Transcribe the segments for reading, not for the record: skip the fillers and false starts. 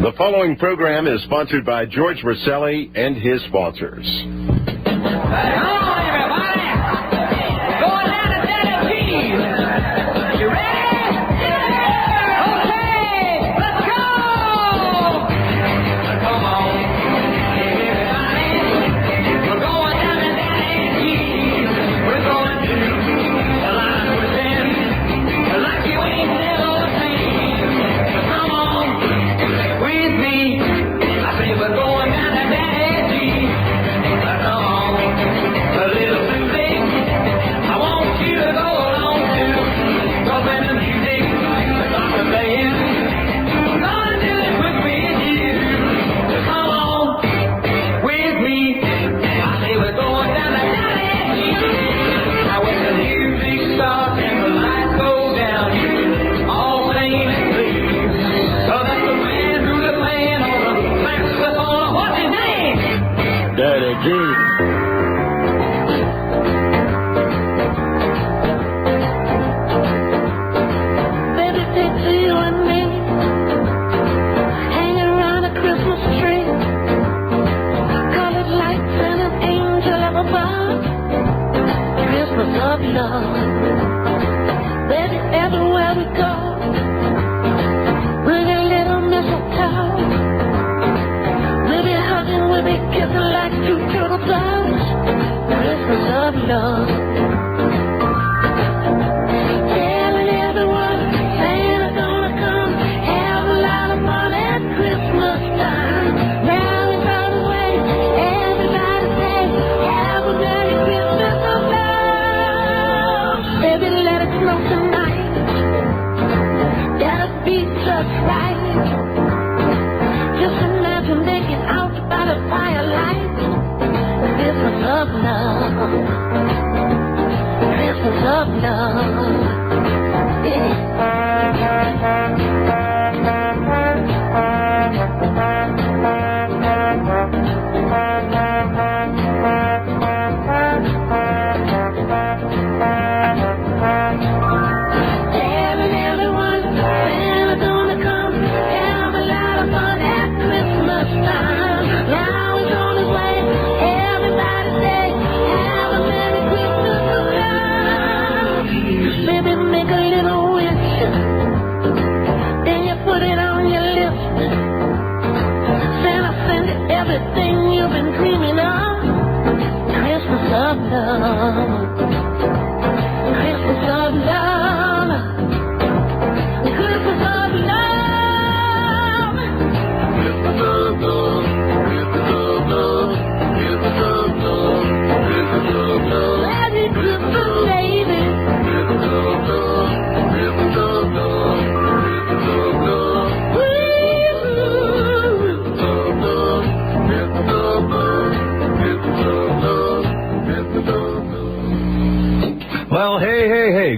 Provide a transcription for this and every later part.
The following program is sponsored by George Verselli and his sponsors.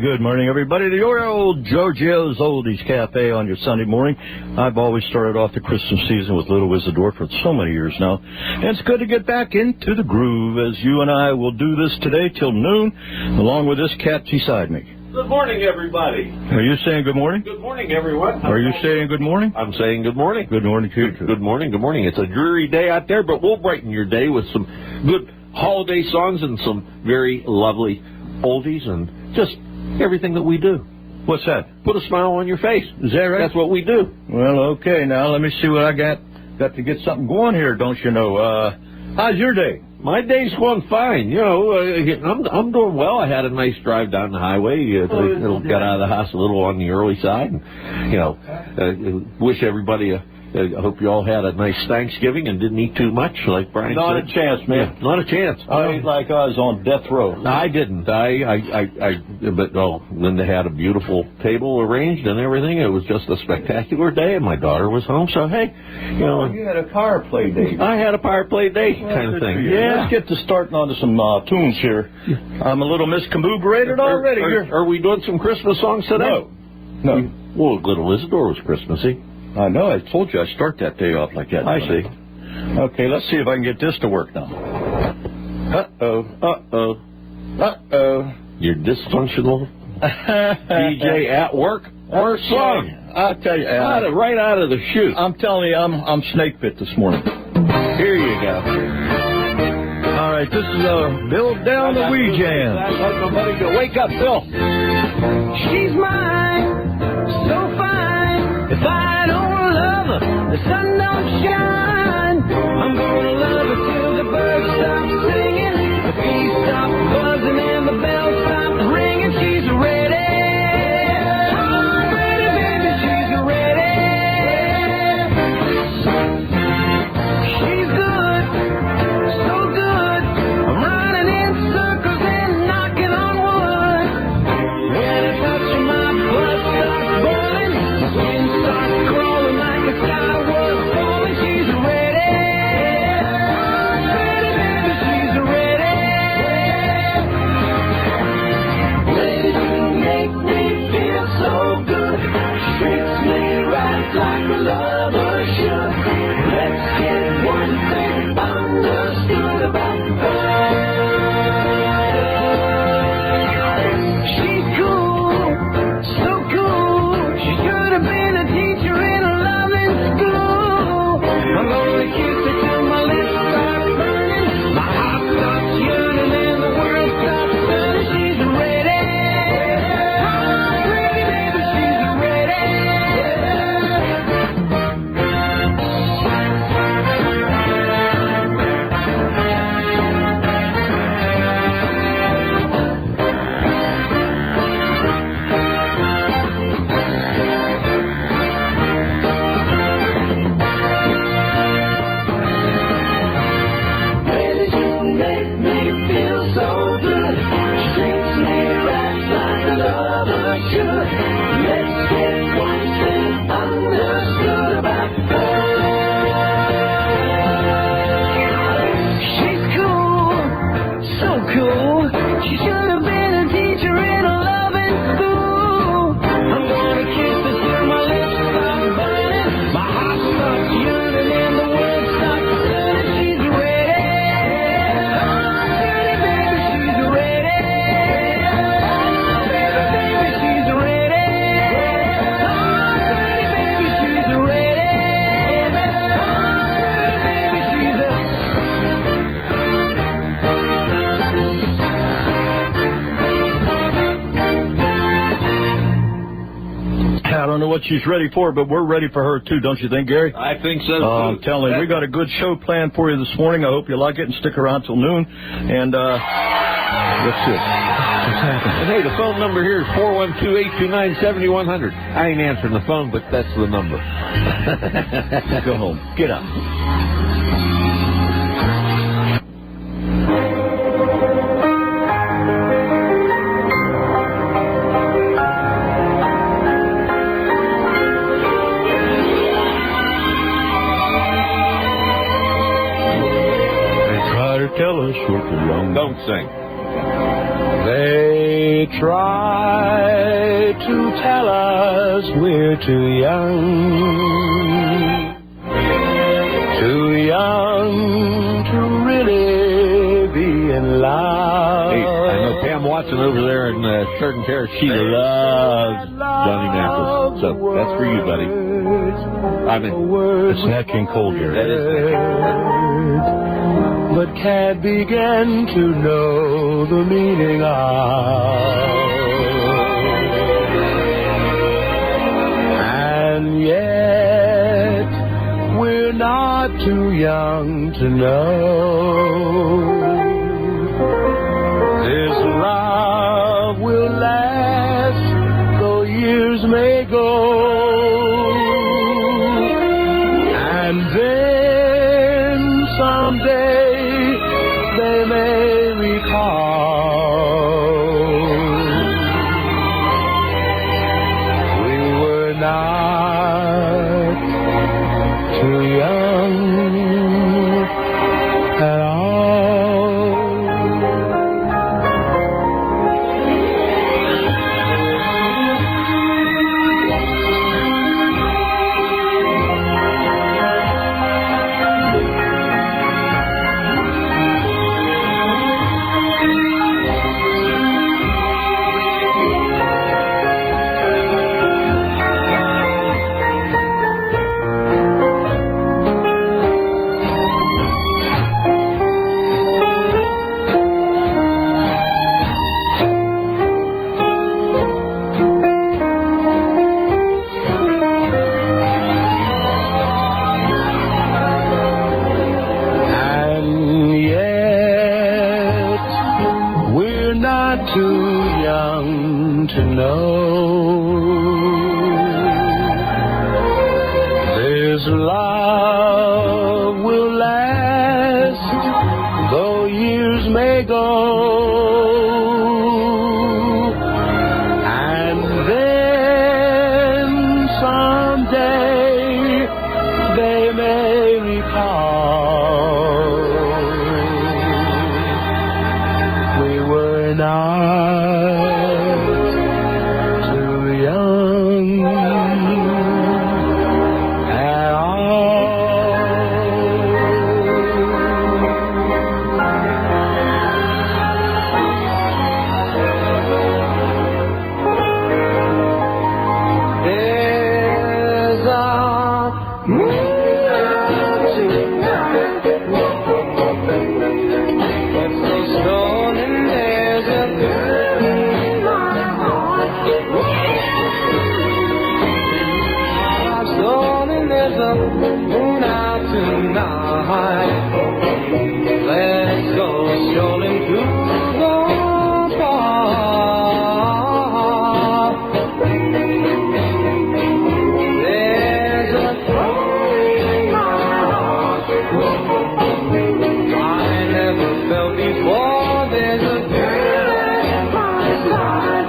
Good morning, everybody, to your old GEORGEO'S Oldies Cafe on your Sunday morning. I've always started off the Christmas season with Little Wizardor for so many years now. And it's good to get back into the groove as you and I will do this today till noon, along with this cat beside me. Good morning, everybody. Are you saying good morning? Good morning, everyone. Are you saying good morning? I'm saying good morning. Good morning, too. Good morning, good morning. It's a dreary day out there, but we'll brighten your day with some good holiday songs and some very lovely oldies and just everything that we do. What's that? Put a smile on your face. Is that right? That's what we do. Well, okay. Now, let me see what I got. Got to get something going here, don't you know? How's your day? My day's going fine. You know, I'm doing well. I had a nice drive down the highway. Got out of the house a little on the early side. And, you know, wish everybody I hope you all had a nice Thanksgiving and didn't eat too much, like Brian said. Not a chance, man. Yeah, not a chance. I ate like I was on death row. I didn't. But then they had a beautiful table arranged and everything. It was just a spectacular day, and my daughter was home. So hey, you know, you had a power play day. I had a power play day kind of thing. Yeah. Let's get to starting onto some tunes here. I'm a little miscombobulated already. Are we doing some Christmas songs today? No. Well, Little Isidore was Christmassy. I know. I told you I start that day off like that. I see. Okay, let's see if I can get this to work now. Your dysfunctional DJ at work or song? I'll tell you, right out of the chute. I'm telling you, I'm snake bit this morning. Here you go. All right, this is Bill down the Wee Jam. Let my buddy go. Wake up, Bill. She's mine, so fine. If I don't love her, the sun don't shine. I'm gonna love her till the birds stop singing, the bees stop buzzing, and the bells stop ringing. She's ready. I'm ready, baby, she's ready. She's good, so good. I'm running in circles and knocking on wood. When I touch her, my blood starts boiling, my skin starts crawling like a sky was falling. She's ready. I'm ready, baby, she's ready. Lady, you make me feel so good. She treats me right like a lover should. Let's get one thing understood about her. She's cool, so cool. She should have been a teacher in a loving school. I'm gonna kiss her till my lips start burning, my heart starts yearning, and the world stops turning. She's ready. I'm ready, baby, she's ready. Lady, you make me feel so good. She treats me right like a lover should. Let's get one thing understood about her. She's cool, so cool. She should have been a teacher in a loving school. I'm gonna kiss her till my lips stop burning, my heart starts yearning, and the world stops turning. She's ready. I'm ready, baby, she's ready. Oh, baby, baby, she's ready. I'm ready, baby, she's ready. I'm ready, baby, she's I don't know what she's ready for, but we're ready for her, too, don't you think, Gary? I think so, too. I'm telling you, we got a good show planned for you this morning. I hope you like it and stick around till noon. And let's see. What's happening? And hey, the phone number here is 412-829-7100. I ain't answering the phone, but that's the number. Go home. Get up. They try to tell us we're too young. Don't sing. They try to tell us we're too young to really be in love. Hey, I know Pam Watson over there in Certain Terrace. She loves Johnny Mathis. So that's for you, buddy. I mean, It's natural cold, Gary. that is But can't begin to know the meaning of. And yet we're not too young to know this love will last, though years may go. And then someday they may recall we were not too young at all. this love will last, though years may go. And then someday they may recall we were not too young at all. There's a moon out tonight, but so stolen. There's a girl in my heart. I'm stolen. There's a moon out tonight. Let's go strolling through the park. There's a throne in my heart I never felt before. There's a girl at my side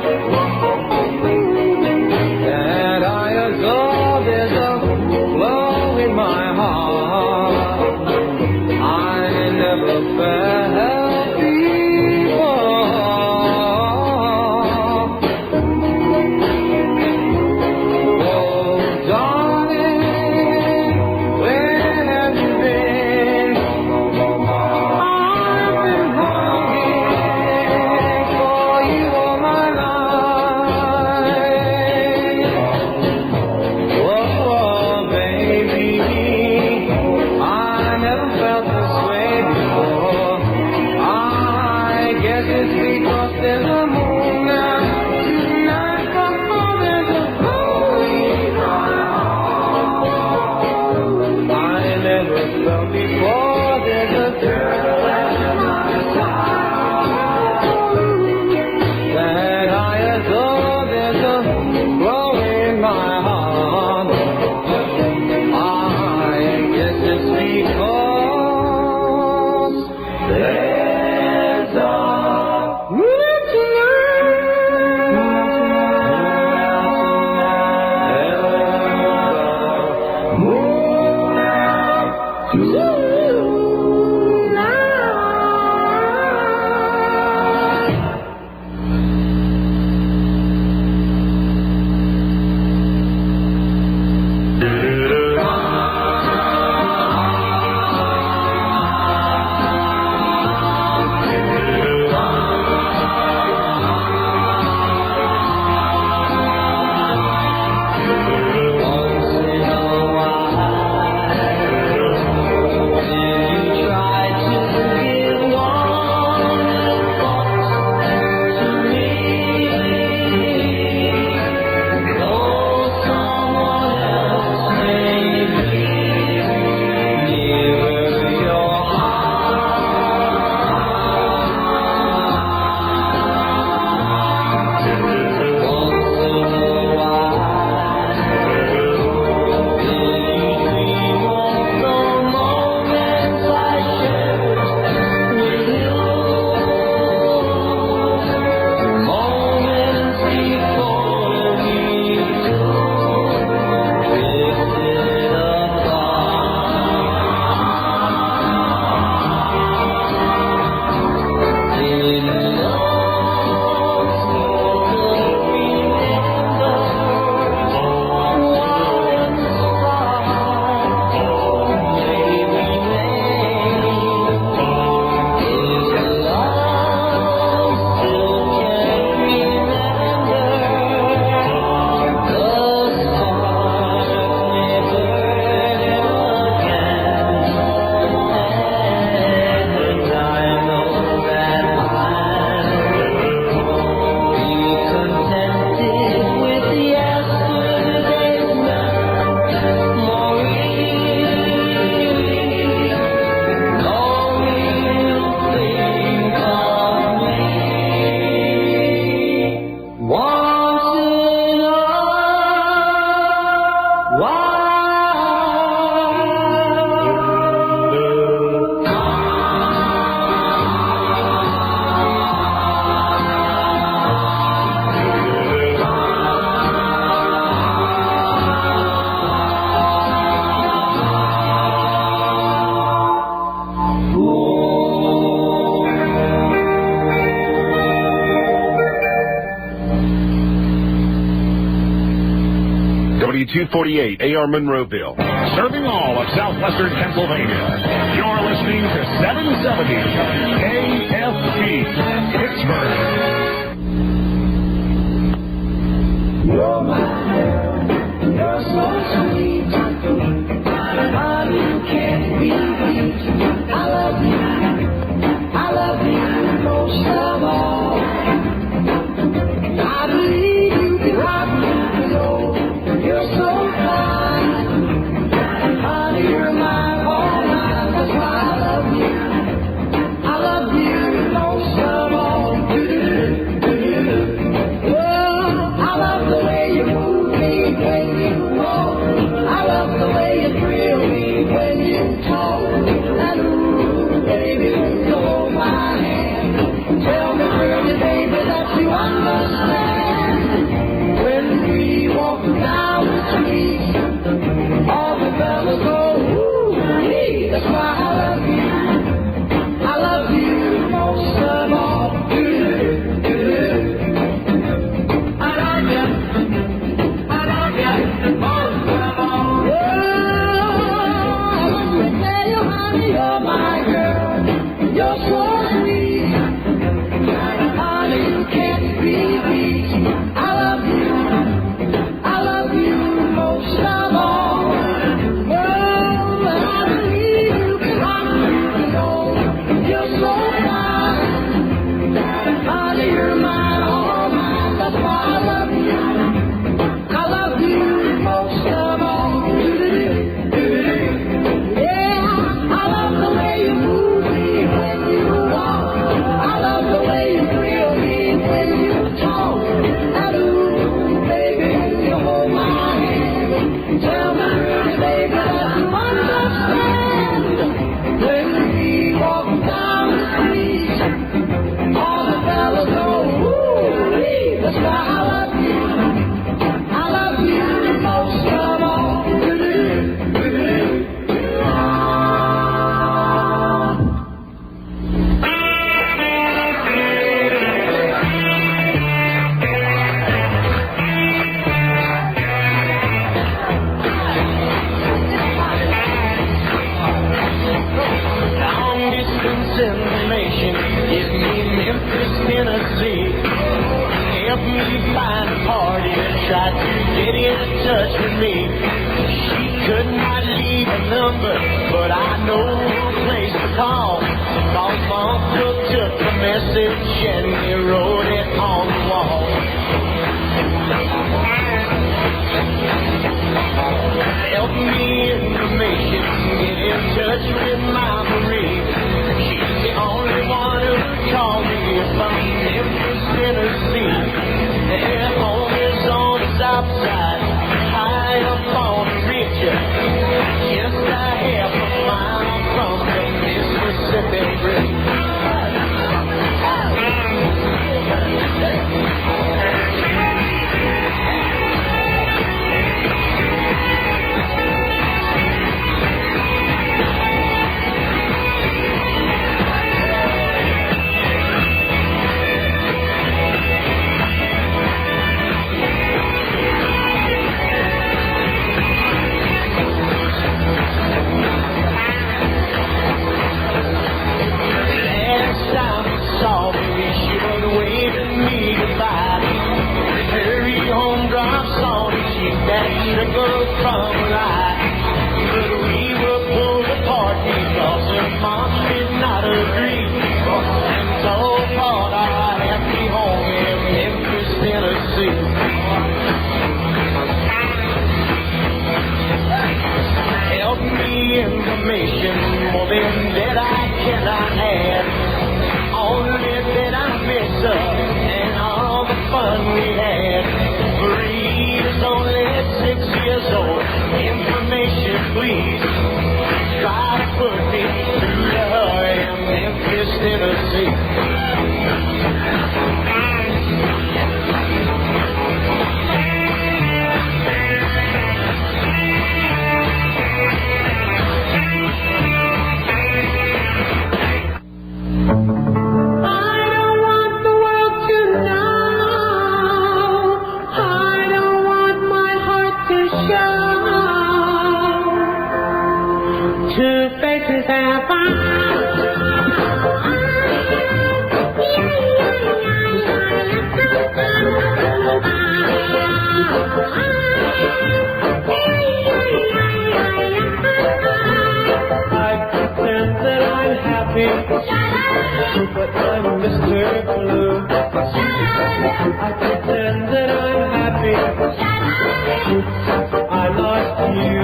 that I adore. There's a glow in my heart I never felt before. Oh, darling, where have you been? I've been longing for you all my life. Whoa, baby, I never felt this way before. I guess it's because there's a moon out tonight. Oh, there's a glow in my heart I never felt before. There's a girl at my side that I adore. There's a glow in my heart. I guess it's because there's a moon once in a while 248 A.R. Monroeville. Serving all of southwestern Pennsylvania. You're listening to 770 KFP, Pittsburgh. You're my girl, you're so sweet. Honey, you can't be beat. I love you most of all. I believe you can rock me, you're so fine. Honey, you're my all mine, that's why I love you. I love you most of all. I love the way you move me when you walk. I love the way you thrill me when you talk. And ooh, baby, you hold my hand. Tell me, pretty baby, that you understand. When we walk down the street, all the fellas go, ooh-wee. That's why I love you. I love you most of all. You're my girl, you're so sweet. Honey, you can't be beat. I love you most of all. Oh, I believe you can rock me, you're so fine. Honey, you're mine, all mine, that's why I love you. I love you most of all. Information, give me Memphis, Tennessee. Help me find a party that tried to get in touch with me. She could not leave a number, but I know a place to call. My uncle took the message and he wrote it on the wall. Help me information, get in touch with my Marie. She's the only one who would call me if I'm in Memphis, Tennessee. Their home is on the south side, high up on the ridge, just a half a mile from the Mississippi River. Two faces have but I'm Mr. Blue. I pretend that I'm happy. I lost you.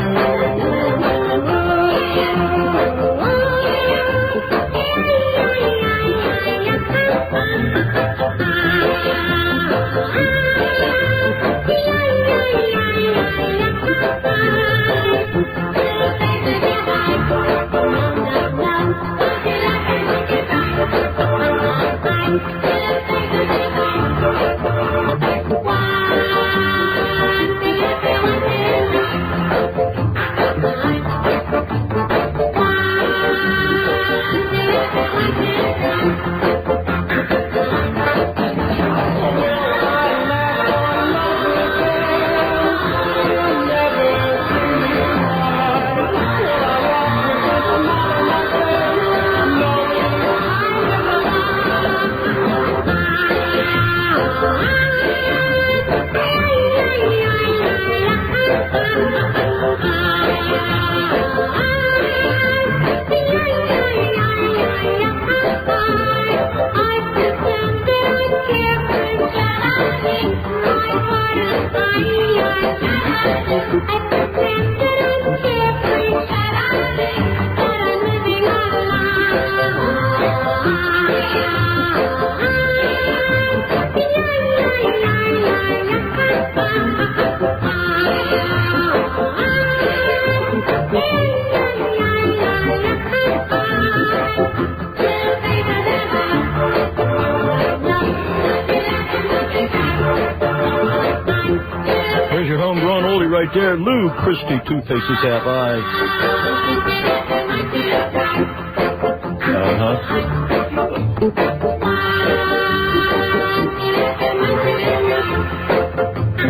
There's your homegrown oldie right there, Lou Christie, Two Faces Have Eyes.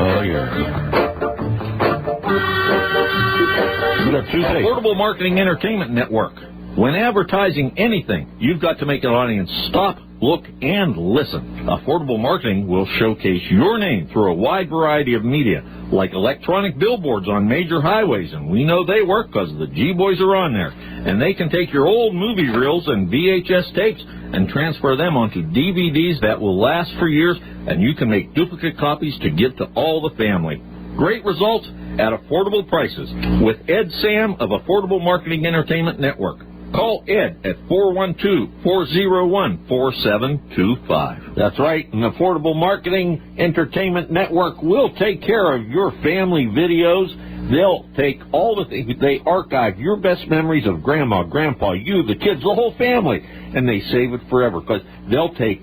Oh, yeah. Affordable Marketing Entertainment Network. When advertising anything, you've got to make an audience stop, look, and listen. Affordable Marketing will showcase your name through a wide variety of media, like electronic billboards on major highways, and we know they work because the G-Boys are on there. And they can take your old movie reels and VHS tapes and transfer them onto DVDs that will last for years, and you can make duplicate copies to give to all the family. Great results at affordable prices with Ed Sam of Affordable Marketing Entertainment Network. Call Ed at 412-401-4725. That's right, an Affordable Marketing Entertainment Network will take care of your family videos. They'll take all the things, they archive your best memories of Grandma, Grandpa, you, the kids, the whole family, and they save it forever because they'll take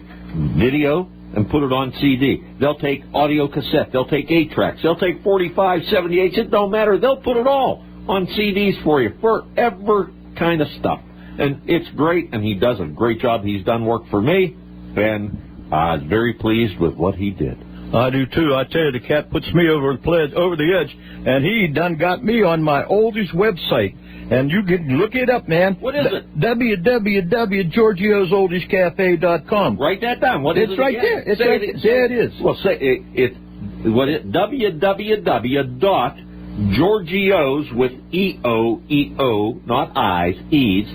video and put it on CD. They'll take audio cassette. They'll take 8-tracks. They'll take 45, 78s. It don't matter. They'll put it all on CDs for you, forever kind of stuff. And it's great, and he does a great job. He's done work for me, and I was very pleased with what he did. I do, too. I tell you, the cat puts me over the edge, and he done got me on my Oldies website. And you can look it up, man. What is it? www.Georgeo'sOldiesCafe.com. Write that down. What is it? It's right there. It's right there. There it is. Well, say it. What is www.Georgeo'S with E-O, not I's, E's,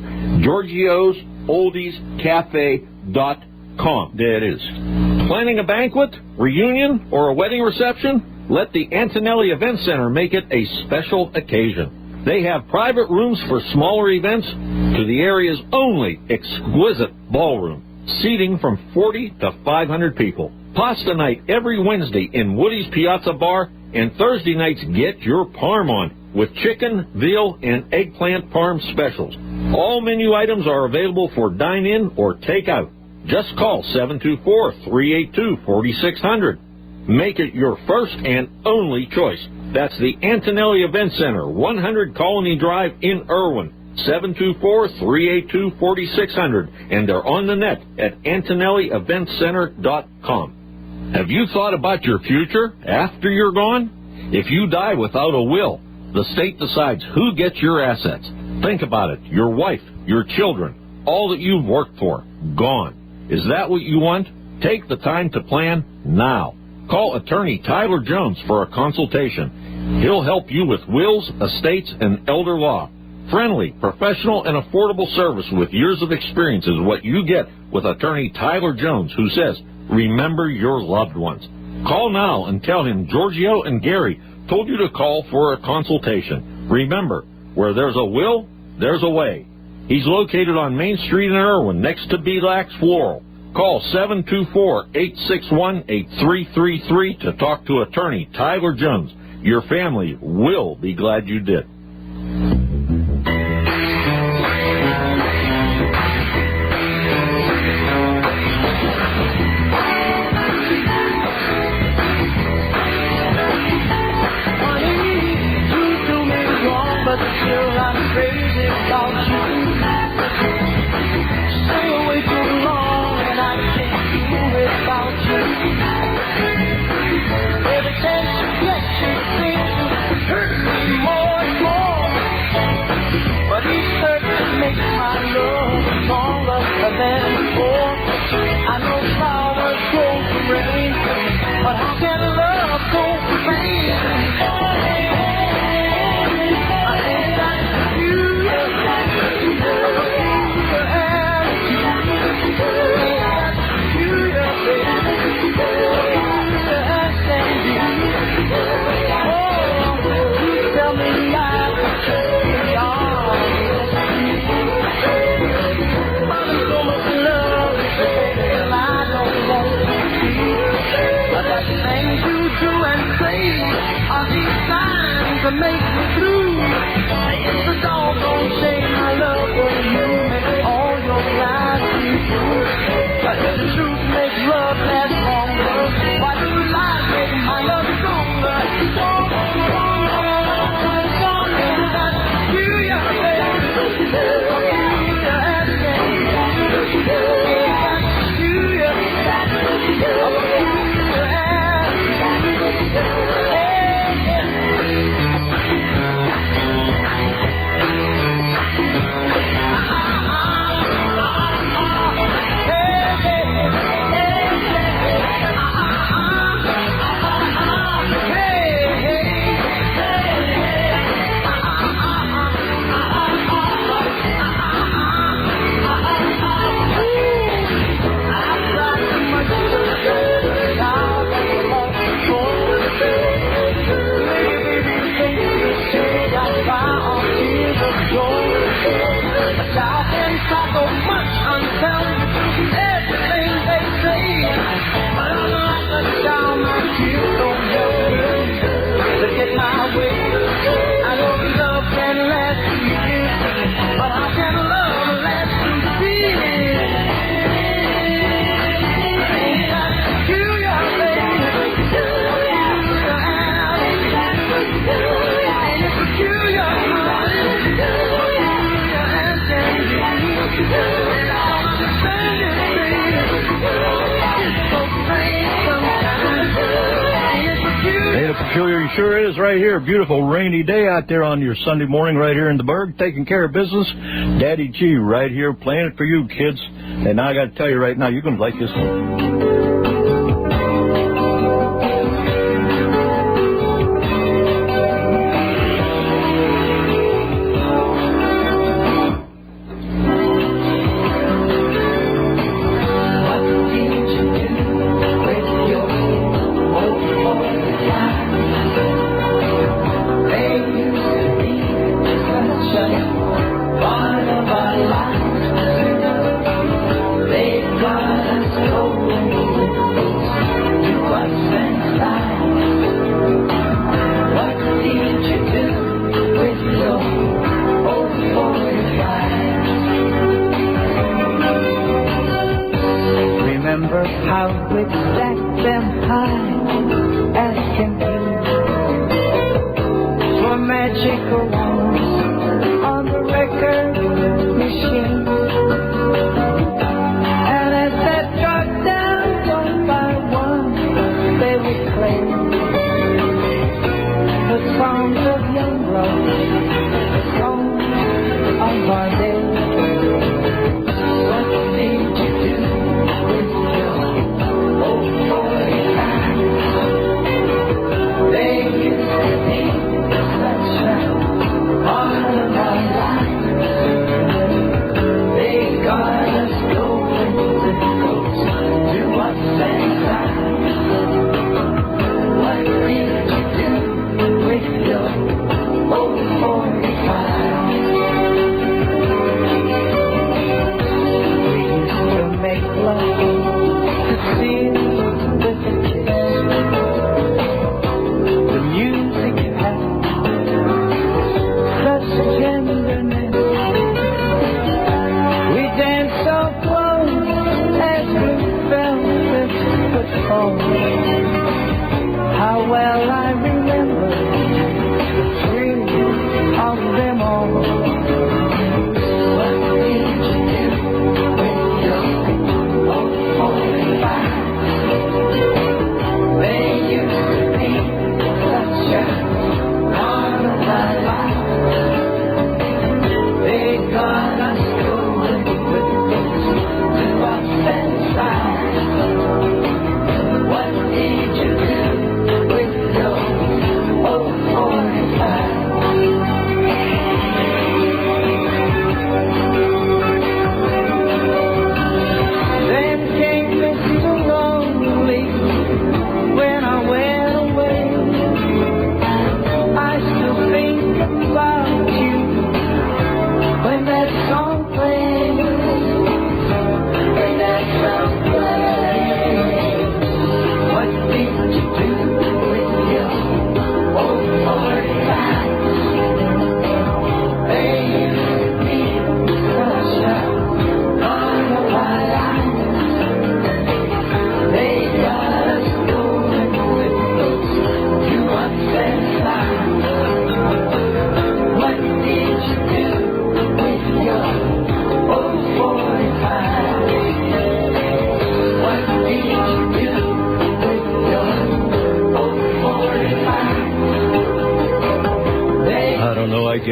Georgeo'sOldiesCafe.com. There it is. Planning a banquet, reunion, or a wedding reception? Let the Antonelli Event Center make it a special occasion. They have private rooms for smaller events to the area's only exquisite ballroom, seating from 40 to 500 people. Pasta night every Wednesday in Woody's Piazza Bar, and Thursday nights get your parm on with chicken, veal, and eggplant parm specials. All menu items are available for dine-in or take-out. Just call 724-382-4600. Make it your first and only choice. That's the Antonelli Event Center, 100 Colony Drive in Irwin, 724-382-4600. And they're on the net at AntonelliEventCenter.com. Have you thought about your future after you're gone? If you die without a will, the state decides who gets your assets. Think about it. Your wife, your children, all that you've worked for, gone. Is that what you want? Take the time to plan now. Call attorney Tyler Jones for a consultation. He'll help you with wills, estates, and elder law. Friendly, professional, and affordable service with years of experience is what you get with attorney Tyler Jones, who says, remember your loved ones. Call now and tell him Giorgio and Gary told you to call for a consultation. Remember, where there's a will, there's a way. He's located on Main Street in Irwin, next to Belax Floral. Call 724-861-8333 to talk to attorney Tyler Jones. Your family will be glad you did. To make me through. It's a doggone shame my love for you makes all your life be true. But if the truth makes love last longer, why do lies make my love stronger? Peculiar, sure is right here. Beautiful rainy day out there on your Sunday morning right here in the Berg, taking care of business. Daddy G right here playing it for you kids. And I got to tell you right now, you're going to like this one.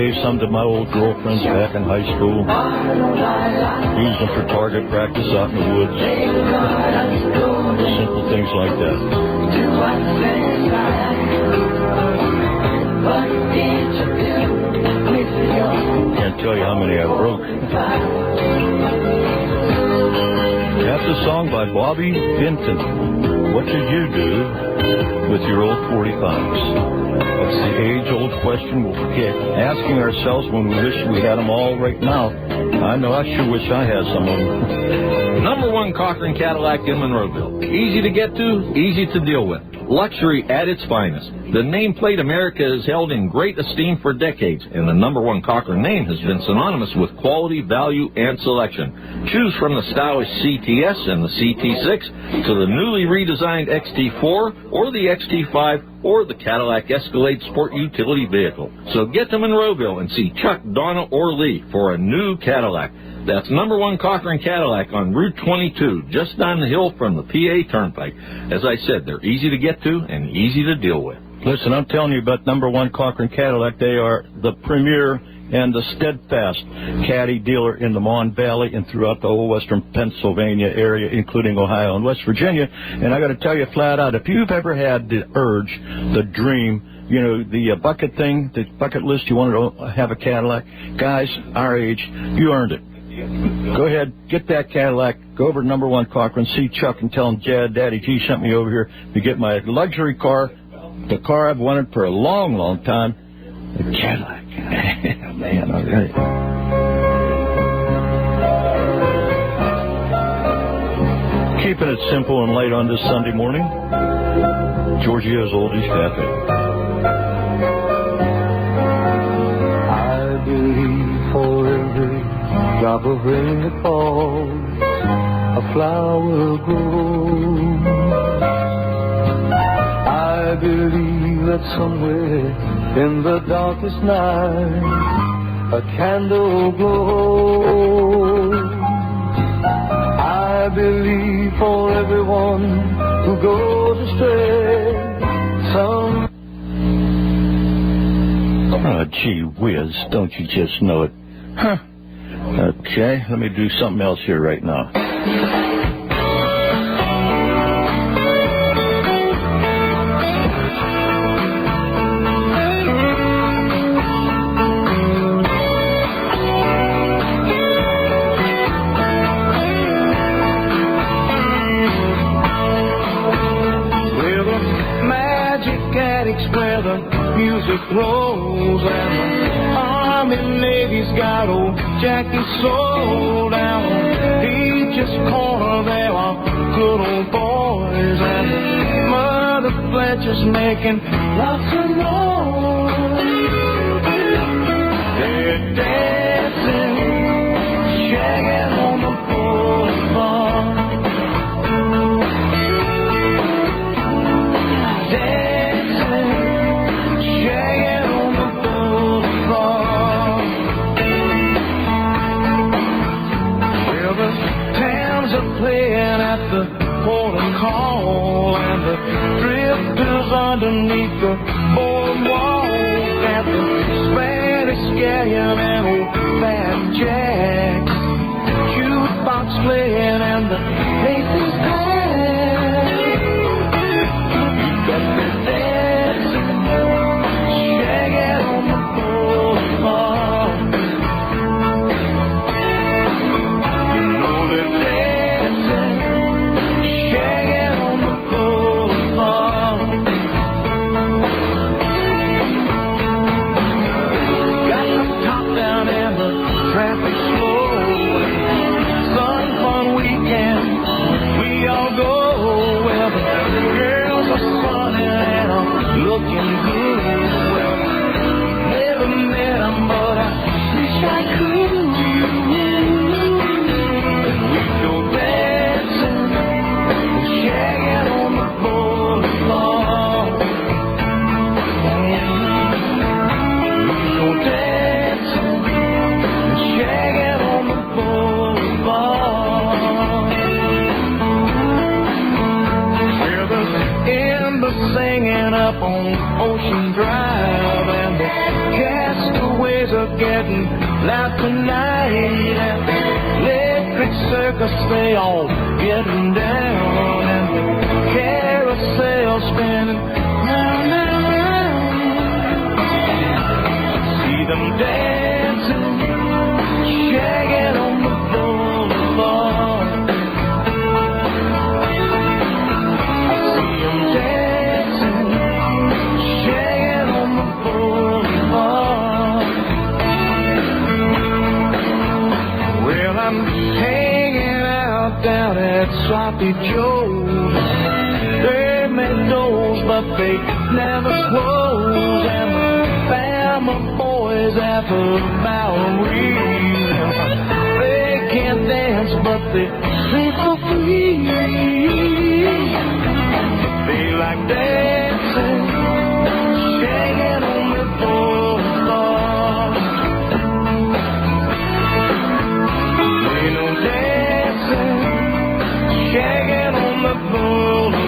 gave some to my old girlfriends back in high school. Used them for target practice out in the woods. Simple things like that. Can't tell you how many I broke. That's a song by Bobby Benton. What did you do with your old 45s? That's the age-old question we'll keep asking ourselves when we wish we had them all right now. I know I sure wish I had some of them. Number one Cochran Cadillac in Monroeville. Easy to get to, easy to deal with. Luxury at its finest. The nameplate America has held in great esteem for decades, and the number one Cochran name has been synonymous with quality, value, and selection. Choose from the stylish CTS and the CT6 to the newly redesigned XT4 or the XT5 or the Cadillac Escalade Sport Utility Vehicle. So get to Monroeville and see Chuck, Donna, or Lee for a new Cadillac. That's number one Cochran Cadillac on Route 22, just down the hill from the PA Turnpike. As I said, they're easy to get to and easy to deal with. Listen, I'm telling you about number one Cochran Cadillac. They are the premier and the steadfast caddy dealer in the Mon Valley and throughout the whole western Pennsylvania area, including Ohio and West Virginia. And I got to tell you flat out, if you've ever had the urge, the dream, you know, the bucket thing, the bucket list, you wanted to have a Cadillac, guys our age, you earned it. Go ahead, get that Cadillac, go over to number one Cochran, see Chuck and tell him, Daddy G sent me over here to get my luxury car, the car I've wanted for a long, long time, the Cadillac. Man, all right. Keeping it simple and light on this Sunday morning, GEORGEO'S Oldies Cafe. I believe for every drop of rain that falls, a flower grows. I believe that somewhere in the darkest night, a candle glows. I believe for everyone who goes astray, Oh, gee whiz, don't you just know it? Huh. Okay, let me do something else here right now. where the magic addicts, where the music rolls, and the Army Navy's got old Jackie's soul down on Peach's Corner. There are good old boys, and Mother Fletcher's making lots of noise. They're dancing, shagging on the boulevard. Playing at the port and call, and the drifters underneath the boardwalk, at the Spanish Scallion and old Fat Jack, jukebox playing and the place is packed. But they're dancing, shagging on the boulevard. You know they're dancing, shagging on the boulevard. Got the top down and the traffic slow. Sun fun weekend, we all go where the girls are sunny and are looking good. Well, never met them, but I wish I could. And we go dancing, shagging on the boulevard. We go dancing, shagging on the boulevard. Hear the embers singing up on Ocean Drive, and the castaways are getting loud tonight. And the electric circus, they all getting down. And the carousel spinning round and round. See them dancing, shagging on the boulevard. I see them dancing, shagging on the boulevard. Well, I'm hanging out down at Sloppy Joe's. They make doors, but they never close. And the Bama boys have a Bowery. They can't dance, but they sing for free. They like dancing, shagging on the boulevard. They know dancing, shagging on the boulevard.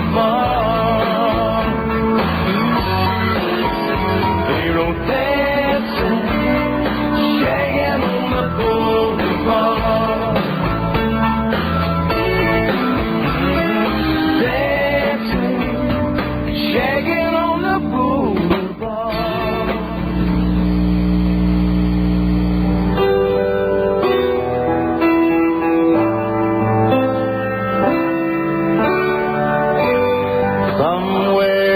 They know dancing, shagging on the boulevard. Dancing, shagging on the boulevard. Somewhere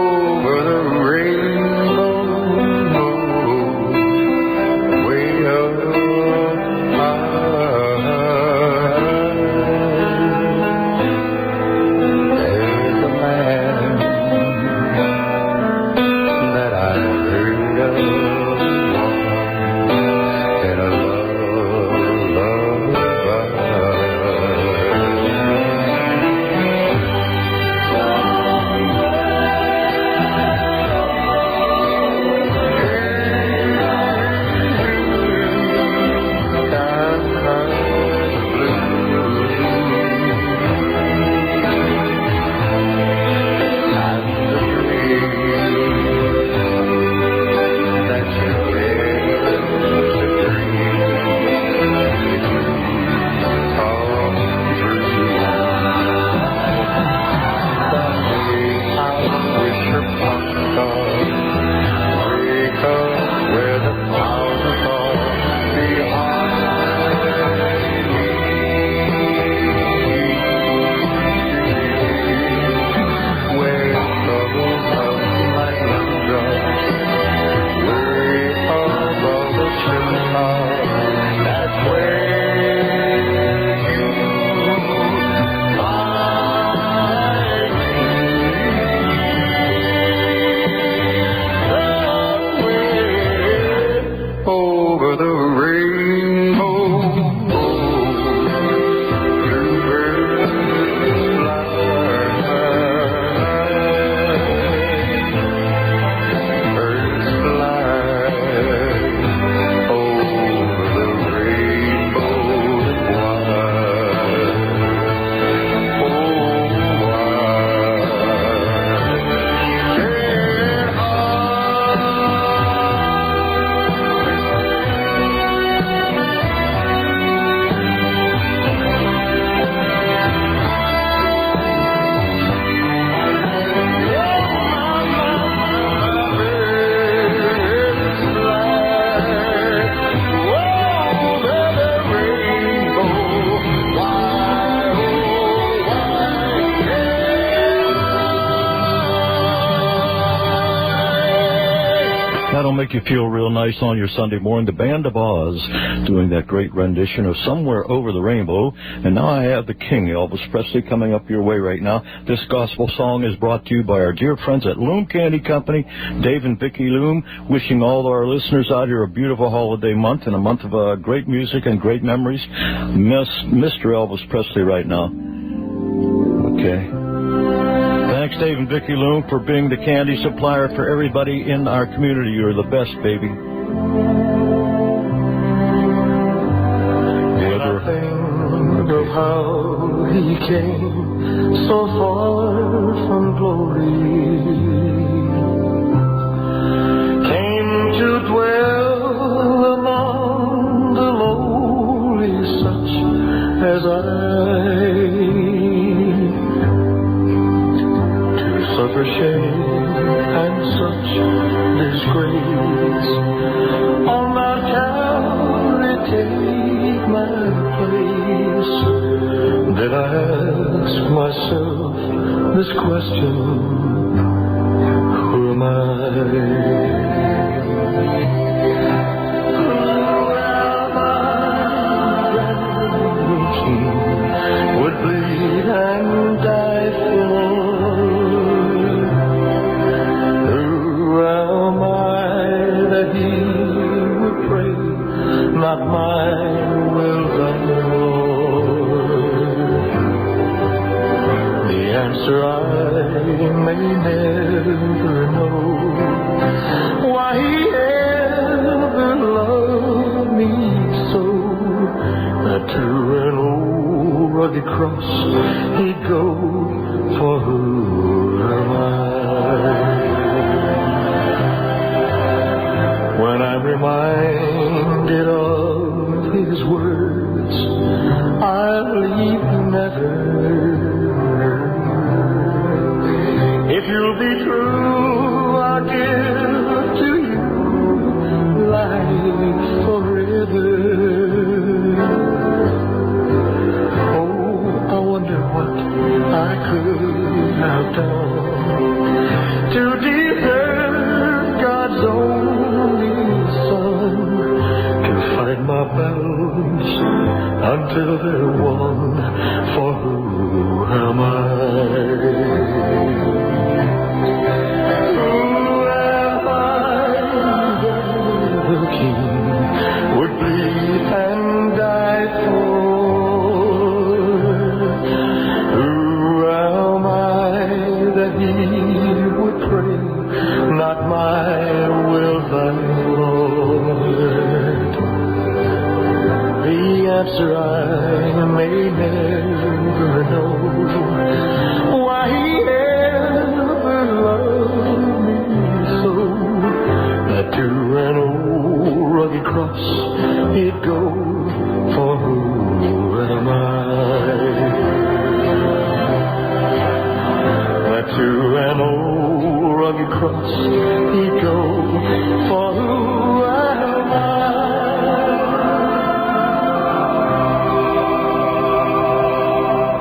over the rainbow, way up high, there's a land that I heard of and I love. Where the flowers are behind me, where troubles come like raindrops, way above the chimney, that's where you find me. Over the rainbow, bluebirds fly, birds fly over the rainbow wide, oh wide. That'll make you feel real nice on your Sunday morning. The Band of Oz doing that great rendition of Somewhere Over the Rainbow. And now I have the King, Elvis Presley, coming up your way right now. This gospel song is brought to you by our dear friends at Loom Candy Company, Dave and Vicki Loom, wishing all our listeners out here a beautiful holiday month and a month of great music and great memories. Mr. Elvis Presley right now. Okay. Thanks, Dave and Vicki Loom, for being the candy supplier for everybody in our community. You're the best, baby. When I think of how he came so far from glory, dwell among the lowly, such as to suffer shame and such disgrace. On Mount Calvary take my place. Then I ask myself this question: who am I? Would bleed and die for? Who am I that he would pray, not mine will thy Lord? The answer I may never know, why he ever loved me so, that to an old rugged cross he'd go, for who am I? When I'm reminded of his words, I'll leave you never. If you'll be true, I'll give to you life forever. I wonder what I could have done to deserve God's only Son, to fight my battles until they're won. For who am I? Who am I? The King would bleed and die for. Not my will, thy Lord. The answer I may never know, why he ever loved me so, that to an old rugged cross he'd go. For who am I? That to an old rugged cross he'd go, for who am I?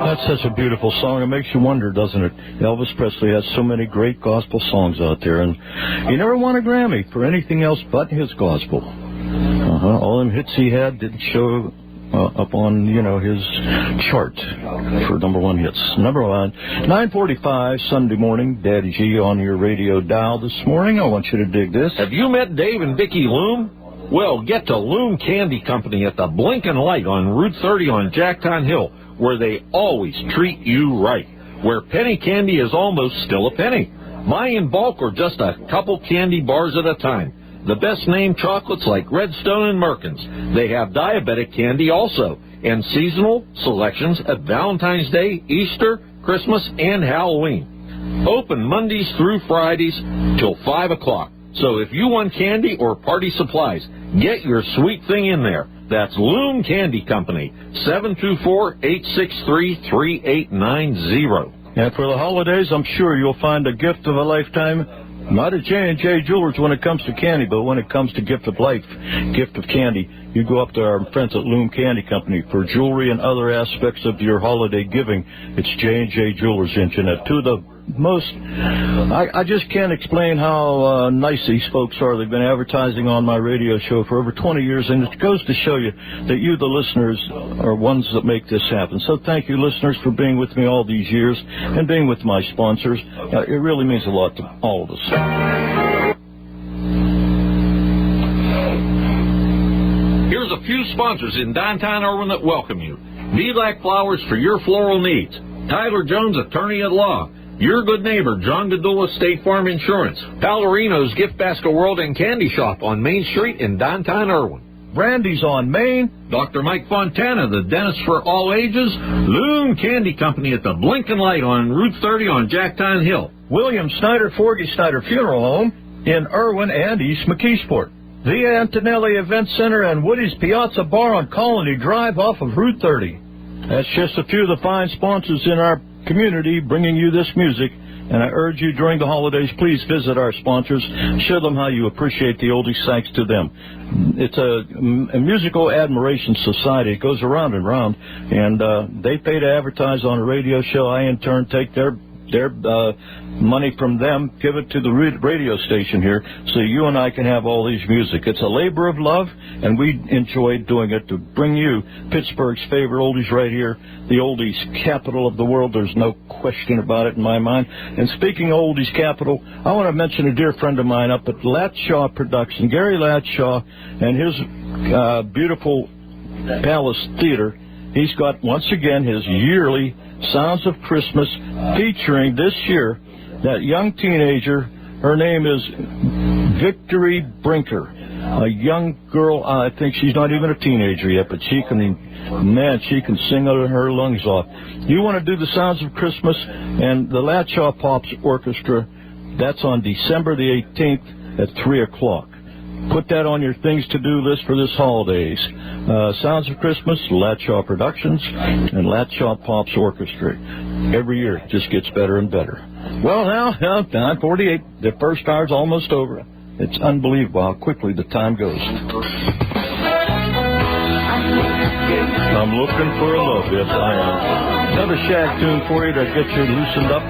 That's such a beautiful song. It makes you wonder, doesn't it? Elvis Presley has so many great gospel songs out there, and he never won a Grammy for anything else but his gospel. All them hits he had didn't show up on, his chart for number one hits. Number one, 9:45 Sunday morning, Daddy G on your radio dial this morning. I want you to dig this. Have you met Dave and Vicki Loom? Well, get to Loom Candy Company at the Blinkin' Light on Route 30 on Jacktown Hill, where they always treat you right, where penny candy is almost still a penny. Buy in bulk or just a couple candy bars at a time. The best named chocolates like Redstone and Merkins. They have diabetic candy also, and seasonal selections at Valentine's Day, Easter, Christmas, and Halloween. Open Mondays through Fridays till 5 o'clock. So if you want candy or party supplies, get your sweet thing in there. That's Loom Candy Company, 724-863-3890. And for the holidays, I'm sure you'll find a gift of a lifetime. Not at J&J Jewelers when it comes to candy, but when it comes to gift of life, gift of candy, you go up to our friends at Loom Candy Company for jewelry and other aspects of your holiday giving. It's J&J Jewelers in Jeanette. Two of the most, I just can't explain how nice these folks are. They've been advertising on my radio show for over 20 years, and it goes to show you that you, the listeners, are ones that make this happen. So thank you, listeners, for being with me all these years and being with my sponsors. It really means a lot to all of us. Here's a few sponsors in downtown Irwin that welcome you. Lilac Flowers for your floral needs. Tyler Jones, attorney at law. Your good neighbor, John Gadula, State Farm Insurance. Palorino's Gift Basket World and Candy Shop on Main Street in downtown Irwin. Brandy's on Main. Dr. Mike Fontana, the dentist for all ages. Loom Candy Company at the Blinkin' Light on Route 30 on Jacktown Hill. William Snyder, Forgy Snyder Funeral Home in Irwin and East McKeesport. the Antonelli Event Center, and Woody's Piazza Bar on Colony Drive off of Route 30. That's just a few of the fine sponsors in our community bringing you this music. And I urge you during the holidays, please visit our sponsors. Show them how you appreciate the oldies thanks to them. It's a musical admiration society. It goes around and round. And they pay to advertise on a radio show. I, in turn, take their money from them, give it to the radio station here, so you and I can have all these music. It's a labor of love, and we enjoy doing it to bring you Pittsburgh's favorite oldies right here, the oldies capital of the world. There's no question about it in my mind. And speaking of oldies capital, I want to mention a dear friend of mine up at Latshaw Production, Gary Latshaw, and his beautiful Palace Theater. He's got, once again, his yearly Sounds of Christmas, featuring this year that young teenager. Her name is Victory Brinker, a young girl. I think she's not even a teenager yet, but she can sing her lungs off. You want to do the Sounds of Christmas and the Latshaw Pops Orchestra? That's on December the 18th at 3 o'clock. Put that on your things-to-do list for this holidays. Sounds of Christmas, Latshaw Productions, and Latshaw Pops Orchestra. Every year it just gets better and better. Well, now, 9:48. The first hour's almost over. It's unbelievable how quickly the time goes. I'm looking for a love, yes I am. Another shag tune for you to get you loosened up.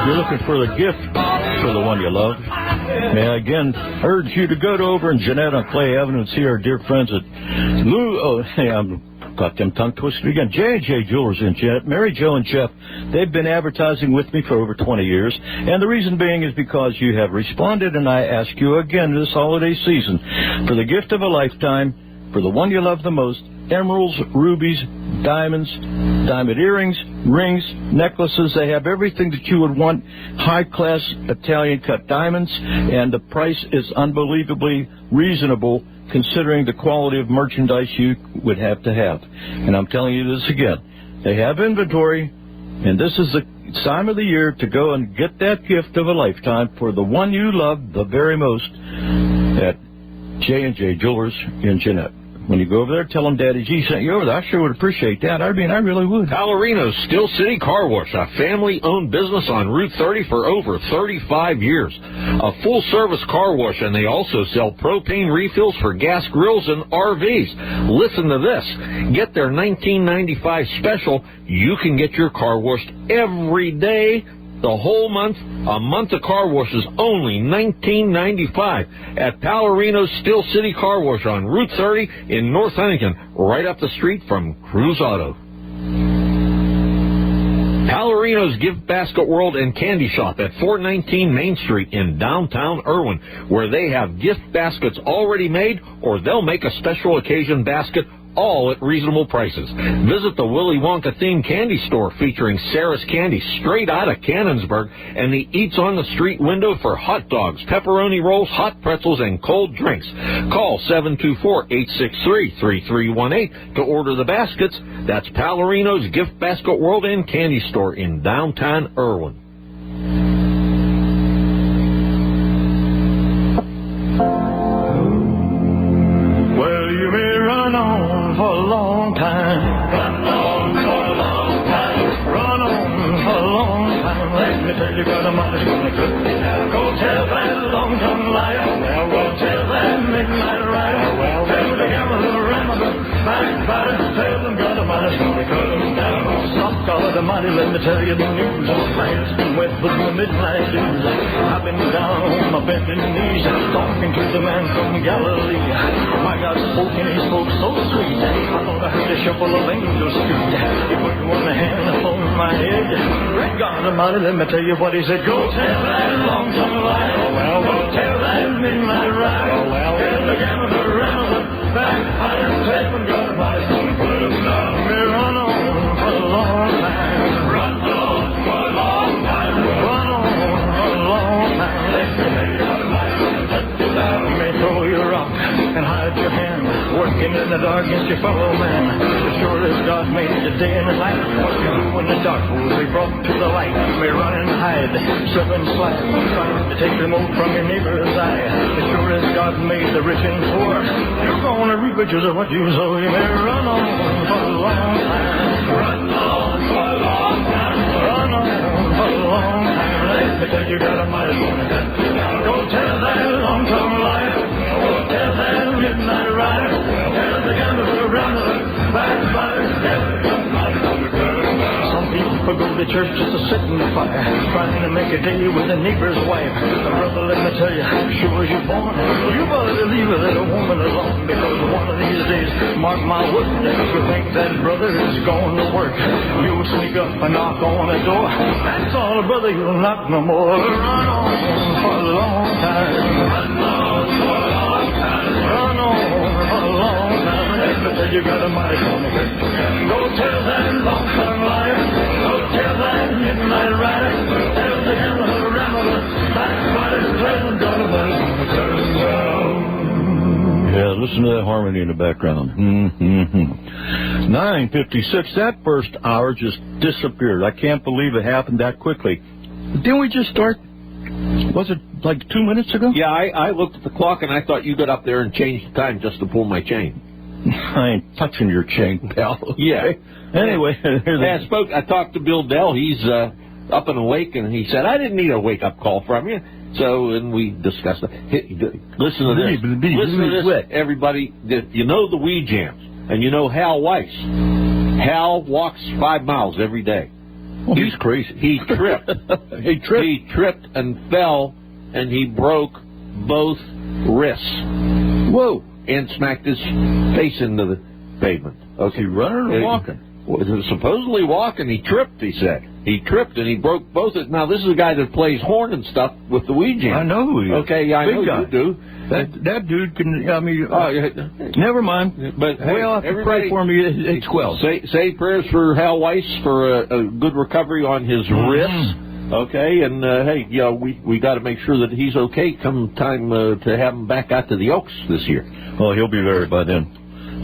You're looking for the gift for the one you love. May I again urge you to go over in Jeanette on Clay Avenue and see our dear friends at got them tongue twisted again. J&J Jewelers in Jeff, Mary Jo and Jeff, they've been advertising with me for over 20 years, and the reason being is because you have responded, and I ask you again this holiday season for the gift of a lifetime, for the one you love the most, emeralds, rubies, diamonds, diamond earrings, rings, necklaces. They have everything that you would want, high-class Italian-cut diamonds, and the price is unbelievably reasonable considering the quality of merchandise you would have to have. And I'm telling you this again. They have inventory, and this is the time of the year to go and get that gift of a lifetime for the one you love the very most at J&J Jewelers in Jeanette. When you go over there, tell them Daddy G sent you over there. I sure would appreciate that. I mean, I really would. Palorino's Steel City Car Wash, a family-owned business on Route 30 for over 35 years. A full-service car wash, and they also sell propane refills for gas grills and RVs. Listen to this. Get their $19.95 special. You can get your car washed every day, the whole month. A month of car wash is only $19.95 at Palorino's Steel City Car Wash on Route 30 in North Huntington, right up the street from Cruise Auto. Palorino's Gift Basket World and Candy Shop at 419 Main Street in downtown Irwin, where they have gift baskets already made, or they'll make a special occasion basket, all at reasonable prices. Visit the Willy Wonka themed candy store featuring Sarah's Candy straight out of Cannonsburg and the Eats on the Street window for hot dogs, pepperoni rolls, hot pretzels, and cold drinks. Call 724-863-3318 to order the baskets. That's Palorino's Gift Basket World and Candy Store in downtown Irwin. You got a mother's gonna cook me now. Go tell that long-tongued liar. Well, go tell that midnight rider. Well, tell the gambler, rambler, backbiter. Tell them God Almighty's gonna cut them down. Stop, God Almighty, let me tell you the news. My head's been wet with the midnight dews. I've been down on my bending knees, talking to the man from Galilee. My God spoke and he spoke so sweet. I thought I heard a shuffle of angels' feet. He put one hand upon my head. Great God Almighty, let me tell you what he said. Go tell that long-tongued liar. Well, go tell that midnight rider. Well, tell the gambler, rambler, backbiter. Tell them God Almighty's gonna put them down. We run on for a long time. Run on for a long time. Run on for a long time. Let me tell you God Almighty's gonna put you down. You may throw your rock and hide your hand, working in the dark against your fellow man. As sure as God made the day and the night, what you do in the dark will be brought to the light. You may run and hide, slip and slide, trying to take the mote from your neighbor's eye. As sure as God made the rich and poor, you're going to reap riches of what you sow. You may run on for a long time. Run on for a long time. Run on for a long time. Let me tell you, God Almighty's gonna cut you down. Go tell that long-tongued liar. Go tell that midnight rider. Tell the gambler, rambler, backbiter. Tell the God Almighty's gonna cut him down. Some people go to church just to sit in the fire, trying to make a day with a neighbor's wife. Brother, let me tell you, sure as you're born, you better leave a little woman alone, because one of these days, mark my word, you think that brother is going to work, you'll sneak up and knock on the door. That's all, brother, you'll knock no more. Run on for a long time. Run on for a long time. Run on for a long time. Let me tell you, God Almighty's gonna get you. Go tell that long-tongued liar. Go tell that midnight rider. Tell the gambler, rambler, backbiter. Tell them God Almighty's gonna cut him down. Yeah, listen to that harmony in the background. 9:56. That first hour just disappeared. I can't believe it happened that quickly. Didn't we just start? Was it like 2 minutes ago? Yeah, I looked at the clock and I thought you got up there and changed the time just to pull my chain. I ain't touching your chain, pal. Yeah. Anyway, I talked to Bill Dell. He's up and awake, and he said, I didn't need a wake-up call from you. So, and we discussed it. Listen to this. Listen to this, everybody. You know the Wee Jams, and you know Hal Weiss. Hal walks 5 miles every day. Oh, he's crazy. He tripped. He tripped and fell, and he broke both wrists. Whoa. And smacked his face into pavement. Was he running or walking? Supposedly walking. He tripped, he said. He tripped and he broke both. Now, this is a guy that plays horn and stuff with the Ouija. I know who he is. Okay, yeah, I Big know guy. you do. That dude can, I mean, never mind. But hey, we'll have to pray for me at 12. Say prayers for Hal Weiss for a good recovery on his wrist. Okay, and hey, you know, we got to make sure that he's okay come time to have him back out to the Oaks this year. Well, he'll be ready by then.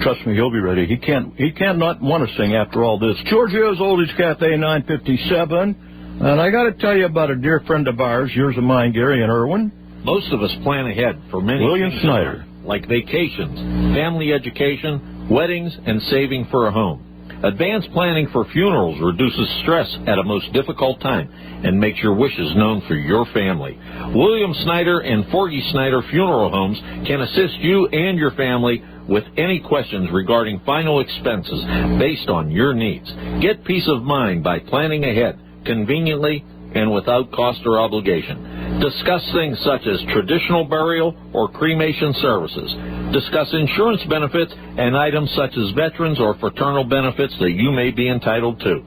Trust me, he'll be ready. He can't not want to sing after all this. Giorgio's Oldies Cafe 957. And I got to tell you about a dear friend of ours, yours and mine, Gary and Irwin. Most of us plan ahead for many William things Snyder. like vacations, family education, weddings, and saving for a home. Advanced planning for funerals reduces stress at a most difficult time and makes your wishes known for your family. William Snyder and Forgy Snyder Funeral Homes can assist you and your family with any questions regarding final expenses based on your needs. Get peace of mind by planning ahead, conveniently and without cost or obligation. Discuss things such as traditional burial or cremation services. Discuss insurance benefits and items such as veterans or fraternal benefits that you may be entitled to.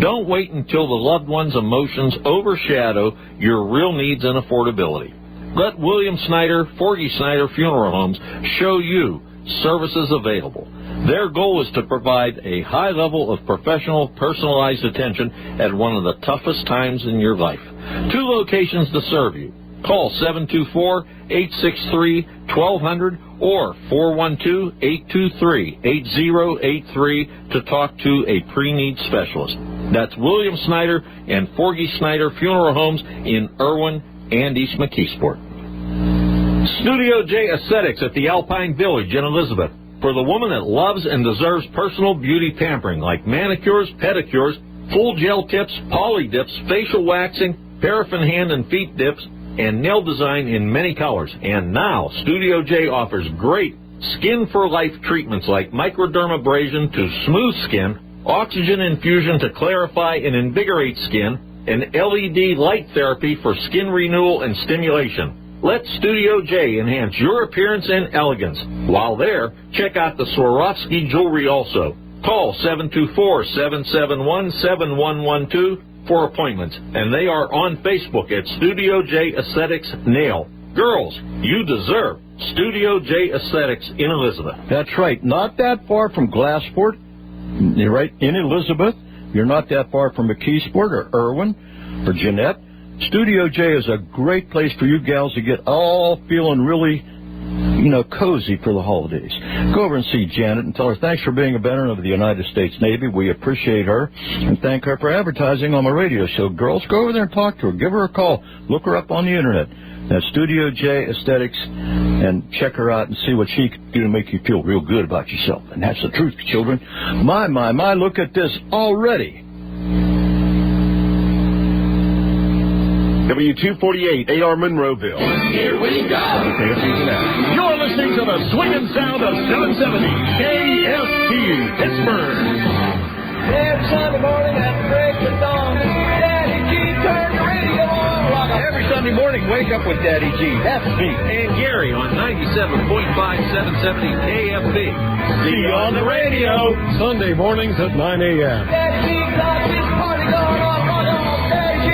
Don't wait until the loved one's emotions overshadow your real needs and affordability. Let William Snyder, Forgy Snyder Funeral Homes show you services available. Their goal is to provide a high level of professional, personalized attention at one of the toughest times in your life. 2 locations to serve you. Call 724-863-1200 or 412-823-8083 to talk to a pre-need specialist. That's William Snyder and Forgy Snyder Funeral Homes in Irwin and East McKeesport. Studio J Aesthetics at the Alpine Village in Elizabeth. For the woman that loves and deserves personal beauty pampering like manicures, pedicures, full gel tips, poly dips, facial waxing, paraffin hand and feet dips, and nail design in many colors. And now, Studio J offers great Skin for Life treatments like microdermabrasion to smooth skin, oxygen infusion to clarify and invigorate skin, and LED light therapy for skin renewal and stimulation. Let Studio J enhance your appearance and elegance. While there, check out the Swarovski jewelry also. Call 724-771-7112 for appointments, and they are on Facebook at Studio J Aesthetics Nail. Girls, you deserve Studio J Aesthetics in Elizabeth. That's right. Not that far from Glassport. You're right in Elizabeth. You're not that far from McKeesport or Irwin or Jeanette. Studio J is a great place for you gals to get all feeling really, cozy for the holidays. Go over and see Janet and tell her thanks for being a veteran of the United States Navy. We appreciate her and thank her for advertising on my radio show. Girls, go over there and talk to her. Give her a call. Look her up on the Internet. That's Studio J Aesthetics, and check her out and see what she can do to make you feel real good about yourself. And that's the truth, children. My, look at this already. W248, AR Monroeville. Here we go. You're listening to the swinging sound of 770 KFP Pittsburgh. Every Sunday morning at the break of dawn, Daddy G turned the radio on. Every Sunday morning, wake up with Daddy G. That's me. And Gary on 97.5 770 KFP. See you on the radio. Sunday mornings at 9 a.m. Daddy G got this party going on. Rock on, Daddy G.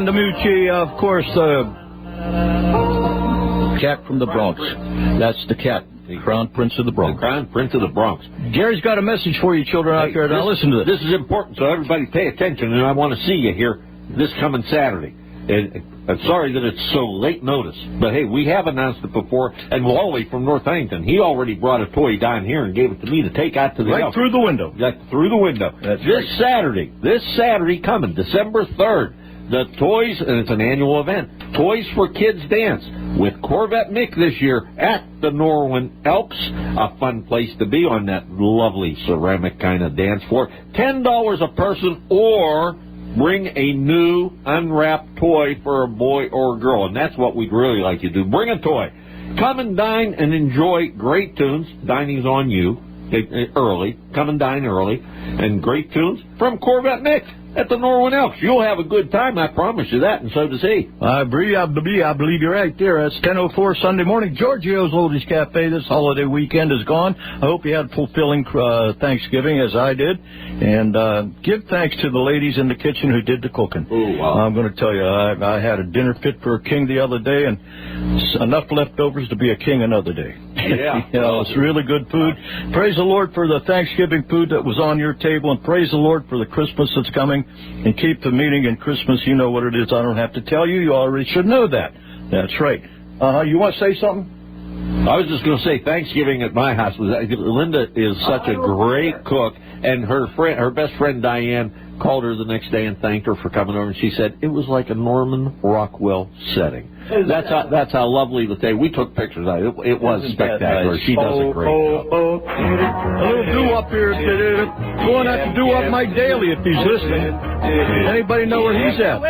John DiMucci, of course, cat from the Bronx. That's the cat. The Crown Prince of the Bronx. The Crown Prince of the Bronx. Gary's got a message for you children out there. Now listen to this. This is important, so everybody pay attention, and I want to see you here this coming Saturday. And I'm sorry that it's so late notice, but hey, we have announced it before, and Wally from North Huntington, he already brought a toy down here and gave it to me to take out to the Right through the window. Through the window. That's this Saturday coming, December 3rd, the Toys, and it's an annual event, Toys for Kids Dance with Corvette Mick this year at the Norwin Elks. A fun place to be on that lovely ceramic kind of dance floor. $10 a person, or bring a new unwrapped toy for a boy or a girl, and that's what we'd really like you to do. Bring a toy. Come and dine and enjoy great tunes. Dining's on you early. Come and dine early. And great tunes from Corvette Mick at the Norwin Elks. You'll have a good time, I promise you that, and so does he. I believe you're right there. It's 10:04 Sunday morning. Giorgio's Oldies Cafe. This holiday weekend is gone. I hope you had fulfilling Thanksgiving, as I did. And give thanks to the ladies in the kitchen who did the cooking. Oh, wow. I'm going to tell you, I had a dinner fit for a king the other day, and enough leftovers to be a king another day. Yeah. It's really good food. Praise the Lord for the Thanksgiving food that was on your table, and praise the Lord for the Christmas that's coming. And keep the meaning in Christmas. You know what it is. I don't have to tell you. You already should know that. That's right. You want to say something? I was just going to say Thanksgiving at my house was Linda is such a great cook, and her best friend Diane called her the next day and thanked her for coming over, and she said it was like a Norman Rockwell setting. That's how lovely the day. We took pictures of it. It was spectacular. She does a great job. A little doo-wop here. Going out to doo-wop Mike Daly if he's listening. Anybody know where he's at?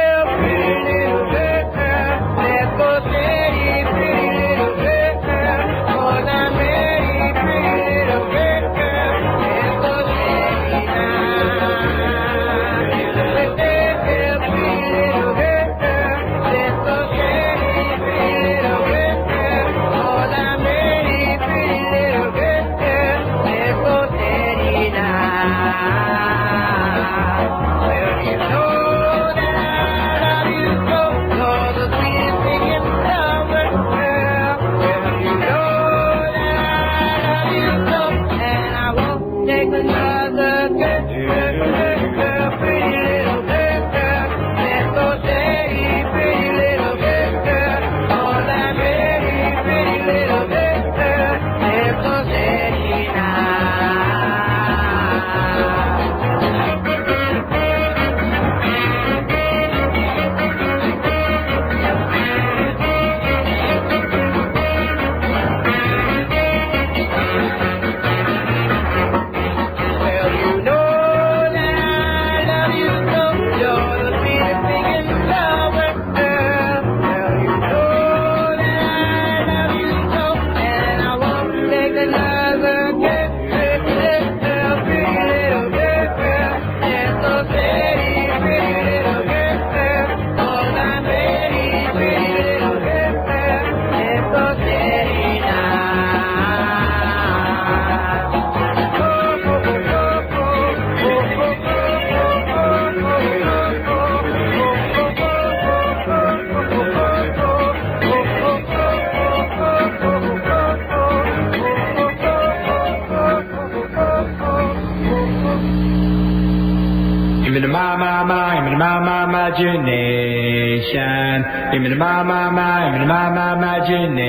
Imagination. Give me the my imagination. My imagination.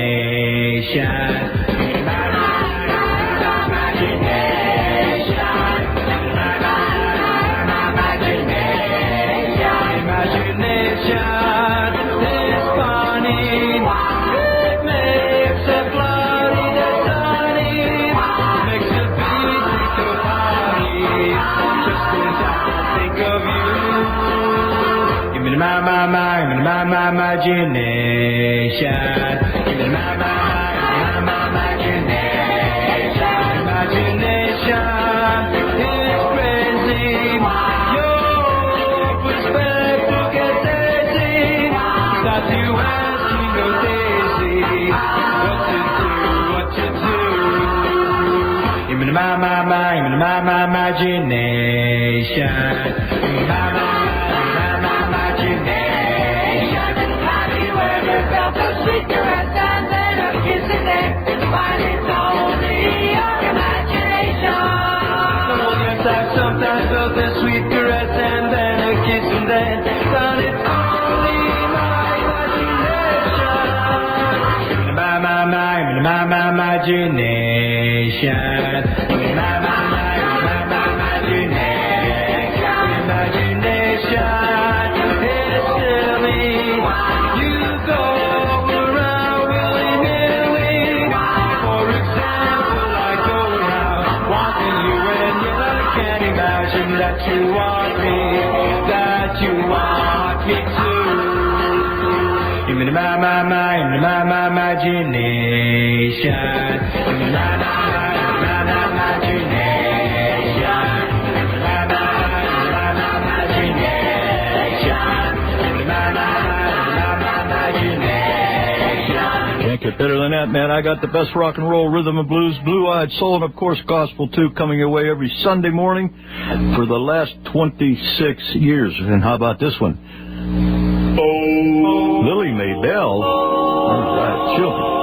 Give me my imagination. Imagination is crazy. Your perspective gets dizzy. Start to asking your daisy what to do. Give me my imagination. My imagination. imagination. That you want me to. In my imagination. In my Can't get better than that, man. I got the best rock and roll, rhythm and blues, blue-eyed soul, and of course gospel too, coming your way every Sunday morning for the last 26 years. And how about this one? Lily Maybell. There's that children.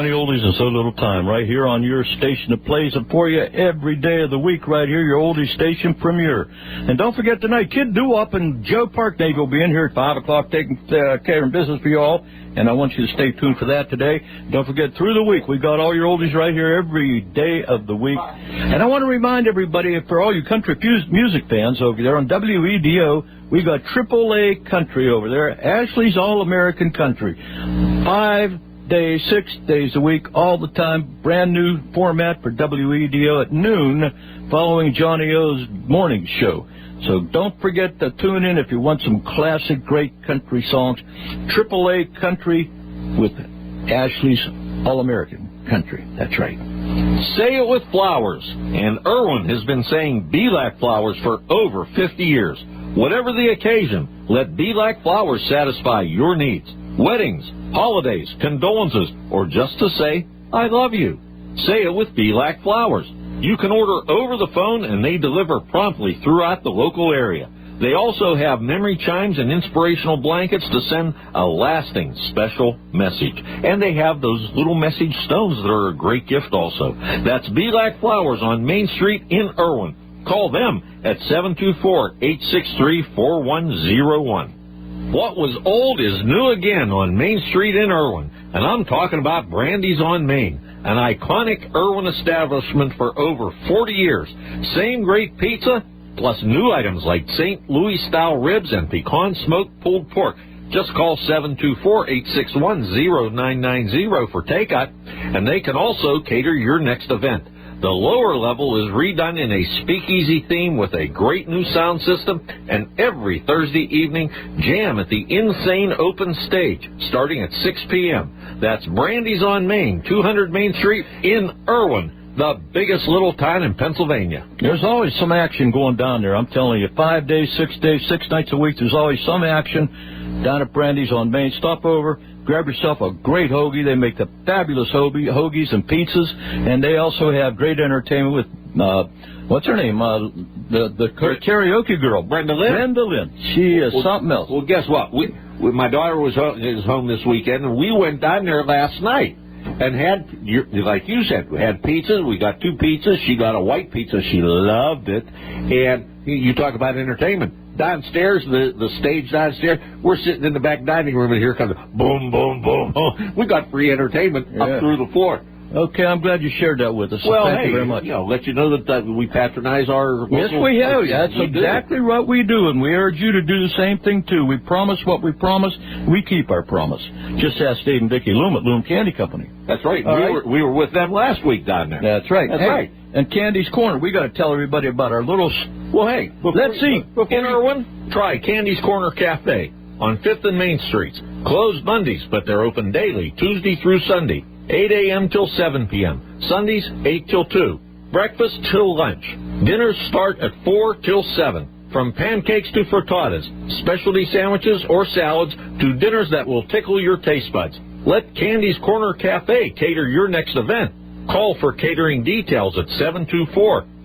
many oldies in so little time, right here on your station that plays it for you every day of the week, right here, your oldies station premiere. And don't forget tonight, Kid Doo-Wop and Joe Parknagel will be in here at 5 o'clock taking care of business for you all. And I want you to stay tuned for that today. Don't forget, through the week, we got all your oldies right here every day of the week. And I want to remind everybody, for all you country music fans over there on WEDO, we got AAA Country over there, Ashley's All-American Country. 5 days, 6 days a week, all the time. Brand new format for WEDO at noon following Johnny O's morning show. So don't forget to tune in if you want some classic, great country songs. AAA Country with Ashley's All-American Country. That's right. Say it with flowers. And Irwin has been saying Be-Lac flowers for over 50 years. Whatever the occasion, let Be-Lac flowers satisfy your needs. Weddings, holidays, condolences, or just to say, I love you. Say it with Be-Lac flowers. You can order over the phone and they deliver promptly throughout the local area. They also have memory chimes and inspirational blankets to send a lasting special message. And they have those little message stones that are a great gift also. That's Be-Lac Flowers on Main Street in Irwin. Call them at 724-863-4101. What was old is new again on Main Street in Irwin. And I'm talking about Brandy's on Main, an iconic Irwin establishment for over 40 years. Same great pizza, plus new items like St. Louis-style ribs and pecan smoked pulled pork. Just call 724-861-0990 for takeout, and they can also cater your next event. The lower level is redone in a speakeasy theme with a great new sound system, and every Thursday evening, jam at the Insane Open Stage, starting at 6 p.m. That's Brandy's on Main, 200 Main Street in Irwin, the biggest little town in Pennsylvania. There's always some action going down there. I'm telling you, 5 days, 6 days, 6 nights a week, there's always some action down at Brandy's on Main. Stop over. Grab yourself a great hoagie. They make the fabulous hoagies and pizzas, and they also have great entertainment with, what's her name? The karaoke girl. Brenda Lynn. Brenda Lynn. She is something else. Well, guess what? My daughter is home this weekend, and we went down there last night and had, like you said, we had pizzas. We got 2 pizzas. She got a white pizza. She loved it. And you talk about entertainment. Downstairs, the stage downstairs, we're sitting in the back dining room, and here comes boom, boom, boom, boom. We got free entertainment up through the floor. Okay, I'm glad you shared that with us. So well, thank you very much. Let you know that we patronize our Yes, we have. That's exactly what we do, and we urge you to do the same thing, too. We promise what we promise. We keep our promise. Just ask Dave and Vicki Loom at Loom Candy Company. That's right. We were with them last week down there. That's right. That's right. And Candy's Corner, we got to tell everybody about our little... Well, hey, let's see. In Irwin, try Candy's Corner Cafe on 5th and Main Streets. Closed Mondays, but they're open daily, Tuesday through Sunday, 8 a.m. till 7 p.m. Sundays, 8 till 2. Breakfast till lunch. Dinners start at 4 till 7. From pancakes to frittatas, specialty sandwiches or salads, to dinners that will tickle your taste buds. Let Candy's Corner Cafe cater your next event. Call for catering details at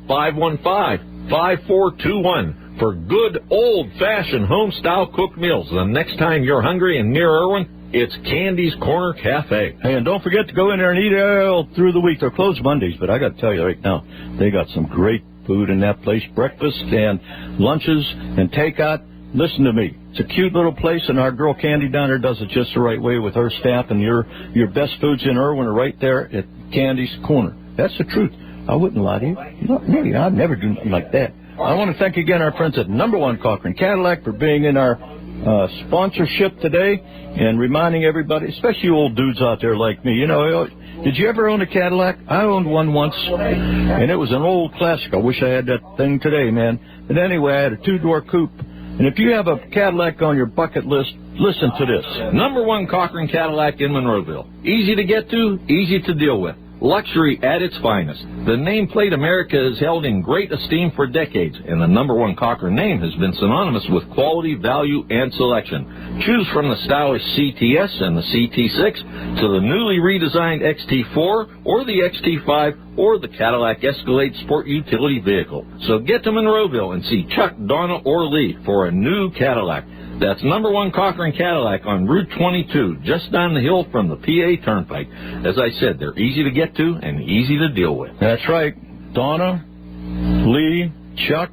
724-515-5421 for good old-fashioned home-style cooked meals. The next time you're hungry and near Irwin, it's Candy's Corner Cafe. Hey, and don't forget to go in there and eat all through the week. They're closed Mondays, but I got to tell you right now, they got some great food in that place, breakfast and lunches and takeout. Listen to me. It's a cute little place, and our girl Candy down there does it just the right way with her staff, and your best foods in Irwin are right there at Candy's Corner. That's the truth. I wouldn't lie to you. Maybe I'd never do nothing like that. I want to thank again our friends at Number One Cochran Cadillac for being in our sponsorship today and reminding everybody, especially you old dudes out there like me, did you ever own a Cadillac? I owned one once, and it was an old classic. I wish I had that thing today, man. But anyway, I had a 2-door coupe. And if you have a Cadillac on your bucket list, listen to this. Number One Cochran Cadillac in Monroeville. Easy to get to, easy to deal with. Luxury at its finest. The nameplate America is held in great esteem for decades, and the Number One Cochran name has been synonymous with quality, value, and selection. Choose from the stylish CTS and the CT6 to the newly redesigned XT4 or the XT5 or the Cadillac Escalade Sport Utility Vehicle. So get to Monroeville and see Chuck, Donna, or Lee for a new Cadillac. That's number 1 Cochran Cadillac on Route 22, just down the hill from the PA Turnpike. As I said, they're easy to get to and easy to deal with. That's right. Donna, Lee, Chuck,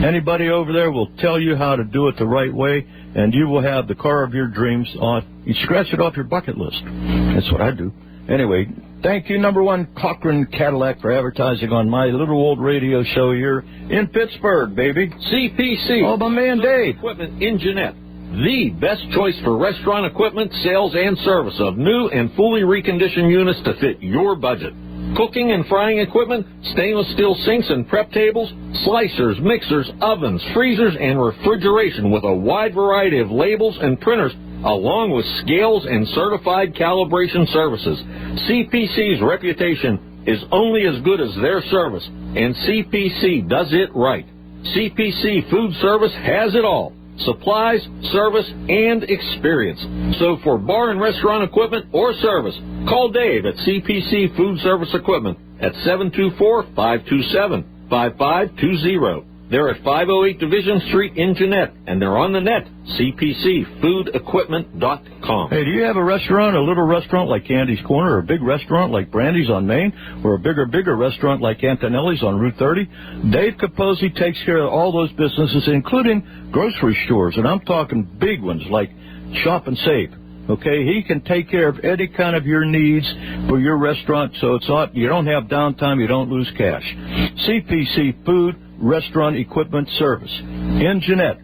anybody over there will tell you how to do it the right way, and you will have the car of your dreams on. You scratch it off your bucket list. That's what I do. Anyway, thank you, number 1 Cochran Cadillac, for advertising on my little old radio show here in Pittsburgh, baby. CPC. Oh, my man Dave. Equipment in Jeanette. The best choice for restaurant equipment, sales, and service of new and fully reconditioned units to fit your budget. Cooking and frying equipment, stainless steel sinks and prep tables, slicers, mixers, ovens, freezers, and refrigeration with a wide variety of labels and printers, along with scales and certified calibration services. CPC's reputation is only as good as their service, and CPC does it right. CPC Food Service has it all: supplies, service, and experience. So for bar and restaurant equipment or service, call Dave at CPC Food Service Equipment at 724-527-5520. They're at 508 Division Street in Jeanette, and they're on the net, cpcfoodequipment.com. Hey, do you have a restaurant, a little restaurant like Candy's Corner, or a big restaurant like Brandy's on Main, or a bigger restaurant like Antonelli's on Route 30? Dave Capozzi takes care of all those businesses, including grocery stores, and I'm talking big ones like Shop and Save. Okay, he can take care of any kind of your needs for your restaurant, so it's not, you don't have downtime, you don't lose cash. CPC Food Restaurant Equipment Service in Jeanette.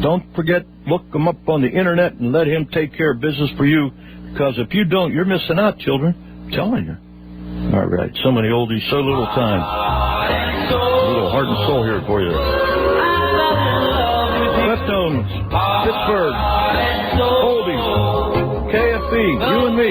Don't forget, look him up on the internet and let him take care of business for you, because if you don't, you're missing out, children. I'm telling you. All right, so many oldies, so little time. A little heart and soul here for you. Clifton, Pittsburgh, oldies, KFB, you and me.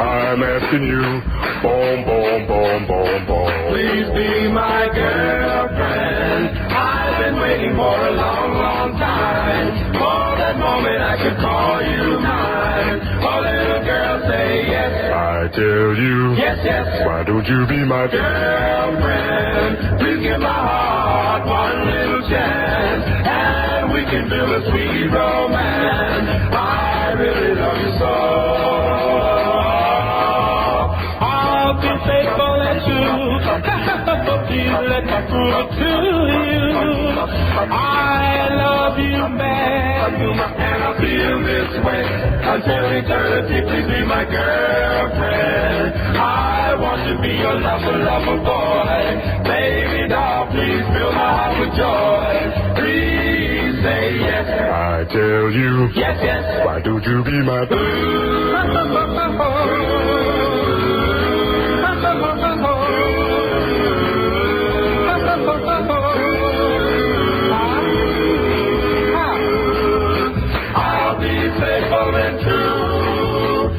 I'm asking you, boom, boom, boom, boom, boom. Please be my girlfriend. I've been waiting for a long, long time. For that moment I could call you mine. Oh, little girl, say yes. I tell you, yes, yes. Why don't you be my girlfriend? Please give my heart one little chance, and we can build a sweet romance. I really love you so. Be faithful and true. Please let me prove it to you. I love you, man, and I feel this way until eternity. Please be my girlfriend. I want to be your lover, lover boy. Baby doll, please fill my heart with joy. Please say yes. I tell you, yes, yes. Why don't you be my boo? I'll be faithful and true.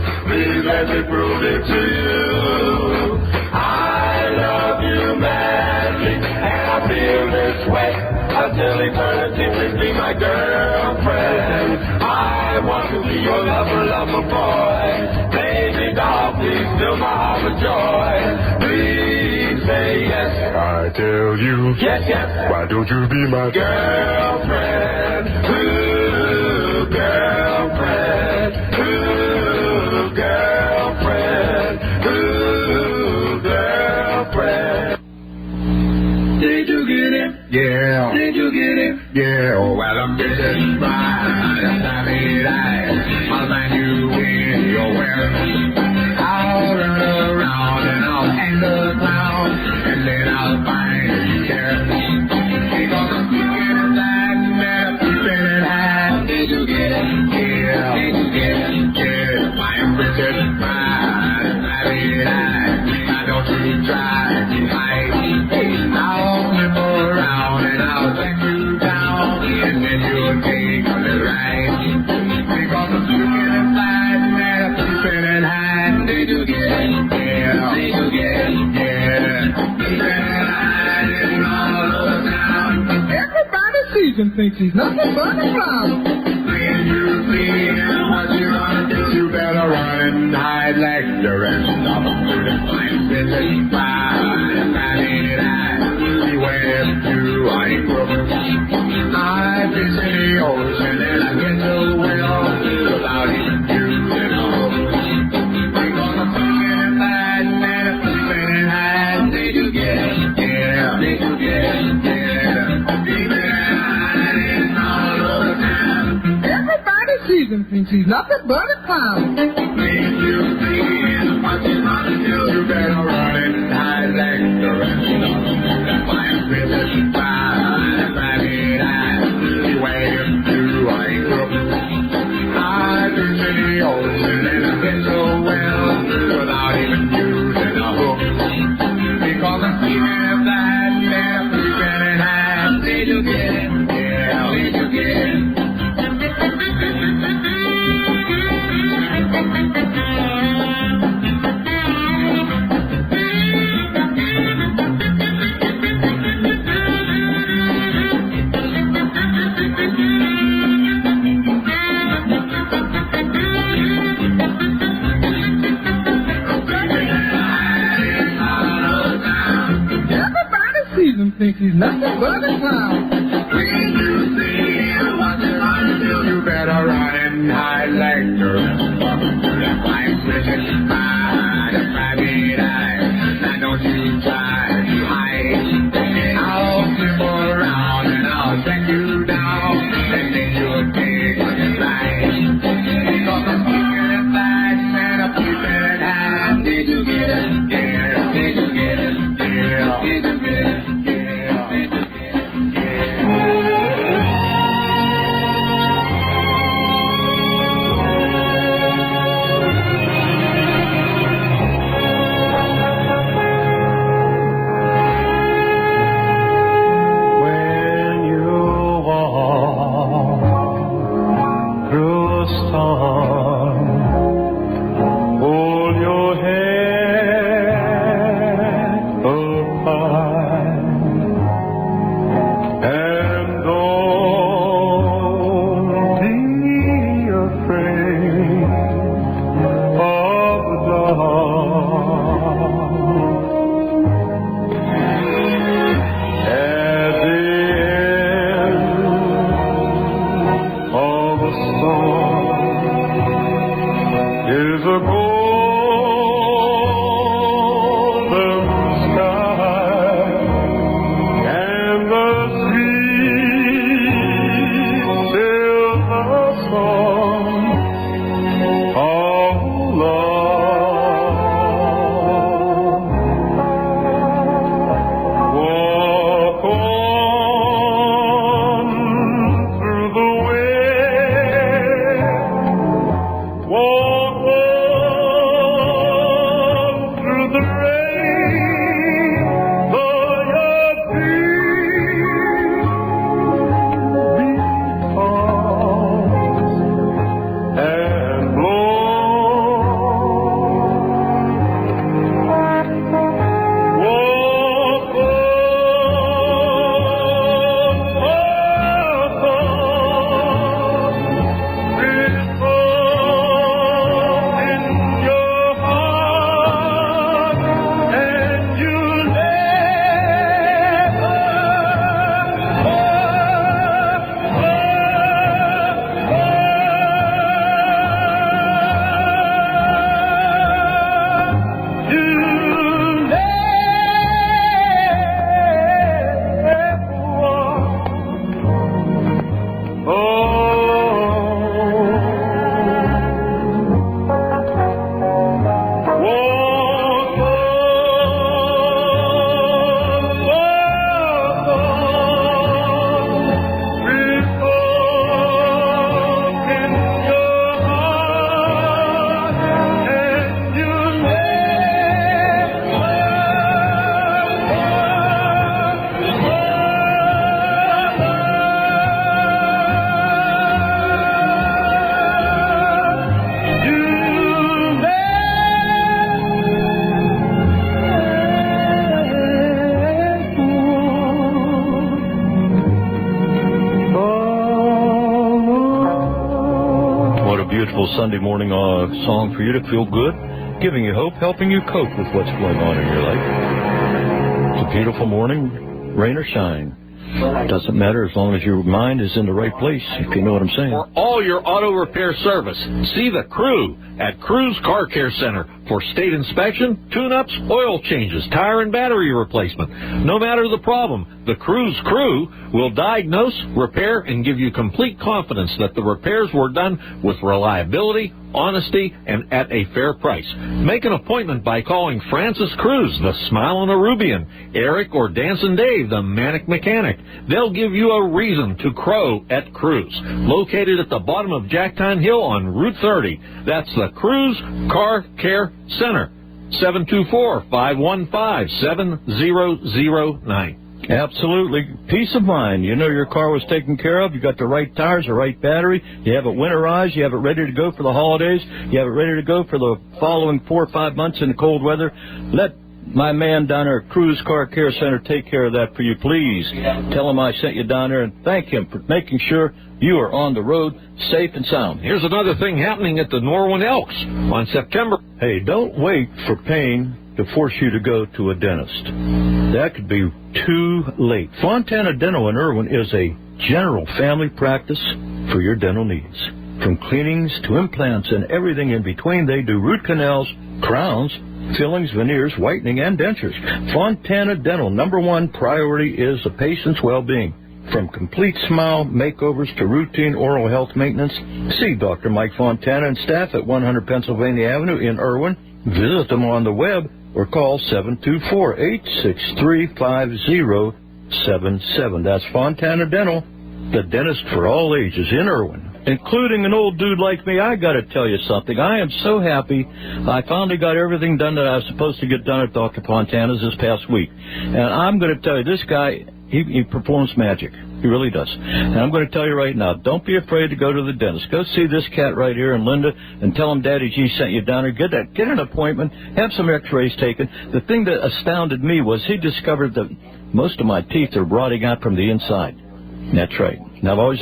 me prove it to you. I love you madly, and I feel this way until eternity. Please be my girlfriend. I want to be your lover, lover boy. Baby doll, please fill my heart with joy. Please say yes. I tell you, Yes, yes. why don't you be my Girlfriend, ooh, girlfriend, ooh, girlfriend, ooh, girlfriend. Did you get it? Yeah, Did you get it? yeah, oh, well, I'm busy right. I'll find you in your well. I'll run around and I'll hang the clown, and then I'll find you there. Because I'm speaking in that and I'm keeping it high. Did you get it? Yeah, Did you get it? yeah, I'm busy right. Why don't you try to hide? I'll flip around and I'll take you down, and then you'll take a little ride. Because I'm speaking inside and I'm keeping it high. Did you get it? Yeah, Did you get it? yeah, keeping it high all over town. Everybody sees and thinks he's nothing but a clown. When you see him, what you gonna do? You better run and hide like the rest of them do. I'm busy fine, beware you are in trouble. I've been in the ocean and I get so well without even using a hook. Because I'm thinking and hiding and I'm sleeping and hiding. Did you get it? Yeah, Did you get it? yeah, sleeping and hiding all over town. Everybody sees and thinks he's nothing but a clown. When you see him, what you gonna do? You better run and hide like the rest of them. I'm busy fine, beware you are in trouble. I've been in the ocean and I get so well without even using a hook. Because I'm sleeping at night and I'm sleeping at night. Did you get it? Yeah, Did you get it? Everybody sees and thinks he's nothing but a clown. when you see him, what you gonna do? You better run and hide like the rest of them. I'm busy fine, now don't you try to hide. I'll flip around and I'll take you down, and then you'll take what you like. Because I'm keeping it back and I'm keeping it high. Did you get it? Yeah, Did you get it? yeah, Did you get it? yeah, yeah. Sunday morning song for you to feel good, giving you hope, helping you cope with what's going on in your life. It's a beautiful morning, rain or shine. Doesn't matter as long as your mind is in the right place, if you know what I'm saying. For all your auto repair service, see the crew at Crew's Car Care Center for state inspection, tune-ups, oil changes, tire and battery replacement. No matter the problem, the Crew's crew will diagnose, repair, and give you complete confidence that the repairs were done with reliability, honesty, and at a fair price. Make an appointment by calling Francis Cruz, the Smilin' Arubian, Eric or Dancin' Dave, the Manic Mechanic. They'll give you a reason to crow at Cruz. Located at the bottom of Jacktown Hill on Route 30. That's the Cruz Car Care Center. 724-515-7009. Absolutely. Peace of mind. You know your car was taken care of. You got the right tires, the right battery. You have it winterized. You have it ready to go for the holidays. You have it ready to go for the following 4 or 5 months in the cold weather. Let my man down there at Cruz Car Care Center take care of that for you, please. Tell him I sent you down there and thank him for making sure you are on the road safe and sound. Here's another thing happening at the Norwin Elks on September. Hey, don't wait for pain to force you to go to a dentist. That could be too late. Fontana Dental in Irwin is a general family practice for your dental needs. From cleanings to implants and everything in between, they do root canals, crowns, fillings, veneers, whitening, and dentures. Fontana Dental, #1 priority is the patient's well-being. From complete smile makeovers to routine oral health maintenance, see Dr. Mike Fontana and staff at 100 Pennsylvania Avenue in Irwin. Visit them on the web or call 724-863-5077. That's Fontana Dental, the dentist for all ages in Irwin, including an old dude like me. I got to tell you something. I am so happy I finally got everything done that I was supposed to get done at Dr. Fontana's this past week. And I'm going to tell you, this guy, he performs magic. He really does. And I'm going to tell you right now, don't be afraid to go to the dentist. Go see this cat right here and Linda and tell him Daddy G sent you down there. Get an appointment, have some x-rays taken. The thing that astounded me was he discovered that most of my teeth are rotting out from the inside. That's right. And I've always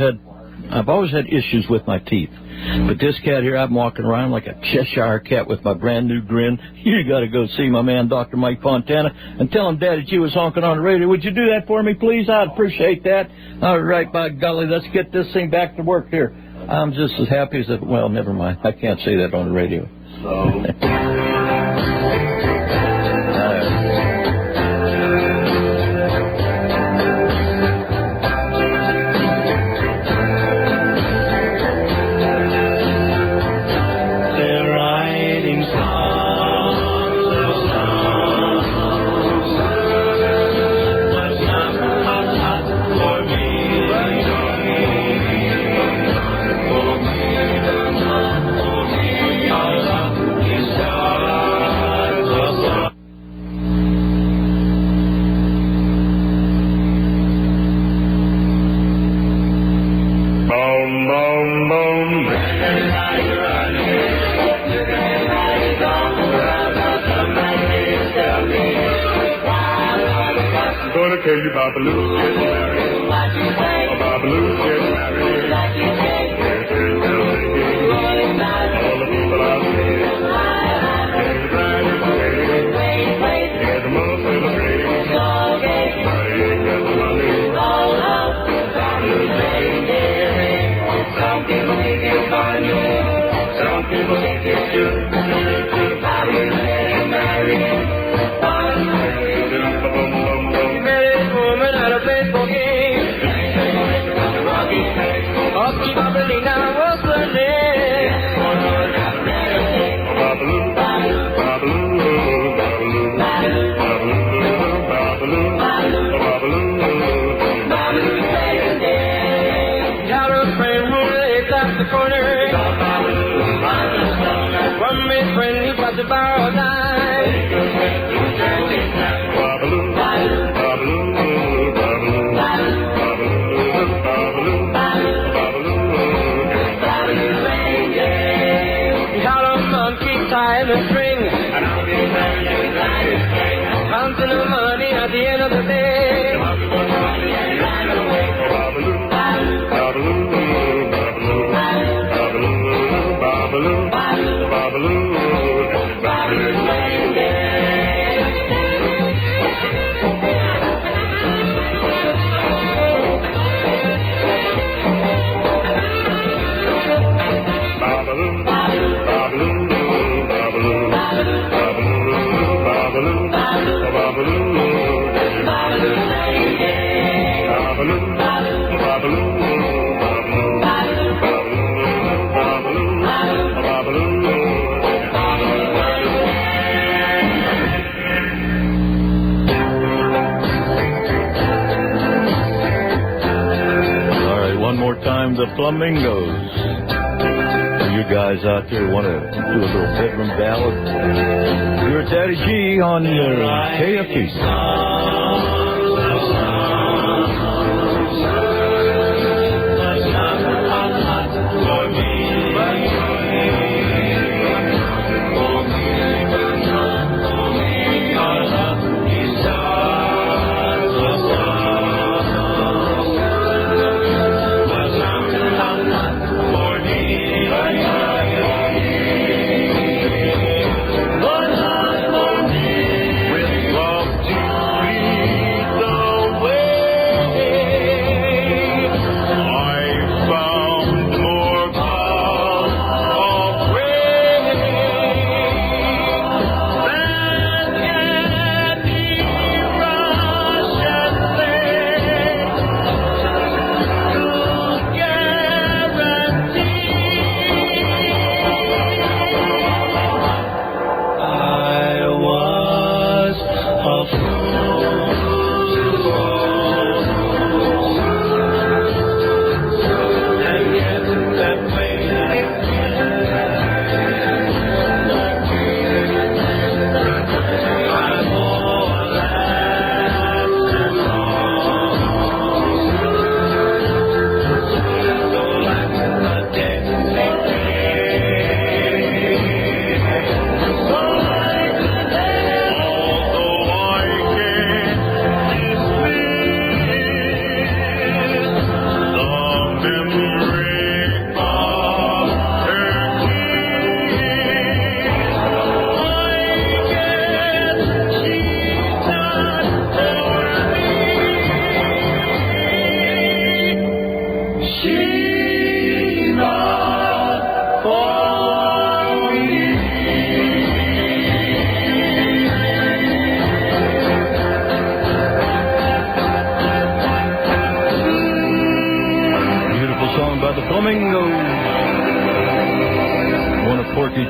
had issues with my teeth. But this cat here, I'm walking around like a Cheshire cat with my brand new grin. You got to go see my man, Dr. Mike Fontana, and tell him Daddy G was honking on the radio. Would you do that for me, please? I'd appreciate that. All right, by golly, let's get this thing back to work here. I'm just as happy as well, never mind. I can't say that on the radio. Tell you Babaloo getting married. Babaloo getting married. All the people out there. And the bride is waiting. And the mother celebrating. Everybody ain't got the money. Some people think it's funny. Some people think it's good. Babaloo getting married. The Flamingos. For you guys out there want to do a little bedroom ballad, you're Daddy G on your KFT.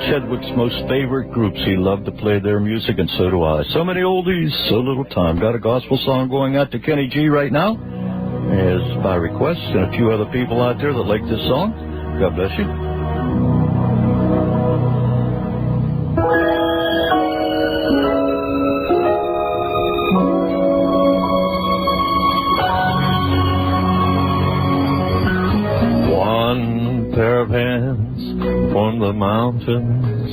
Chedwick's most favorite groups. He loved to play their music, and so do I. So many oldies, so little time. Got a gospel song going out to Kenny G right now, as by request, and a few other people out there that like this song. God bless you. One pair of hands from the mountains,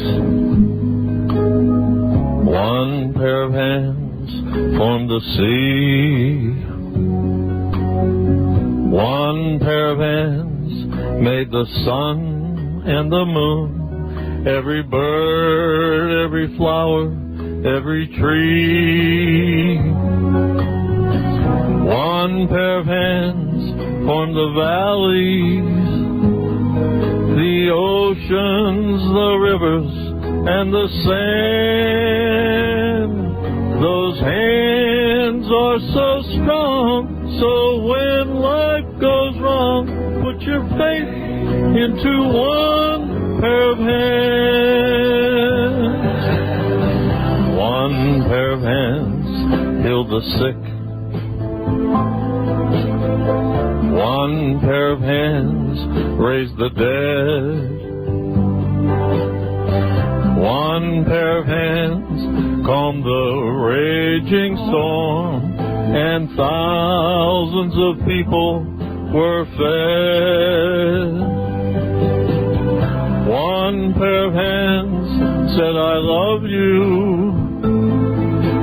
one pair of hands from the sea, one pair of hands made the sun and the moon, every bird, every flower, every tree. One pair of hands formed the valleys, the oceans, the rivers, and the sand. Those hands are so strong, so when life goes wrong, put your faith into one pair of hands. One pair of hands healed the sick, one pair of hands raised the dead, one pair of hands calmed the raging storm, and thousands of people were fed. One pair of hands said, I love you,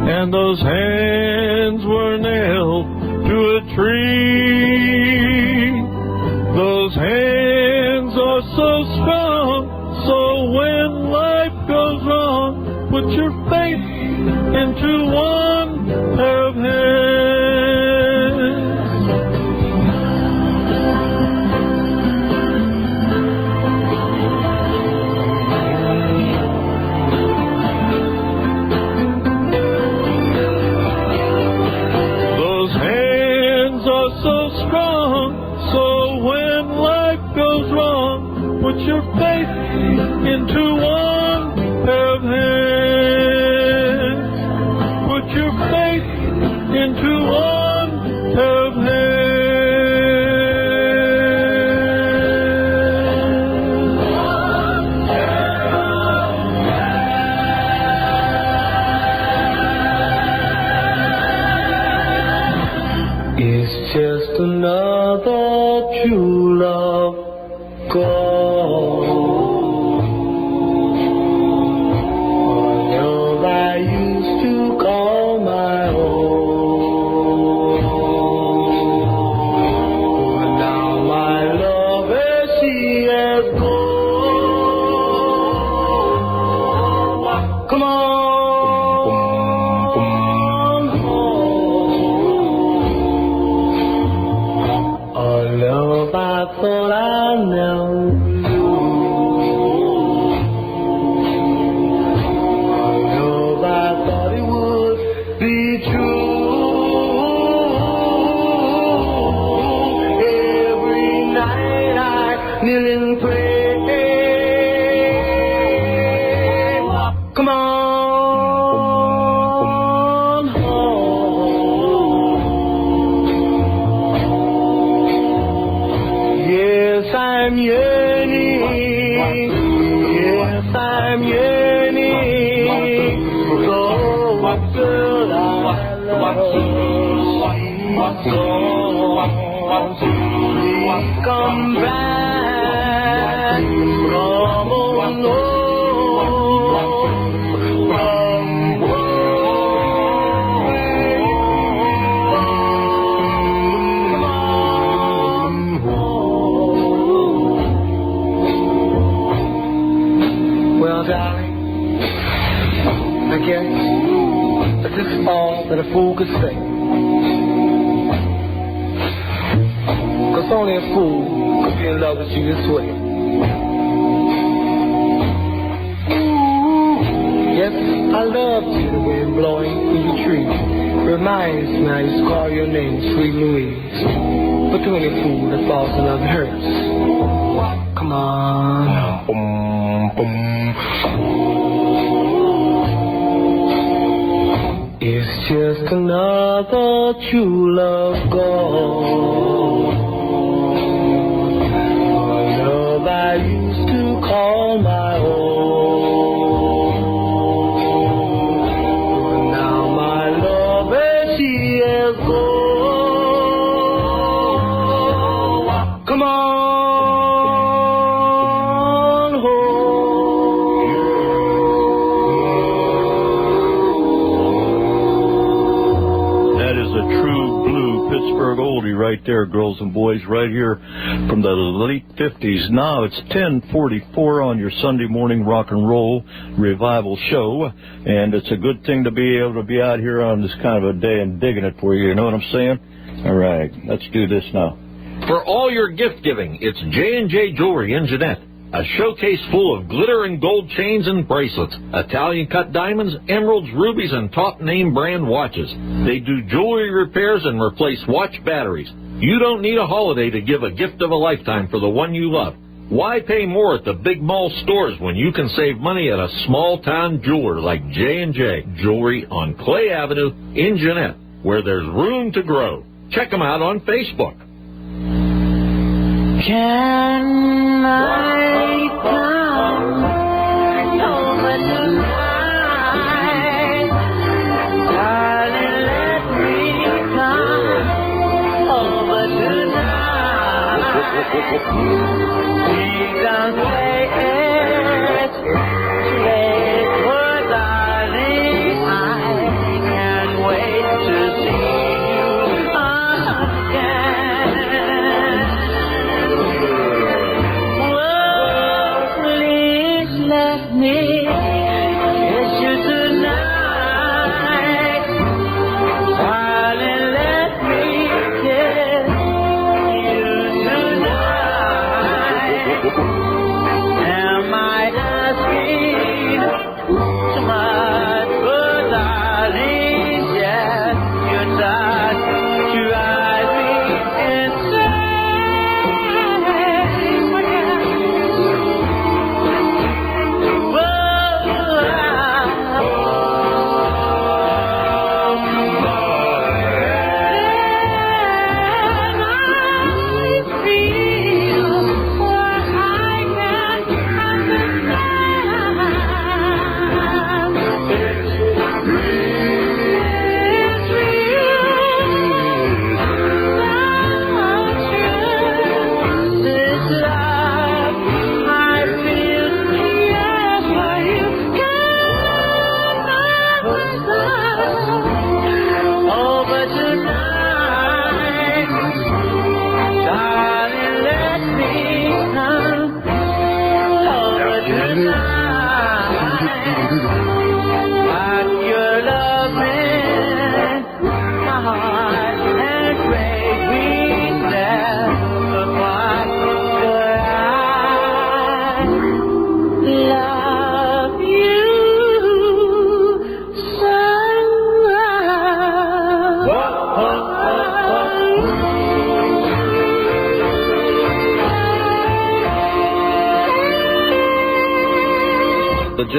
and those hands were nailed to a tree. Those hands are so strong, so when life goes wrong, put your faith into one pair of hands. Come on home. Yes, I'm yearning. Yes, I'm yearning. So, girl, I love you. Please come back. Come on home. Well, darling, I guess that this is all that a fool could say. 'Cause only a fool could be in love with you this way. Yes, I love you, the wind blowing through the trees. Reminds me I used to call your name, Sweet Louise. But to any fool that falls in love hurts. Come on. It's just another true love gone. A love I used to call my own. But now my love she is gone. Come on Pittsburgh oldie right there, girls and boys, right here from the late 50s. Now it's 10:44 on your Sunday morning rock and roll revival show, and it's a good thing to be able to be out here on this kind of a day and digging it for you, you know what I'm saying? All right, let's do this now. For all your gift giving, it's J&J Jewelry in Jeanette. A showcase full of glitter and gold chains and bracelets, Italian-cut diamonds, emeralds, rubies, and top-name brand watches. They do jewelry repairs and replace watch batteries. You don't need a holiday to give a gift of a lifetime for the one you love. Why pay more at the big mall stores when you can save money at a small-town jeweler like J&J Jewelry on Clay Avenue in Jeanette, where there's room to grow. Check them out on Facebook. Can I come over tonight? Darling, let me come over tonight. We can say it, for darling, I can't wait to see you again. Let me kiss you tonight, darling. Let me kiss you tonight.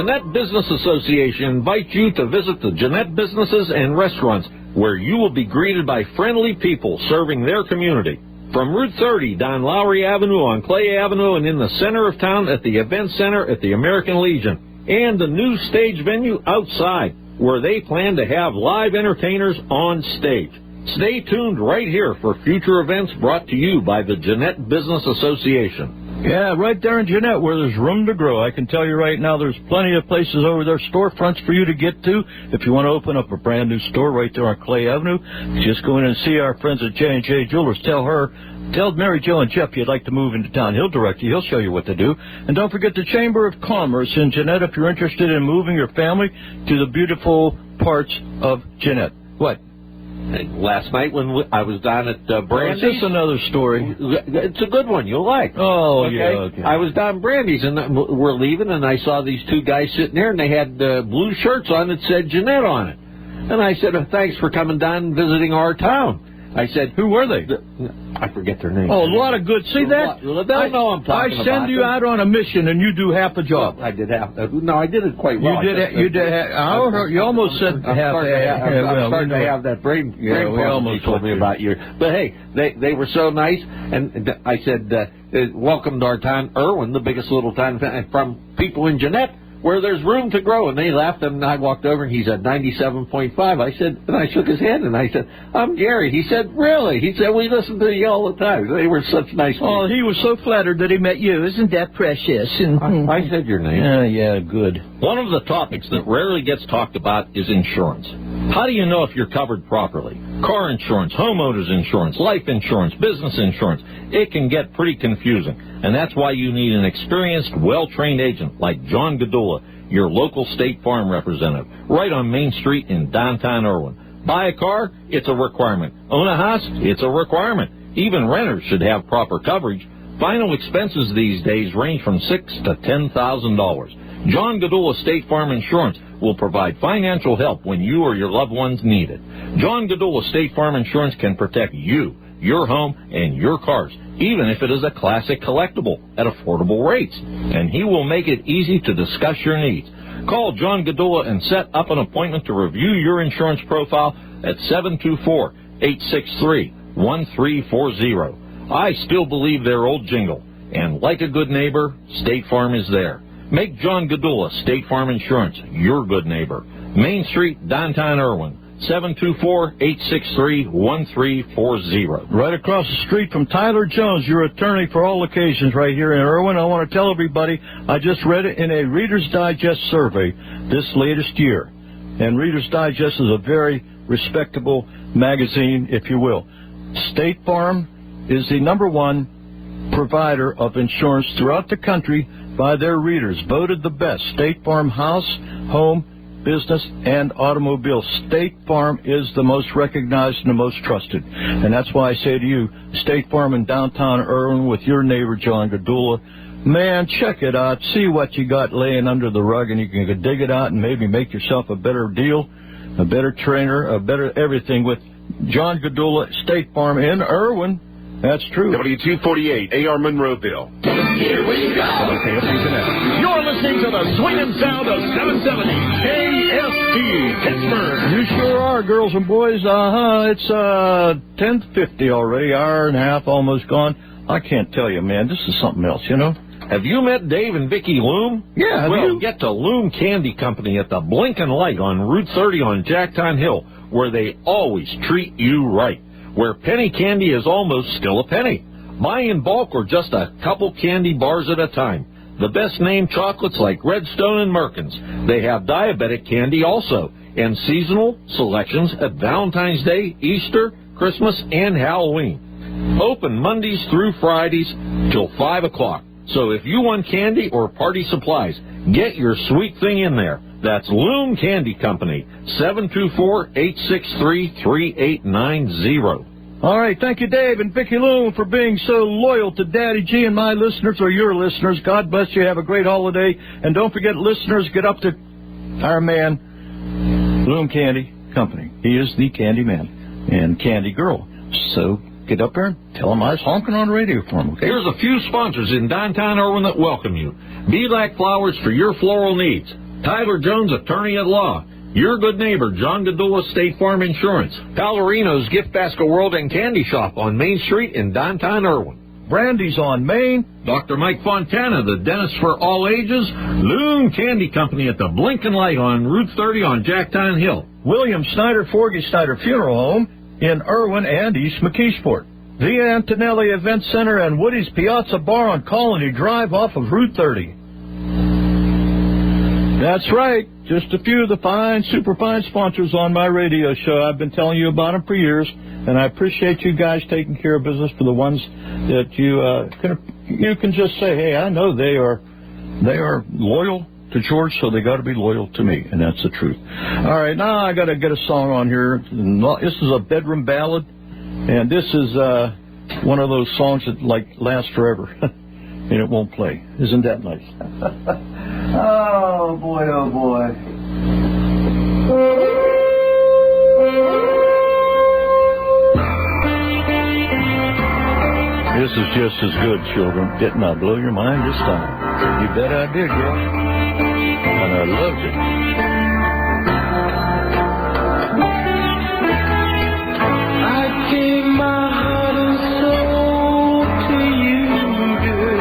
Jeanette Business Association invites you to visit the Jeanette businesses and restaurants where you will be greeted by friendly people serving their community. From Route 30 down Lowry Avenue on Clay Avenue and in the center of town at the Event Center at the American Legion. And the new stage venue outside where they plan to have live entertainers on stage. Stay tuned right here for future events brought to you by the Jeanette Business Association. Yeah, right there in Jeanette where there's room to grow. I can tell you right now there's plenty of places over there, storefronts for you to get to. If you want to open up a brand new store right there on Clay Avenue, just go in and see our friends at J&J Jewelers. Tell Mary Jo and Jeff you'd like to move into town. He'll direct you. He'll show you what to do. And don't forget the Chamber of Commerce in Jeanette if you're interested in moving your family to the beautiful parts of Jeanette. What? Last night when I was down at Brandy's. Is this another story? It's a good one. You'll like. Oh, okay? Yeah, okay. I was down at Brandy's, and we're leaving, and I saw these two guys sitting there, and they had blue shirts on that said Jeanette on it. And I said, thanks for coming down and visiting our town. I said, who were they? I forget their name. Oh, a lot of good. See that? They'll know I'm talking about. I send you out on a mission, and you do half the job. I did half. No, I did it quite well. You did. You almost said half. I'm starting to have that brain. Yeah, we almost told me about you. But hey, they were so nice, and I said, welcome to our town, Irwin, the biggest little town from people in Jeanette, where there's room to grow. And they laughed, and I walked over, and he's at 97.5. I said, and I shook his hand, and I said, I'm Gary. He said, really? He said, we listen to you all the time. They were such nice people. Oh, he was so flattered that he met you. Isn't that precious? I said your name. Yeah, good. One of the topics that rarely gets talked about is insurance. How do you know if you're covered properly? Car insurance, homeowners insurance, life insurance, business insurance. It can get pretty confusing, and that's why you need an experienced, well-trained agent like John Gadula, your local State Farm representative, right on Main Street in downtown Irwin. Buy a car? It's a requirement. Own a house? It's a requirement. Even renters should have proper coverage. Final expenses these days range from $6,000 to $10,000. John Gadula State Farm Insurance will provide financial help when you or your loved ones need it. John Gadula State Farm Insurance can protect you, your home, and your cars, even if it is a classic collectible at affordable rates. And he will make it easy to discuss your needs. Call John Gadula and set up an appointment to review your insurance profile at 724-863-1340. I still believe their old jingle, and like a good neighbor, State Farm is there. Make John Gadula State Farm Insurance your good neighbor. Main Street, downtown Irwin, 724-863-1340. Right across the street from Tyler Jones, your attorney for all occasions right here in Irwin. I want to tell everybody, I just read it in a Reader's Digest survey this latest year. And Reader's Digest is a very respectable magazine, if you will. State Farm is the #1 provider of insurance throughout the country by their readers, voted the best. State Farm house, home, business, and automobile. State Farm is the most recognized and the most trusted. And that's why I say to you, State Farm in downtown Irwin with your neighbor, John Gadula. Man, check it out. See what you got laying under the rug, and you can dig it out and maybe make yourself a better deal, a better trainer, a better everything with John Gadula, State Farm in Irwin. That's true. W248, AR Monroeville. Here we go. You're listening to the swinging sound of 770 KST Pittsburgh. You sure are, girls and boys. It's 10:50 already, hour and a half almost gone. I can't tell you, man. This is something else, you know. Have you met Dave and Vicki Loom? Yeah, Well, get to Loom Candy Company at the Blinkin' Light on Route 30 on Jacktown Hill, where they always treat you right. Where penny candy is almost still a penny. Buy in bulk or just a couple candy bars at a time. The best named chocolates like Redstone and Merkins. They have diabetic candy also, and seasonal selections at Valentine's Day, Easter, Christmas, and Halloween. Open Mondays through Fridays till 5 o'clock. So if you want candy or party supplies, get your sweet thing in there. That's Loom Candy Company, 724-863-3890. All right, thank you, Dave and Vicki Loom, for being so loyal to Daddy G and my listeners, or your listeners. God bless you. Have a great holiday. And don't forget, listeners, get up to our man, Loom Candy Company. He is the Candy Man and Candy Girl. So get up there and tell him I was honking on the radio for him, okay? Here's a few sponsors in downtown Irwin that welcome you. Be Like Flowers for your floral needs. Tyler Jones, attorney at law. Your good neighbor, John Gadula, State Farm Insurance. Palorino's Gift Basket World and Candy Shop on Main Street in downtown Irwin. Brandy's on Main. Dr. Mike Fontana, the dentist for all ages. Loon Candy Company at the Blinkin' Light on Route 30 on Jacktown Hill. William Snyder, Forgy Snyder Funeral Home in Irwin and East McKeesport. The Antonelli Event Center and Woody's Piazza Bar on Colony Drive off of Route 30. That's right. Just a few of the fine, super fine sponsors on my radio show. I've been telling you about them for years, and I appreciate you guys taking care of business for the ones that you can just say, hey, I know they are loyal to George, so they got to be loyal to me, and that's the truth. All right, now I got to get a song on here. This is a bedroom ballad, and this is one of those songs that lasts forever, and it won't play. Isn't that nice? Oh boy, oh boy. This is just as good, children. Didn't I blow your mind this time? You bet I did, girl. And I loved it. I gave my heart and soul to you, girl.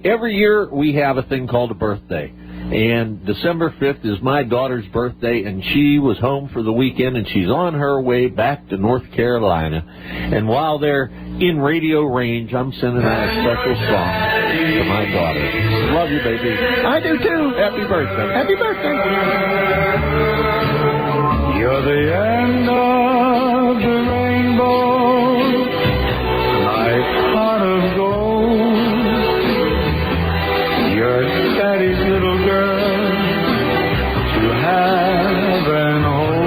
Every year we have a thing called a birthday. And December 5th is my daughter's birthday, and she was home for the weekend, and she's on her way back to North Carolina. And while they're in radio range, I'm sending out a special song to my daughter. Love you, baby. I do, too. Happy birthday. Happy birthday. You're the end of the rainbow, my heart of gold. You're daddy's little girl to have and hold.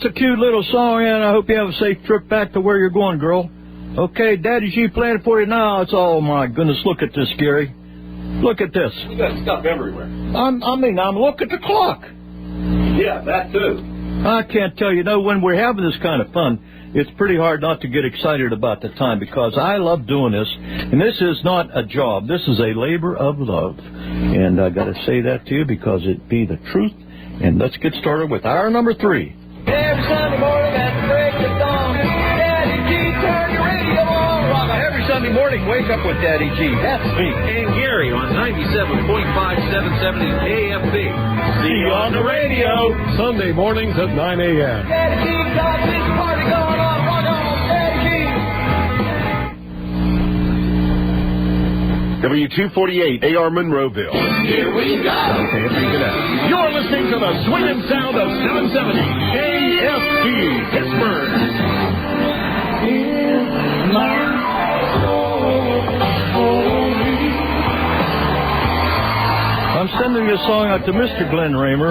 that's a cute little song, and I hope you have a safe trip back to where you're going, girl. Okay, Daddy G playing it for you now. It's, oh, my goodness, look at this, Gary. Look at this. You got stuff everywhere. I'm look at the clock. Yeah, that too. I can't tell you, when we're having this kind of fun, it's pretty hard not to get excited about the time because I love doing this. And this is not a job. This is a labor of love. And I got to say that to you because it be the truth. And let's get started with hour number 3. Every Sunday morning at the break of dawn, Daddy G, turn your radio on. Rock Every Sunday morning, wake up with Daddy G. That's me. And Gary on 97.5 770 AFB. See you on the radio, Sunday mornings at 9 a.m. Daddy G got this party going on. Rock on, Daddy G. W248 AR Monroeville. Here we go. Okay, pick it up. You're listening to the swinging sound of 770 AFB Pittsburgh. I'm sending this song out to Mr. Glenn Raymer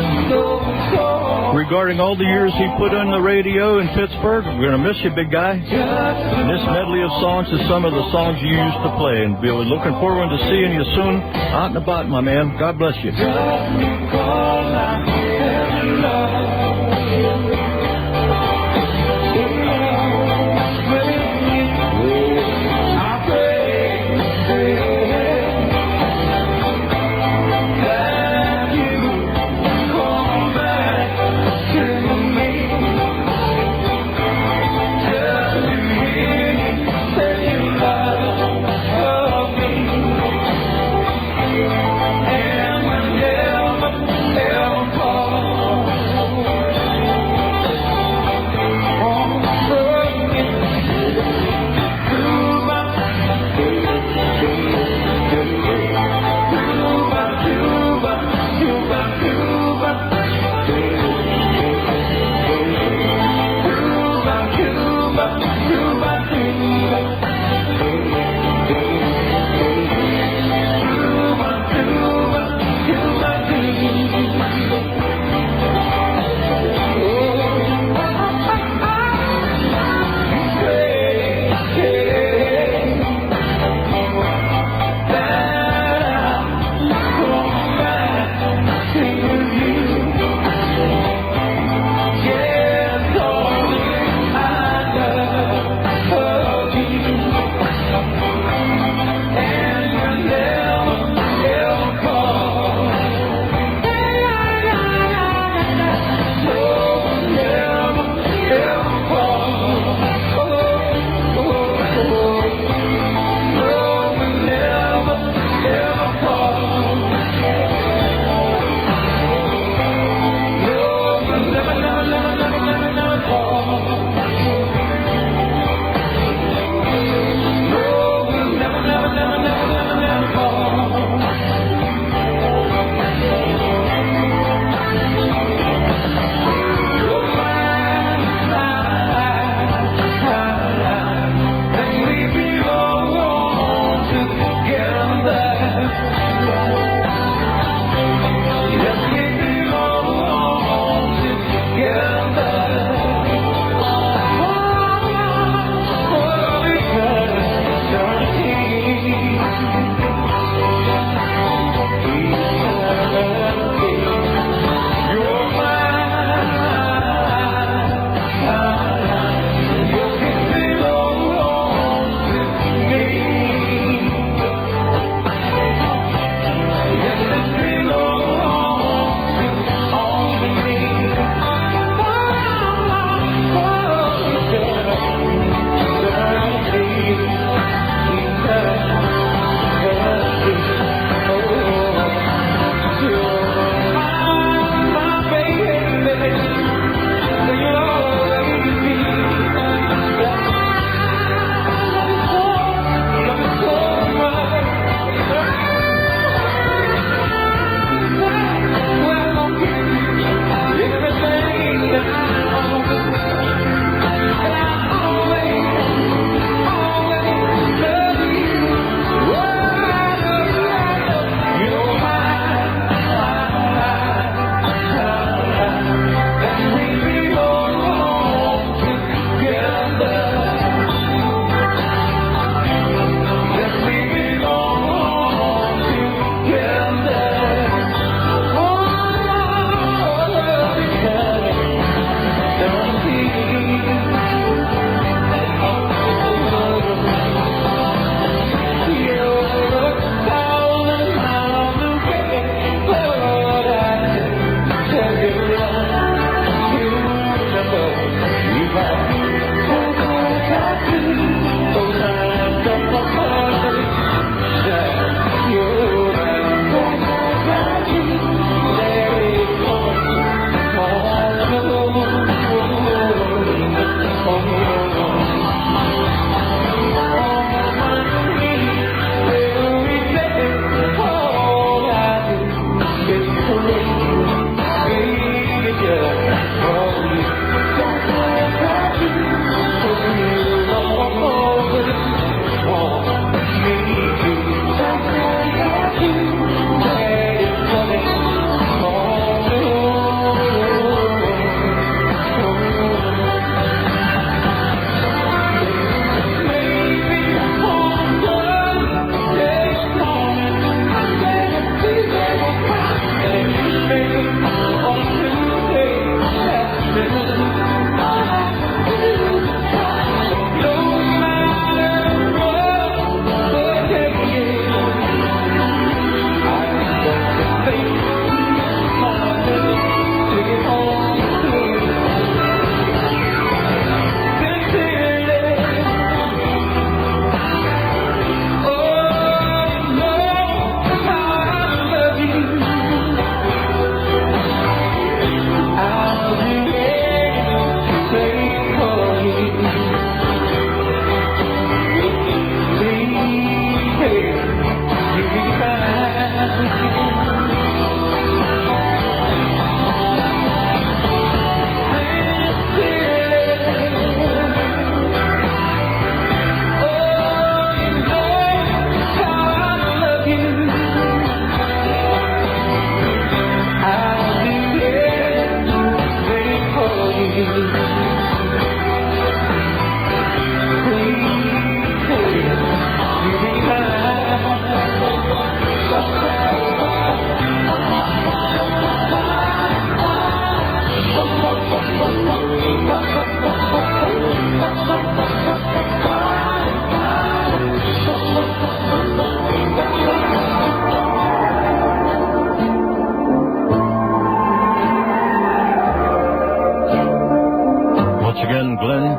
regarding all the years he put on the radio in Pittsburgh. We're going to miss you, big guy. And this medley of songs is some of the songs you used to play. And we're looking forward to seeing you soon out and about, my man. God bless you. And whenever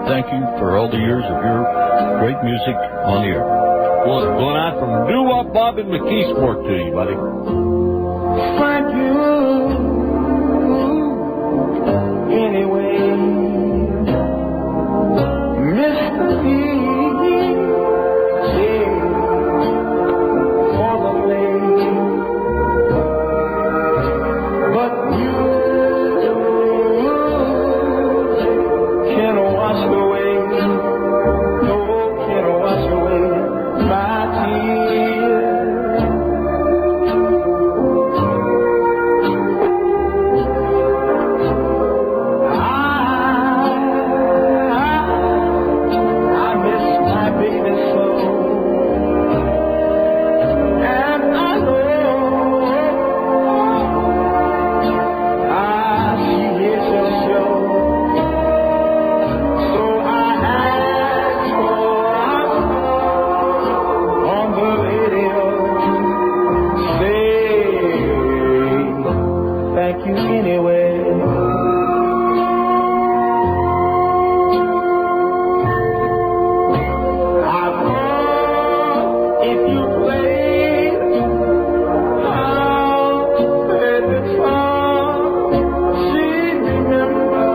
thank you for all the years of your great music on the air. Going out from Doo-Wop Bob and McKeesport to you, buddy. Thank you anyway, Mr. E, for the lady, but you can wash away, no, can wash away my tears. I miss my baby so, and I know she is your show. So I ask for on the radio, say thank you anyway. I thought if you played how the song, she'd remember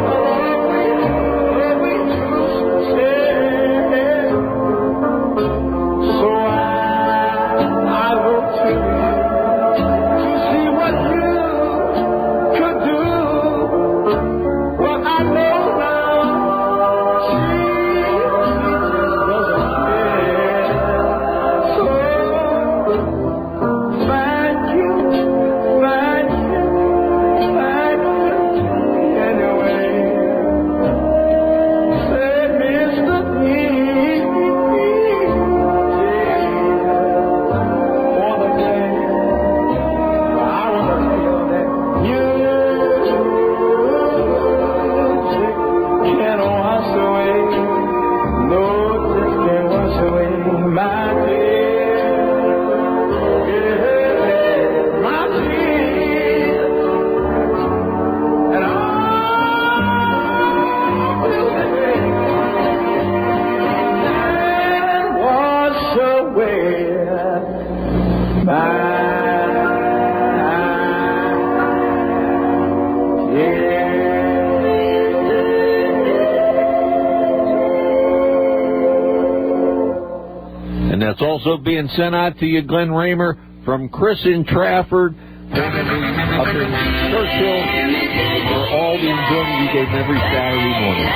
all we used to say. So I wrote to you to see what you could do. But I know now she doesn't care. So thank you anyway. Said Mr. D, for the day. I want to tell you that music can wash away, no, just can't wash away my tears, my tears, and all will take and wash away my And that's also being sent out to you, Glenn Raymer, from Chris in Trafford, up in Churchill, for all the enjoyment you gave every Saturday morning.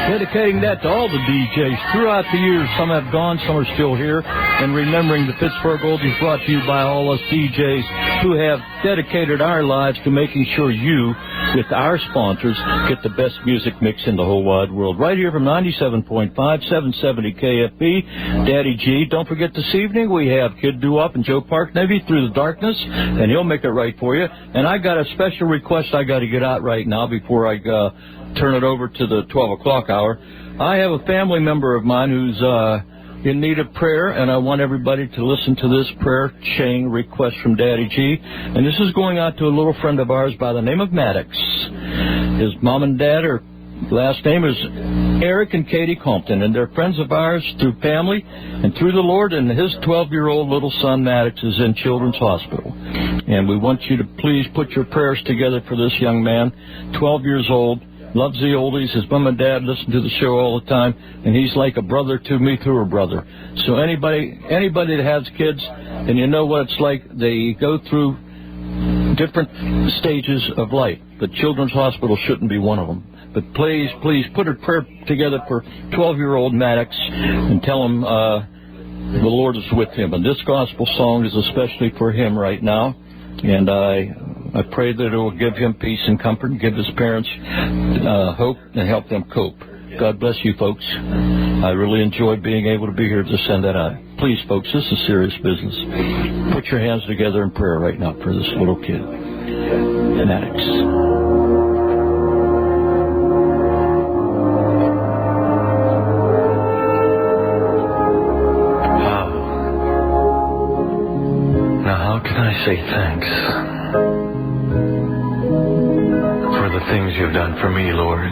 Dedicating that to all the DJs throughout the years. Some have gone, some are still here. And remembering the Pittsburgh Oldies brought to you by all us DJs who have dedicated our lives to making sure you, with our sponsors, get the best music mix in the whole wide world. Right here from 97.5, 770 KFB, Daddy G. Don't forget this evening we have Kid Doo-Wop and Joe Park Navy Through the Darkness, and he'll make it right for you. And I got a special request I got to get out right now before I turn it over to the 12 o'clock hour. I have a family member of mine who's in need of prayer, and I want everybody to listen to this prayer chain request from Daddy G. And this is going out to a little friend of ours by the name of Maddox. His mom and dad, her last name is Eric and Katie Compton, and they're friends of ours through family and through the Lord, and his 12-year-old little son, Maddox, is in Children's Hospital. And we want you to please put your prayers together for this young man, 12 years old, loves the oldies. His mom and dad listen to the show all the time, and he's like a brother to me through a brother. So anybody that has kids, and you know what it's like, they go through different stages of life, but Children's Hospital shouldn't be one of them. But please put a prayer together for 12-year-old Maddox and tell him the Lord is with him. And this gospel song is especially for him right now, and I pray that it will give him peace and comfort and give his parents hope and help them cope. God bless you, folks. I really enjoyed being able to be here to send that out. Please, folks, this is serious business. Put your hands together in prayer right now for this little kid, Maddox. How can I say thanks for the things you've done for me, Lord?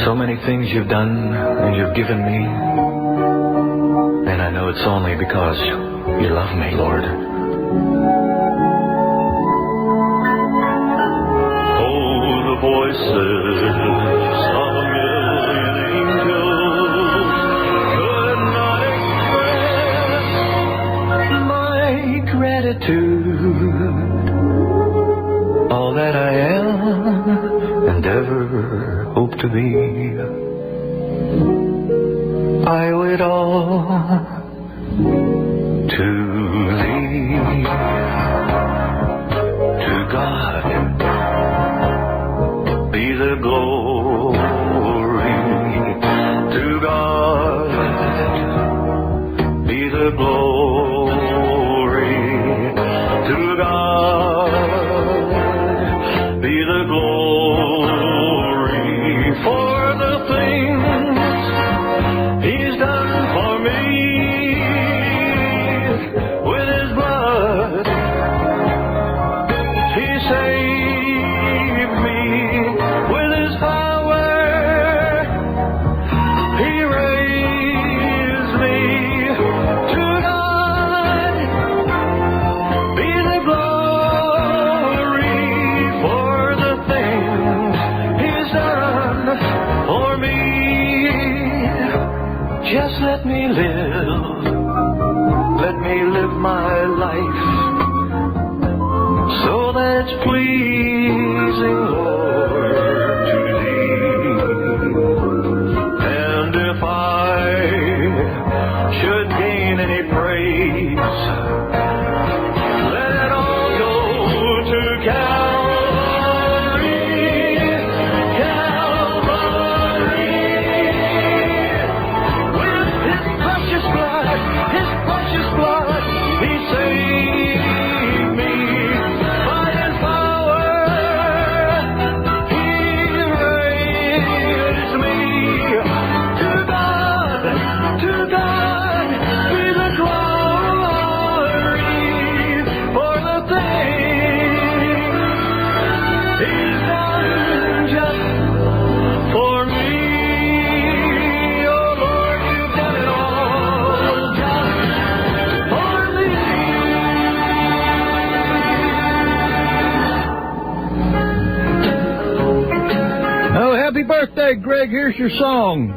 So many things you've done and you've given me, and I know it's only because you love me, Lord. Oh, the voices of a million angels could not express My gratitude, all that I am and ever hope to be. I owe it all to thee, to God be the glory, to God be the glory, to God be the glory for the things He's done for me. With His blood He saved me. With His power He raised me. To God be the glory for the things He's done for me. Just let me live my life so that it's pleasing, Lord, to Thee. And if I should gain any praise, let it all go to Calvary, Calvary. With His precious blood, He saved me. By His power, He raised me. To God be the glory for the things He's done just for me. Oh Lord, You've done it all just for me. Oh, happy birthday, Greg. Here's your song.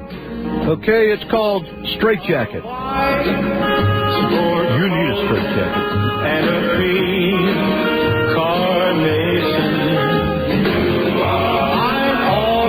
Okay, it's called Straight Jacket. You need a straight jacket. And a green carnation. I'm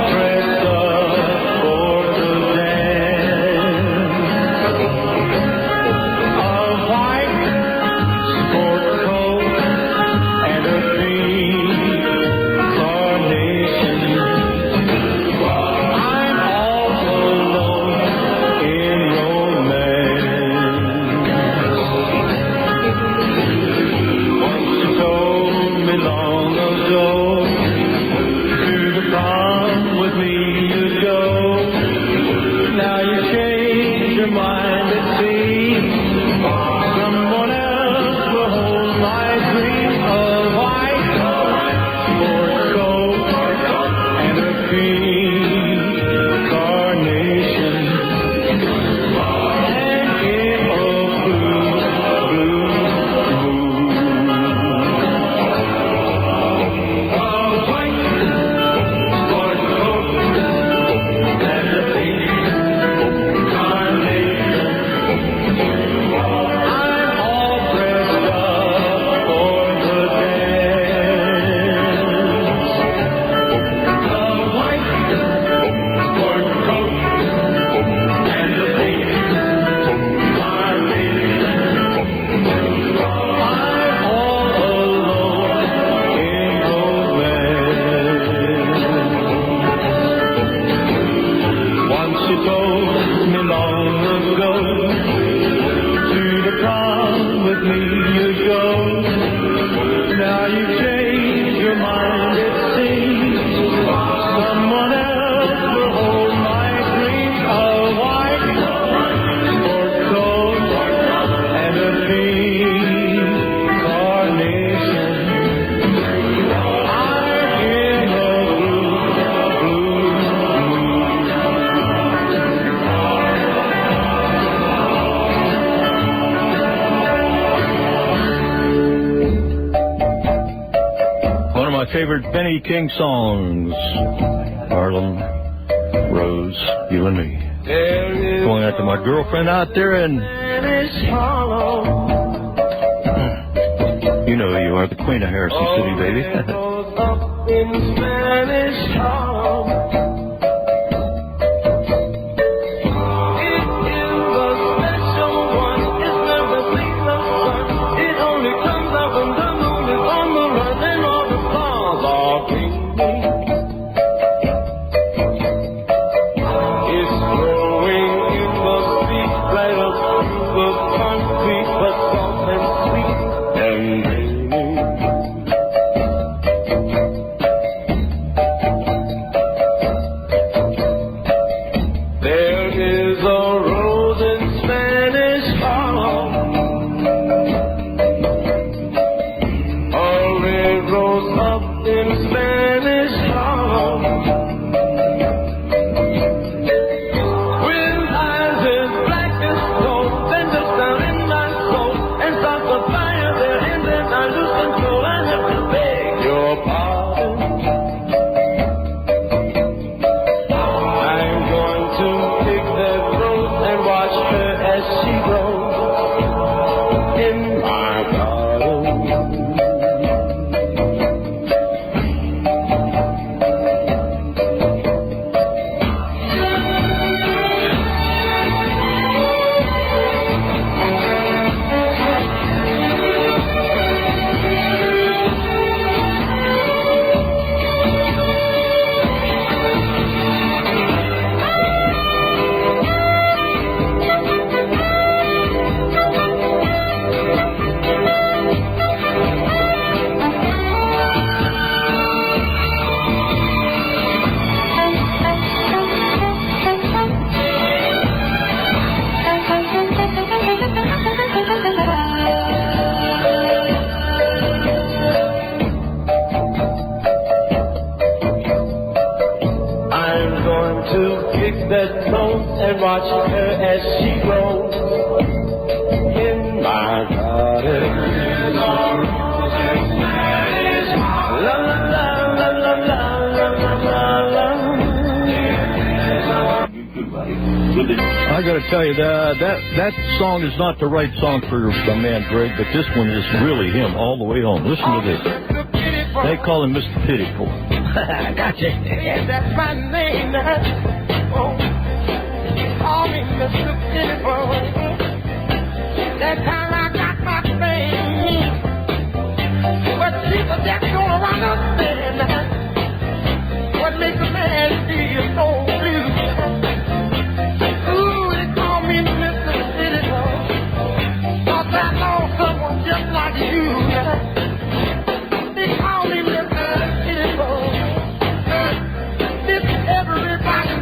favorite Benny King songs. Harlem, Rose, you and me. Going out to my girlfriend out there, and you know you are the queen of Harrison City, baby. In Spanish Harlem. And watch her as she grows in my garden. La la la la la la la la. I got to tell you that song is not the right song for the man Greg, but this one is really him all the way home. Listen to this. They call him Mr. Pitiful. Gotcha. That's my name. Call me Mr. Pitiful. That time I got my fame, but people just don't understand what makes a man feel so blue. Ooh, they call me Mr. Pitiful, 'cause I know someone just like you. They call me Mr. Pitiful. This everybody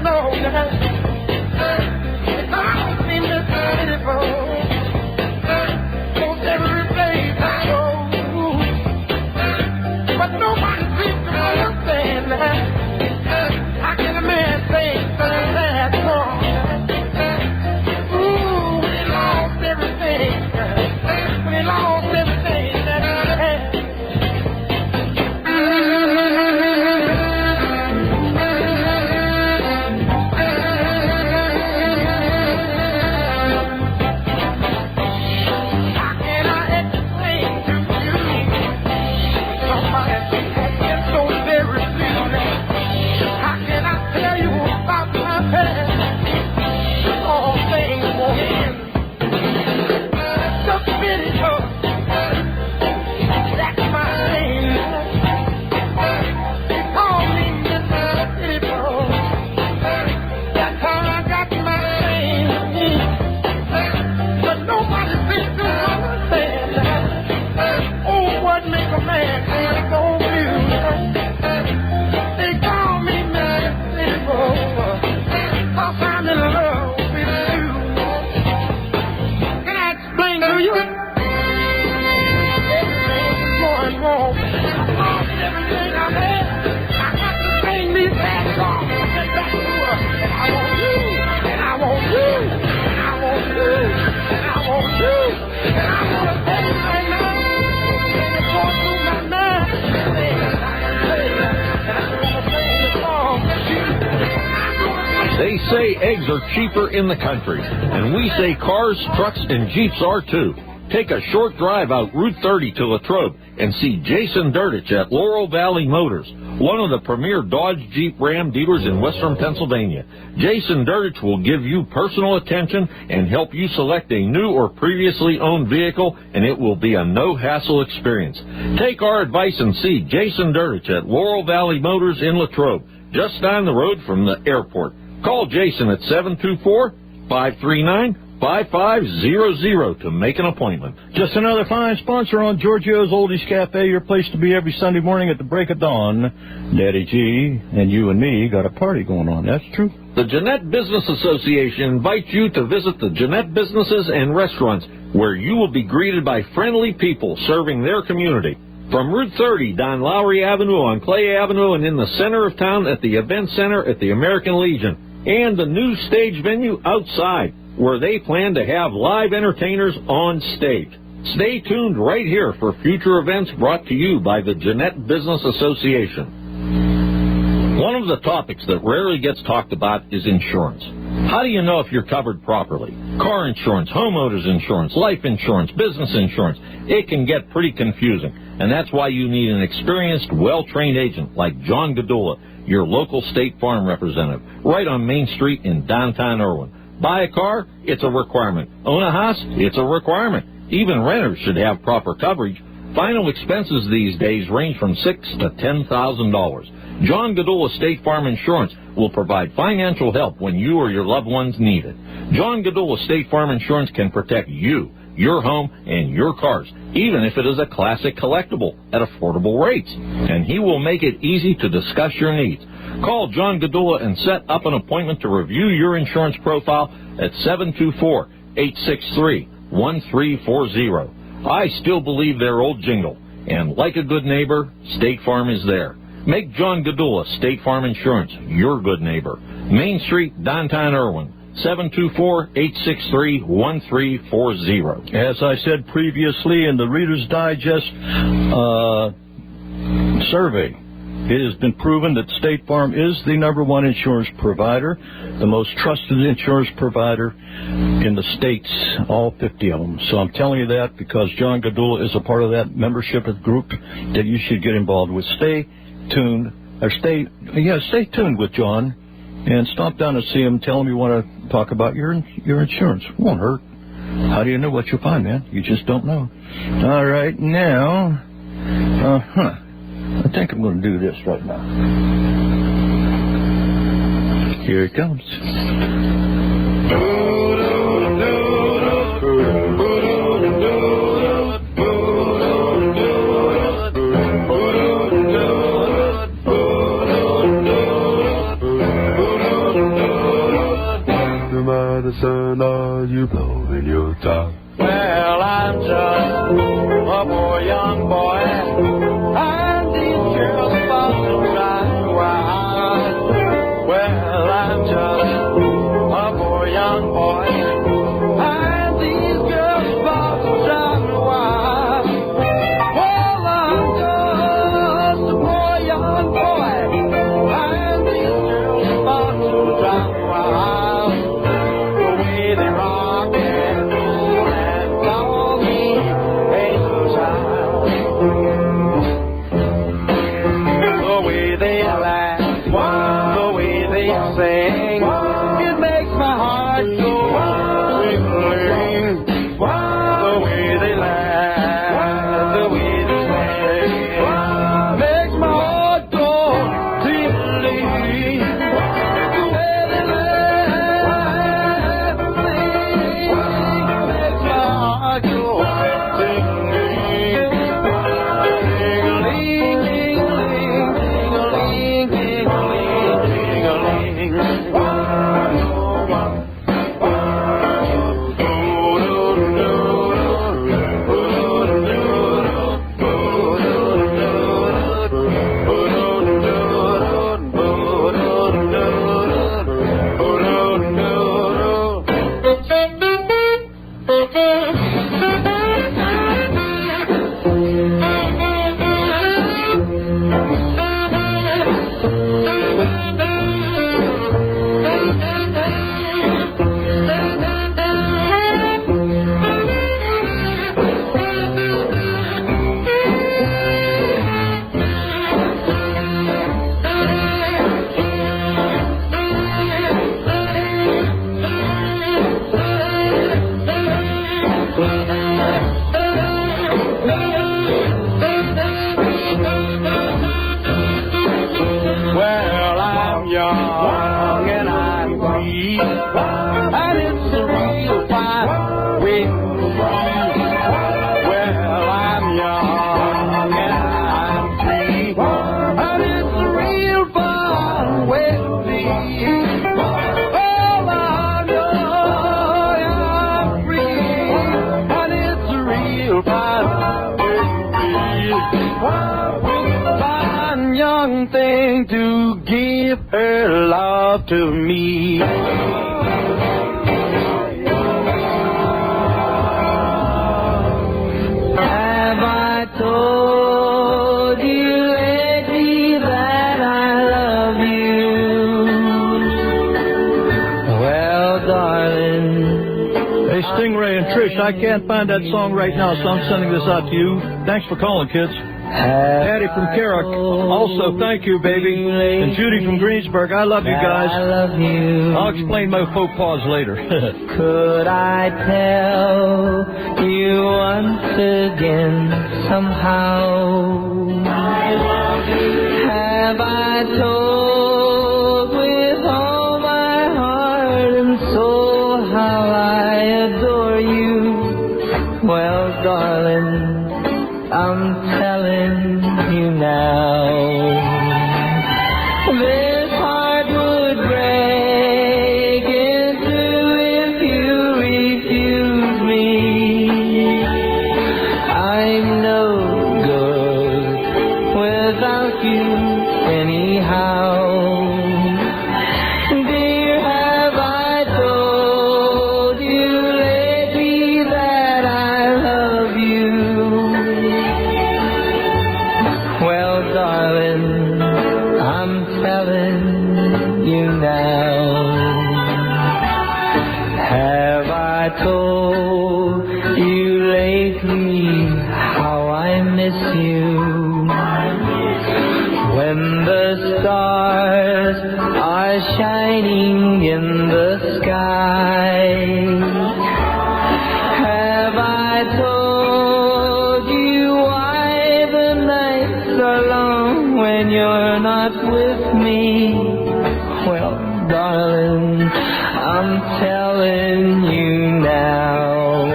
They say eggs are cheaper in the country, and we say cars, trucks, and Jeeps are too. Take a short drive out Route 30 to Latrobe and see Jason Durdich at Laurel Valley Motors, one of the premier Dodge Jeep Ram dealers in western Pennsylvania. Jason Durdich will give you personal attention and help you select a new or previously owned vehicle, and it will be a no-hassle experience. Take our advice and see Jason Durdich at Laurel Valley Motors in Latrobe, just down the road from the airport. Call Jason at 724-539-5500 to make an appointment. Just another fine sponsor on Giorgio's Oldies Cafe, your place to be every Sunday morning at the break of dawn. Daddy G and you and me got a party going on. That's true. The Jeanette Business Association invites you to visit the Jeanette businesses and restaurants, where you will be greeted by friendly people serving their community. From Route 30 down Lowry Avenue on Clay Avenue and in the center of town at the Event Center at the American Legion. And the new stage venue outside, where they plan to have live entertainers on stage. Stay tuned right here for future events brought to you by the Jeanette Business Association. One of the topics that rarely gets talked about is insurance. How do you know if you're covered properly? Car insurance, homeowners insurance, life insurance, business insurance. It can get pretty confusing, and that's why you need an experienced, well-trained agent like John Gadula, your local State Farm representative, right on Main Street in downtown Irwin. Buy a car? It's a requirement. Own a house? It's a requirement. Even renters should have proper coverage. Final expenses these days range from $6,000 to $10,000. John Gadula State Farm Insurance will provide financial help when you or your loved ones need it. John Gadula State Farm Insurance can protect you, your home, and your cars, even if it is a classic collectible at affordable rates. And he will make it easy to discuss your needs. Call John Gadula and set up an appointment to review your insurance profile at 724-863-1340. I still believe their old jingle, and like a good neighbor, State Farm is there. Make John Gadula State Farm Insurance your good neighbor. Main Street, downtown Irwin, 724-863-1340. As I said previously in the Reader's Digest survey, it has been proven that State Farm is the #1 insurance provider, the most trusted insurance provider in the states, all 50 of them. So I'm telling you that because John Gadula is a part of that membership group that you should get involved with. Stay tuned with John and stop down and see him. Tell him you want to talk about your insurance. It won't hurt. How do you know what you'll find, man? You just don't know. All right, now, I think I'm going to do this right now. Here it comes. Son, are you blowing your top? Well, I'm just a poor young boy, and these girls about to drive wild. Well, I'm just a poor young boy, and these girls about to drive wild. Well, I'm just a poor young boy, and these girls about to drive wild. young and I'm free, and it's a real fine way to be. Well, I'm young and I'm free, and it's a real fine way to be. Well, I'm young and I'm free, and it's a real fine way to be. Fine young thing to give her love to me. Have I told you lately that I love you? Well, darling. Hey, Stingray and Trish, I can't find that song right now, so I'm sending this out to you. Thanks for calling, kids. Patty from Carrick, also thank you, baby. And Judy from Greensburg, I love you guys. I love you. I'll explain my faux pas later. Could I tell you once again somehow? I love you. Have I told with all my heart and soul how I adore you? Well, darling, I'm telling you now. This heart would break in two if you refuse me. I'm no good without you anyhow. Dear, have I told you lately that I love you? Well, darling, I'm telling you now. Have I told you lately how I miss you? When the stars are shining in the sky, have I told you why the nights are long when you're not with me? Well, darling, I'm telling you now.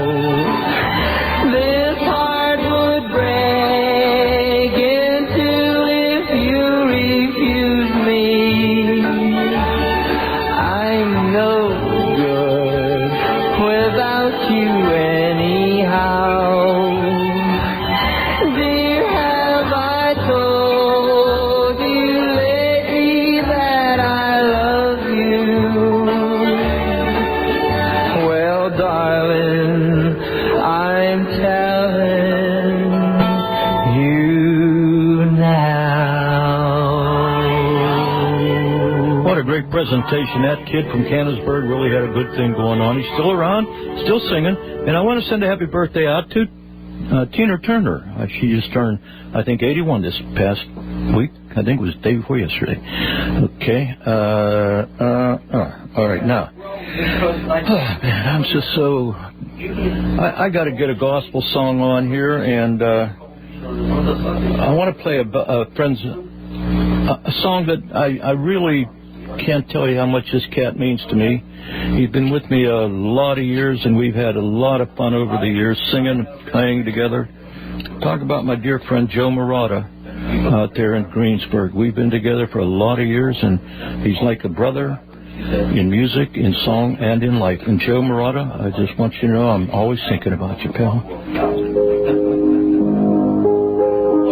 This heart would break in two if you refuse me. I'm no good without you anyhow. Dear, have I told you lately that I love you? Well, darling, I'm telling you now. What a great presentation. That kid from Canonsburg really had a good thing going on. He's still around, still singing. And I want to send a happy birthday out to Tina Turner. She just turned, I think, 81 this past week. I think it was the day before yesterday. Okay. All right, now. Man, I'm just so... I got to get a gospel song on here, and I want to play a song that I really can't tell you how much this cat means to me. He's been with me a lot of years, and we've had a lot of fun over the years, singing, playing together. Talk about my dear friend Joe Murata out there in Greensburg. We've been together for a lot of years, and he's like a brother in music, in song, and in life. And Joe Murata, I just want you to know I'm always thinking about you, pal.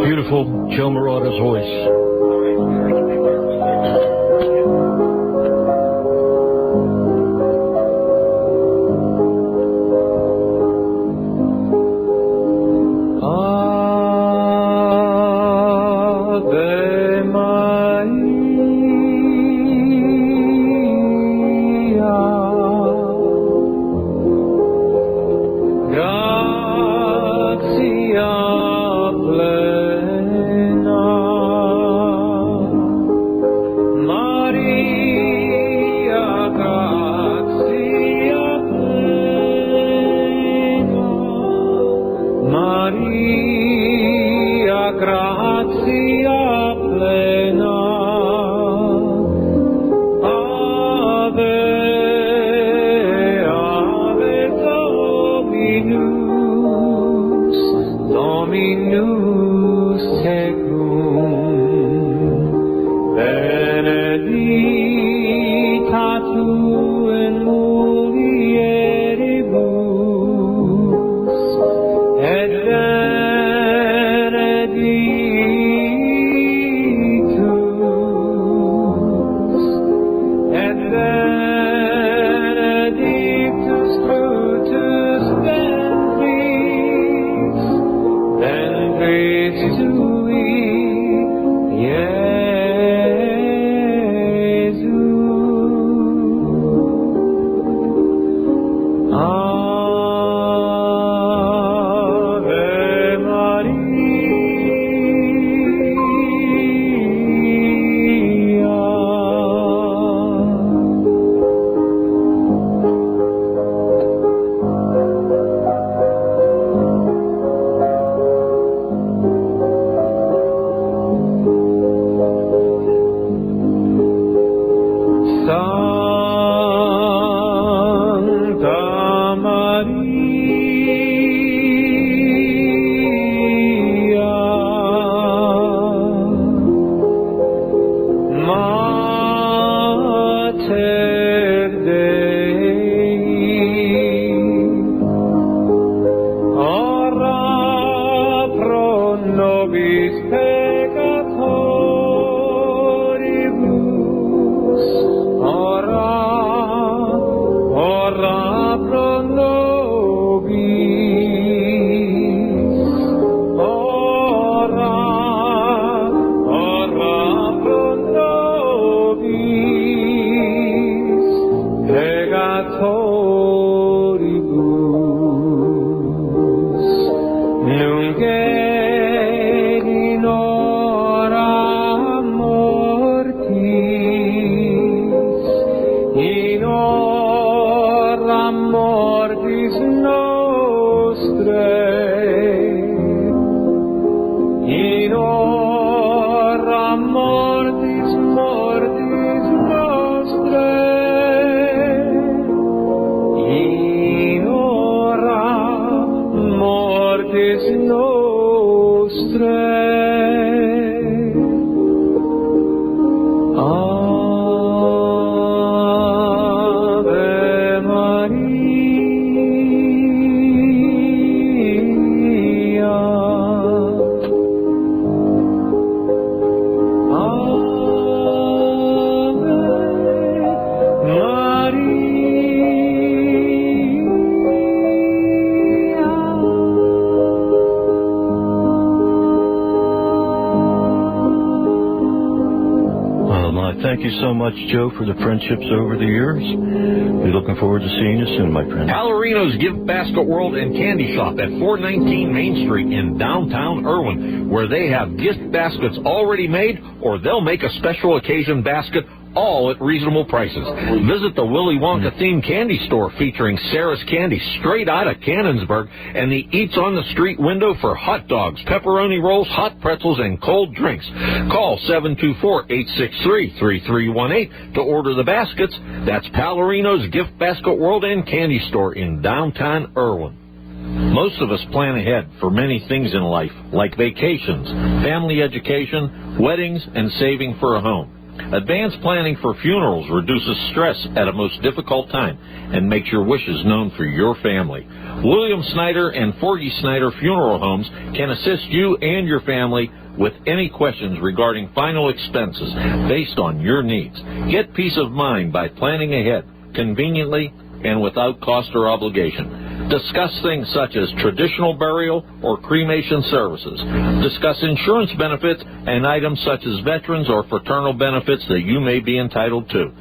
Beautiful Joe Murata's voice. Grazie plena Benedictus Brutus Ventris, Ventris tui, Iesu. Ave Maria. Santa Maria, Mater Dei, ora pro nobis peccatoribus, ora pro nobis, ora pro nobis peccatoribus, nunc et in hora mortis, in hora mortis nostrae, in hora mortis nostrae, in hora mortis nostrae. Ave Maria. Thank you so much, Joe, for the friendships over the years. We're looking forward to seeing you soon, my friend. Palorino's Gift Basket World and Candy Shop at 419 Main Street in downtown Irwin, where they have gift baskets already made, or they'll make a special occasion basket, all at reasonable prices. Visit the Willy Wonka themed candy store featuring Sarah's Candy straight out of Cannonsburg and the Eats on the Street window for hot dogs, pepperoni rolls, hot pretzels, and cold drinks. Call 724-863-3318 to order the baskets. That's Palorino's Gift Basket World and Candy Store in downtown Irwin. Most of us plan ahead for many things in life, like vacations, family education, weddings, and saving for a home. Advanced planning for funerals reduces stress at a most difficult time and makes your wishes known for your family. William Snyder and Forgy Snyder Funeral Homes can assist you and your family with any questions regarding final expenses based on your needs. Get peace of mind by planning ahead, conveniently and without cost or obligation. Discuss things such as traditional burial or cremation services. Discuss insurance benefits and items such as veterans or fraternal benefits that you may be entitled to.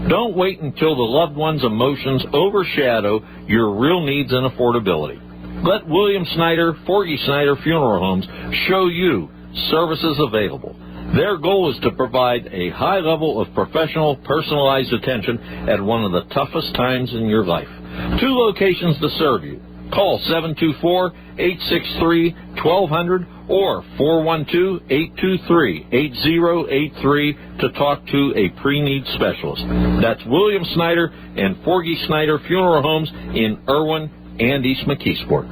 Don't wait until the loved one's emotions overshadow your real needs and affordability. Let William Snyder, Forgy Snyder Funeral Homes show you services available. Their goal is to provide a high level of professional, personalized attention at one of the toughest times in your life. 2 locations to serve you. Call 724-863-1200 or 412-823-8083 to talk to a pre-need specialist. That's William Snyder and Forgy Snyder Funeral Homes in Irwin and East McKeesport.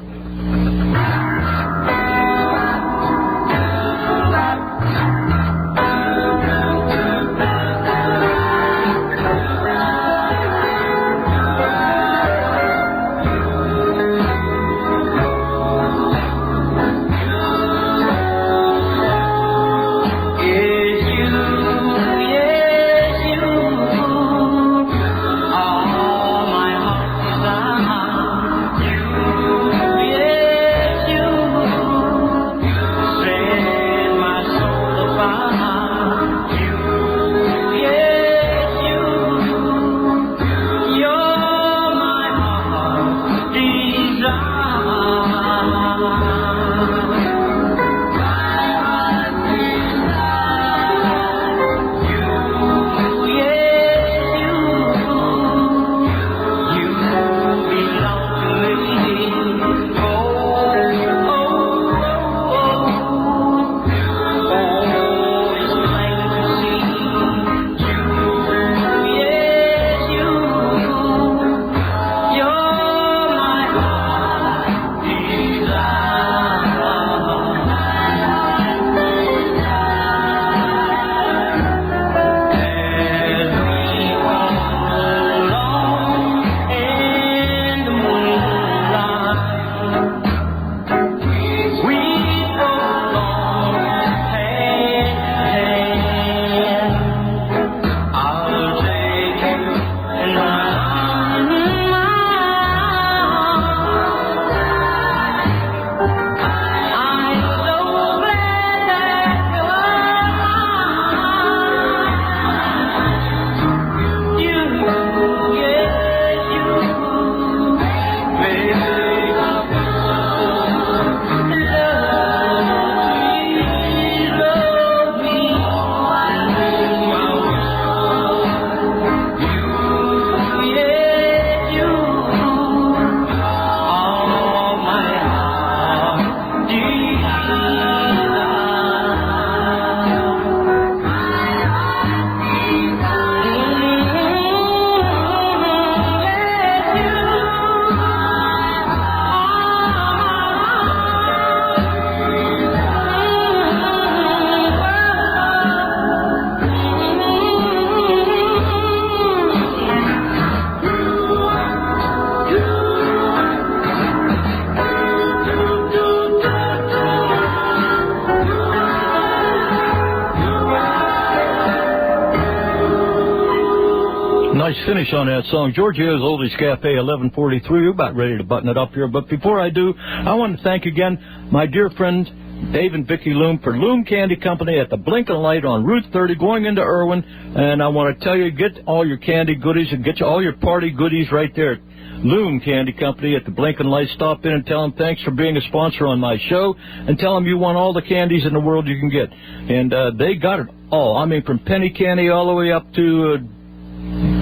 Nice finish on that song. GEORGEO'S Oldies Cafe, 1143. We're about ready to button it up here. But before I do, I want to thank again my dear friend Dave and Vicki Loom for Loom Candy Company at the Blinking Light on Route 30 going into Irwin. And I want to tell you, get all your candy goodies and get you all your party goodies right there. Loom Candy Company at the Blinking Light. Stop in and tell them thanks for being a sponsor on my show, and tell them you want all the candies in the world you can get. And they got it all. I mean, from penny candy all the way up to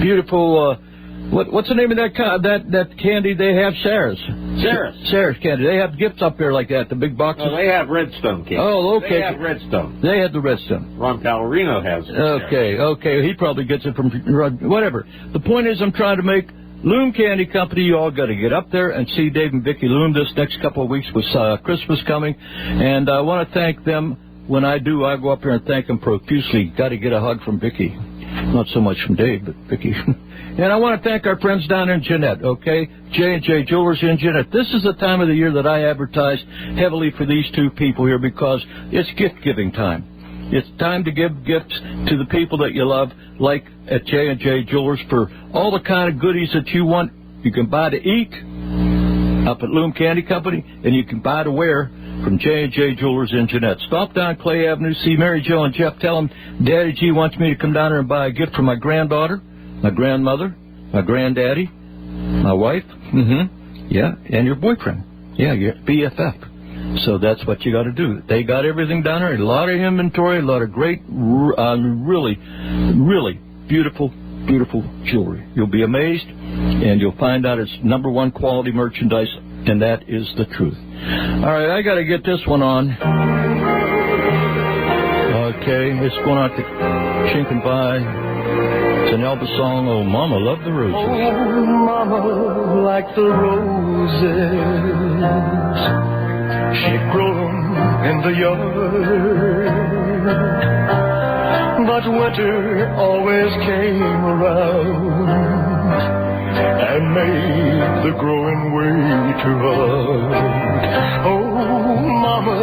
beautiful, what's the name of that candy they have? Sarah's candy. They have gifts up there like that, the big boxes. Oh, they have Redstone candy. Oh, okay. They have Redstone. They had the Redstone. Ron Palorino has it. Okay. He probably gets it from whatever. The point is, I'm trying to make Loom Candy Company. You all got to get up there and see Dave and Vicki Loom this next couple of weeks with Christmas coming. And I want to thank them. When I do, I go up there and thank them profusely. Got to get a hug from Vicki. Not so much from Dave, but Vicki. And I want to thank our friends down in Jeanette, okay? J&J Jewelers in Jeanette. This is the time of the year that I advertise heavily for these two people here because it's gift-giving time. It's time to give gifts to the people that you love, like at J&J Jewelers, for all the kind of goodies that you want. You can buy to eat up at Loom Candy Company, and you can buy to wear from J&J Jewelers in Jeanette. Stop down Clay Avenue, see Mary Jo and Jeff. Tell them Daddy G wants me to come down there and buy a gift for my granddaughter, my grandmother, my granddaddy, my wife, yeah, and your boyfriend. Yeah, your BFF. So that's what you got to do. They got everything down there, a lot of inventory, a lot of great, really, really beautiful jewelry. You'll be amazed, and you'll find out it's #1 quality merchandise, and that is the truth. All right, I got to get this one on. Okay, it's going out to Chink and Vi. It's an Elvis song, Oh Mama, Love the Roses. Oh, Mama, like the roses, she grew them in the yard. But winter always came around and made the growing way too hard. Oh, Mama,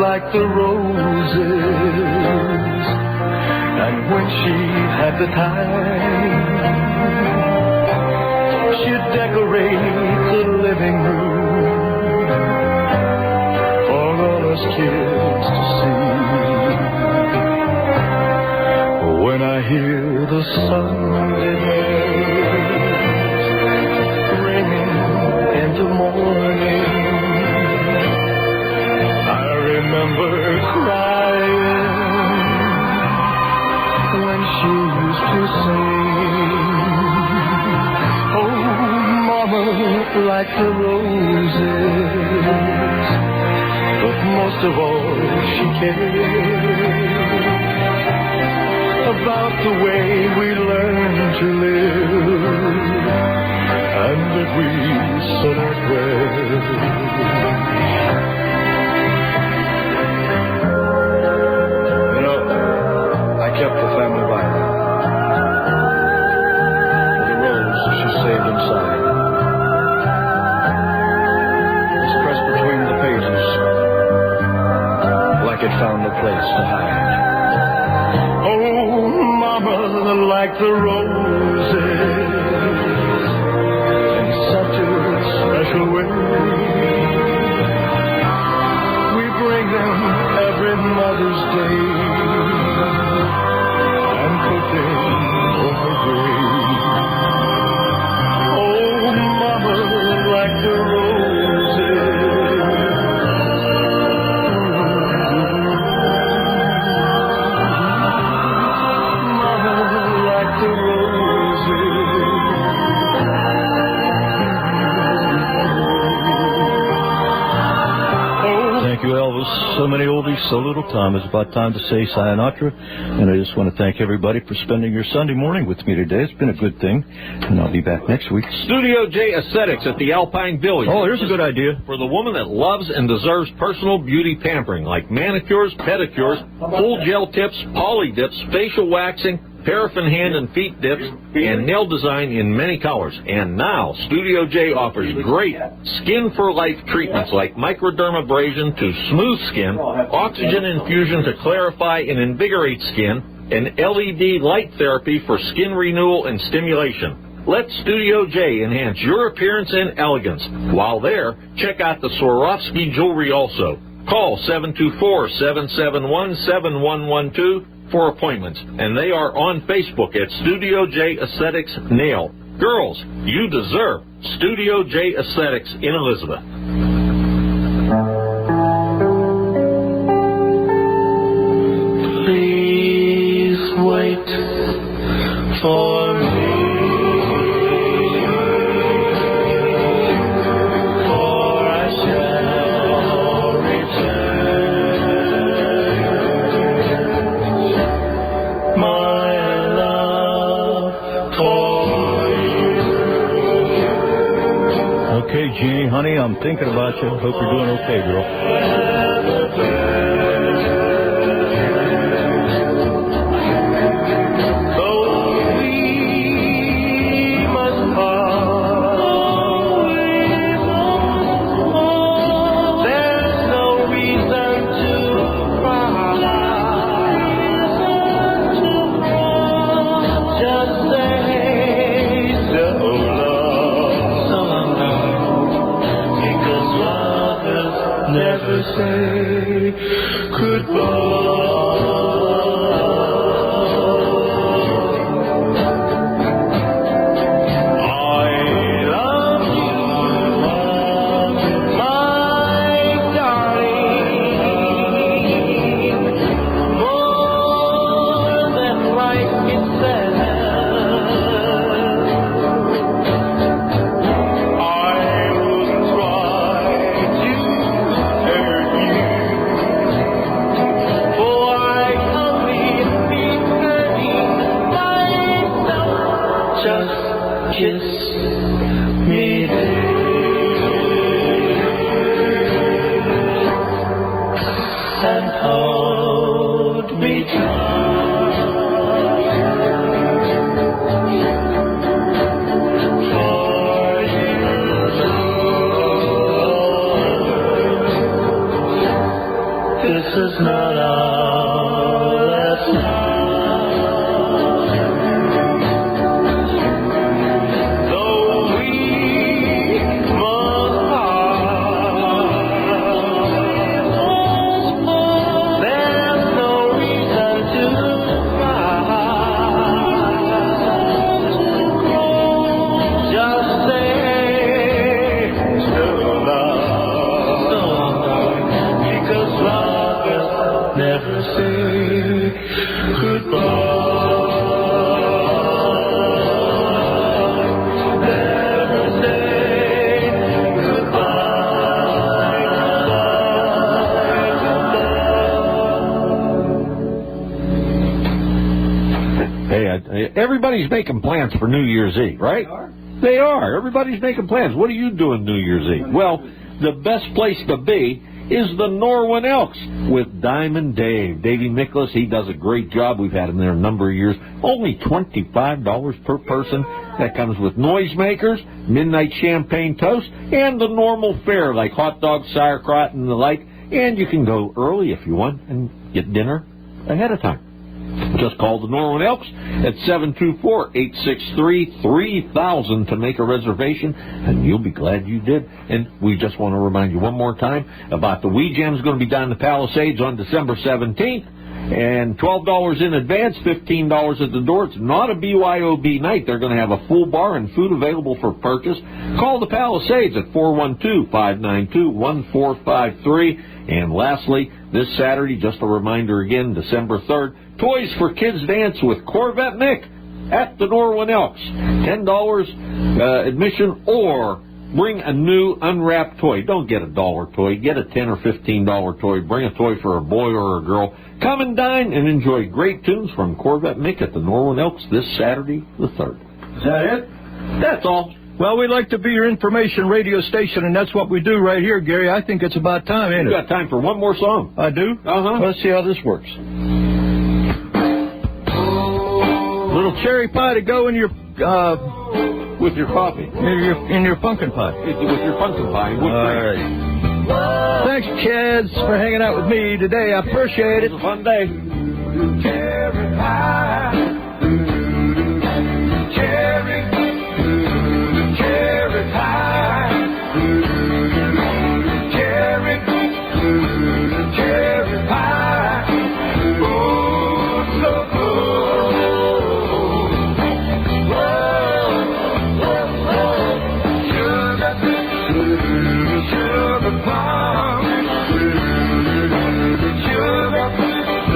like the roses, and when she had the time, she'd decorate the living room for all us kids to see. When I hear the Sunday bells ringing in the morning, I remember crying when she used to sing, oh, Mama, like the roses, but most of all she cared about the way we learn to live, and that we said our prayers. You know, I kept the family Bible, the rose she saved inside. It's pressed between the pages, like it found a place to hide. Like the roses, in such a special way, we bring them every Mother's Day and put them on her grave. Oh, Mama, like the So many oldies, so little time. It's about time to say sayonara. And I just want to thank everybody for spending your Sunday morning with me today. It's been a good thing. And I'll be back next week. Studio J Aesthetics at the Alpine Village. Oh, here's a good idea. For the woman that loves and deserves personal beauty pampering, like manicures, pedicures, full gel tips, poly dips, facial waxing, paraffin hand and feet dips, and nail design in many colors. And now, Studio J offers great Skin for Life treatments like microdermabrasion to smooth skin, oxygen infusion to clarify and invigorate skin, and LED light therapy for skin renewal and stimulation. Let Studio J enhance your appearance and elegance. While there, check out the Swarovski jewelry also. Call 724-771-7112 for appointments, and they are on Facebook at Studio J Aesthetics Nail. Girls, you deserve Studio J Aesthetics in Elizabeth. Please wait for me, for I shall return my love for you. Okay, Jeannie, honey, I'm thinking about you. Hope you're doing okay, girl. Never say goodbye. I love you, my darling, more than life itself. Kiss me and hold me tight, for you know this is not our last night. Never say goodbye. Never say goodbye. Hey, everybody's making plans for New Year's Eve, right? They are. Everybody's making plans. What are you doing New Year's Eve? Well, the best place to be is the Norwin Elks with Diamond Dave. Davey Nicholas, he does a great job. We've had him there a number of years. Only $25 per person. That comes with noisemakers, midnight champagne toast, and the normal fare like hot dogs, sauerkraut, and the like. And you can go early if you want and get dinner ahead of time. Just call the Norwin Elks at 724-863-3000 to make a reservation, and you'll be glad you did. And we just want to remind you one more time about the Wee Jam's going to be down in the Palisades on December 17th, and $12 in advance, $15 at the door. It's not a BYOB night. They're going to have a full bar and food available for purchase. Call the Palisades at 412-592-1453. And lastly, this Saturday, just a reminder again, December 3rd, Toys for Kids Dance with Corvette Mick at the Norwin Elks. $10 admission, or bring a new unwrapped toy. Don't get a dollar toy. Get a $10 or $15 toy. Bring a toy for a boy or a girl. Come and dine and enjoy great tunes from Corvette Mick at the Norwin Elks this Saturday the 3rd. Is that it? That's all. Well, we'd like to be your information radio station, and that's what we do right here, Gary. I think it's about time, ain't it? You got time for one more song. I do? Uh-huh. Let's see how this works. Little cherry pie to go in your with your coffee. In your pumpkin pie. With your pumpkin pie. All right. Thanks, kids, for hanging out with me today. I appreciate it. It was a fun day. cherry pie. Cherry, cherry pie. Cherry, cherry pie. Oh, so good. Sugar plum, sugar plum,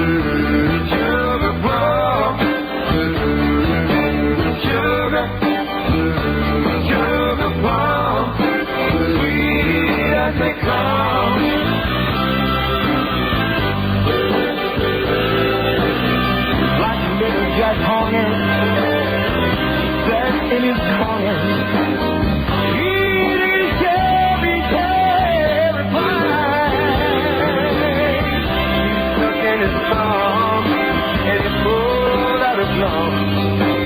sugar plum, sweet as they come. Like a little Jack Horner, that's in his corner.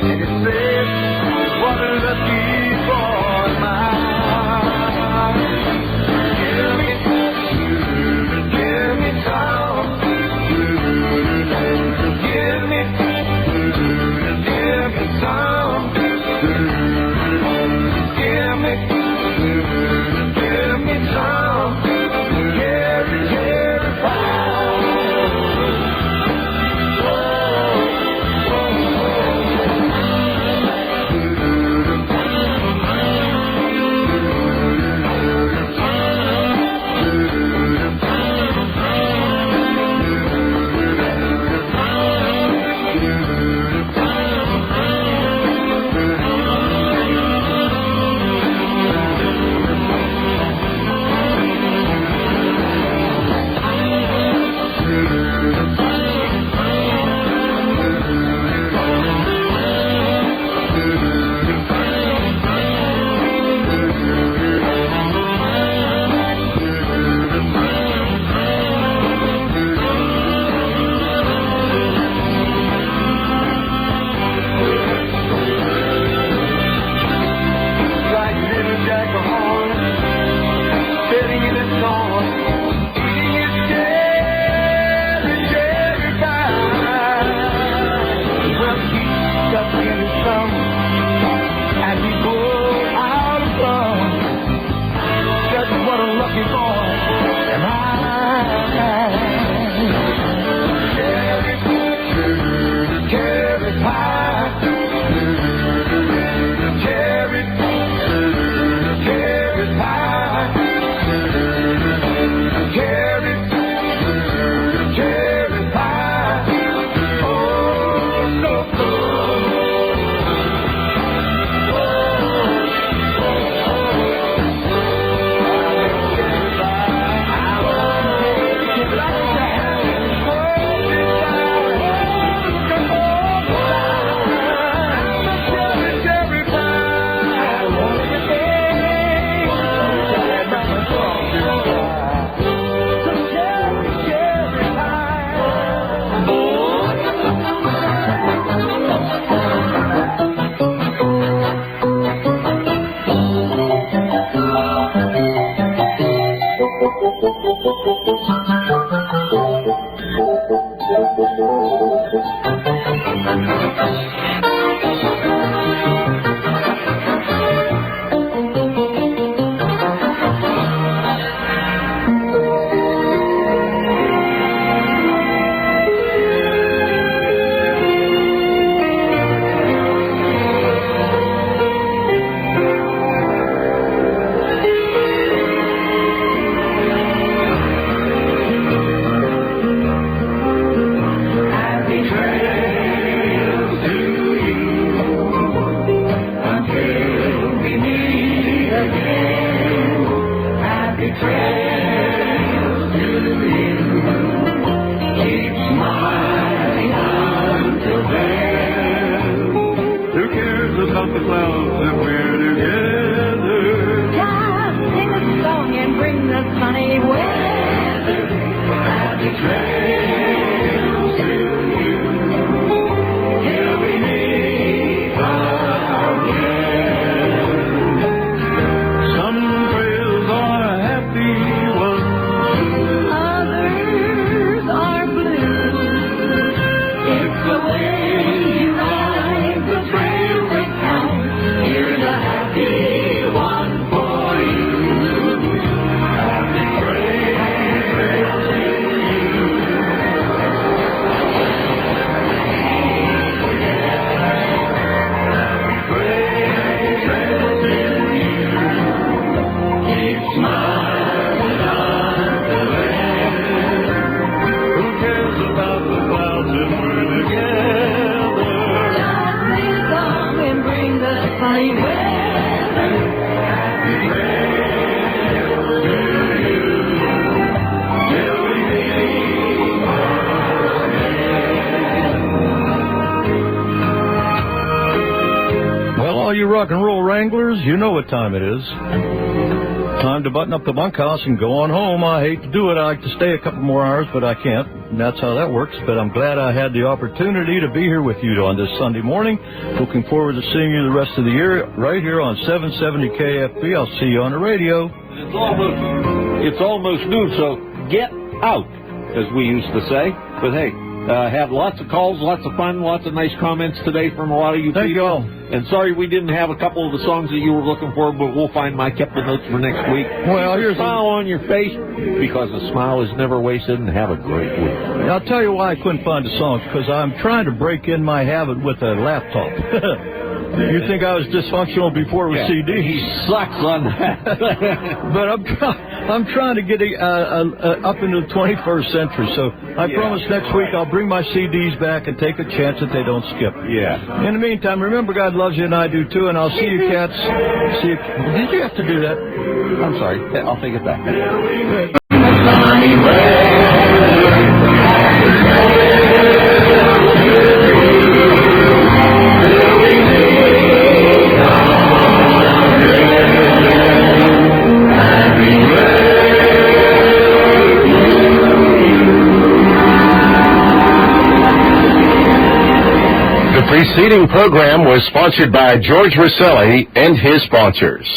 And it said, what a lucky boy mine. Give me some. Give me some. Give me some. Cherry pie. Well, all you rock and roll wranglers, you know what time it is. Time to button up the bunkhouse and go on home. I hate to do it. I like to stay a couple more hours, but I can't. And that's how that works. But I'm glad I had the opportunity to be here with you on this Sunday morning. Looking forward to seeing you the rest of the year right here on 770 KFB. I'll see you on the radio. It's almost noon, so get out, as we used to say. But hey, have lots of calls, lots of fun, lots of nice comments today from a lot of you people. Thank you all. And sorry we didn't have a couple of the songs that you were looking for, but we'll find I kept the notes for next week. Well, here's a smile on your face, because a smile is never wasted, and have a great week. I'll tell you why I couldn't find the songs, because I'm trying to break in my habit with a laptop. You think I was dysfunctional before with CD? He sucks on that. But I'm trying to get up into the 21st century, so I promise next week I'll bring my CDs back and take a chance that they don't skip. Yeah. In the meantime, remember God loves you and I do too, and I'll see you cats. See you. Did you have to do that? I'm sorry. I'll take it back. The preceding program was sponsored by George Rosselli and his sponsors.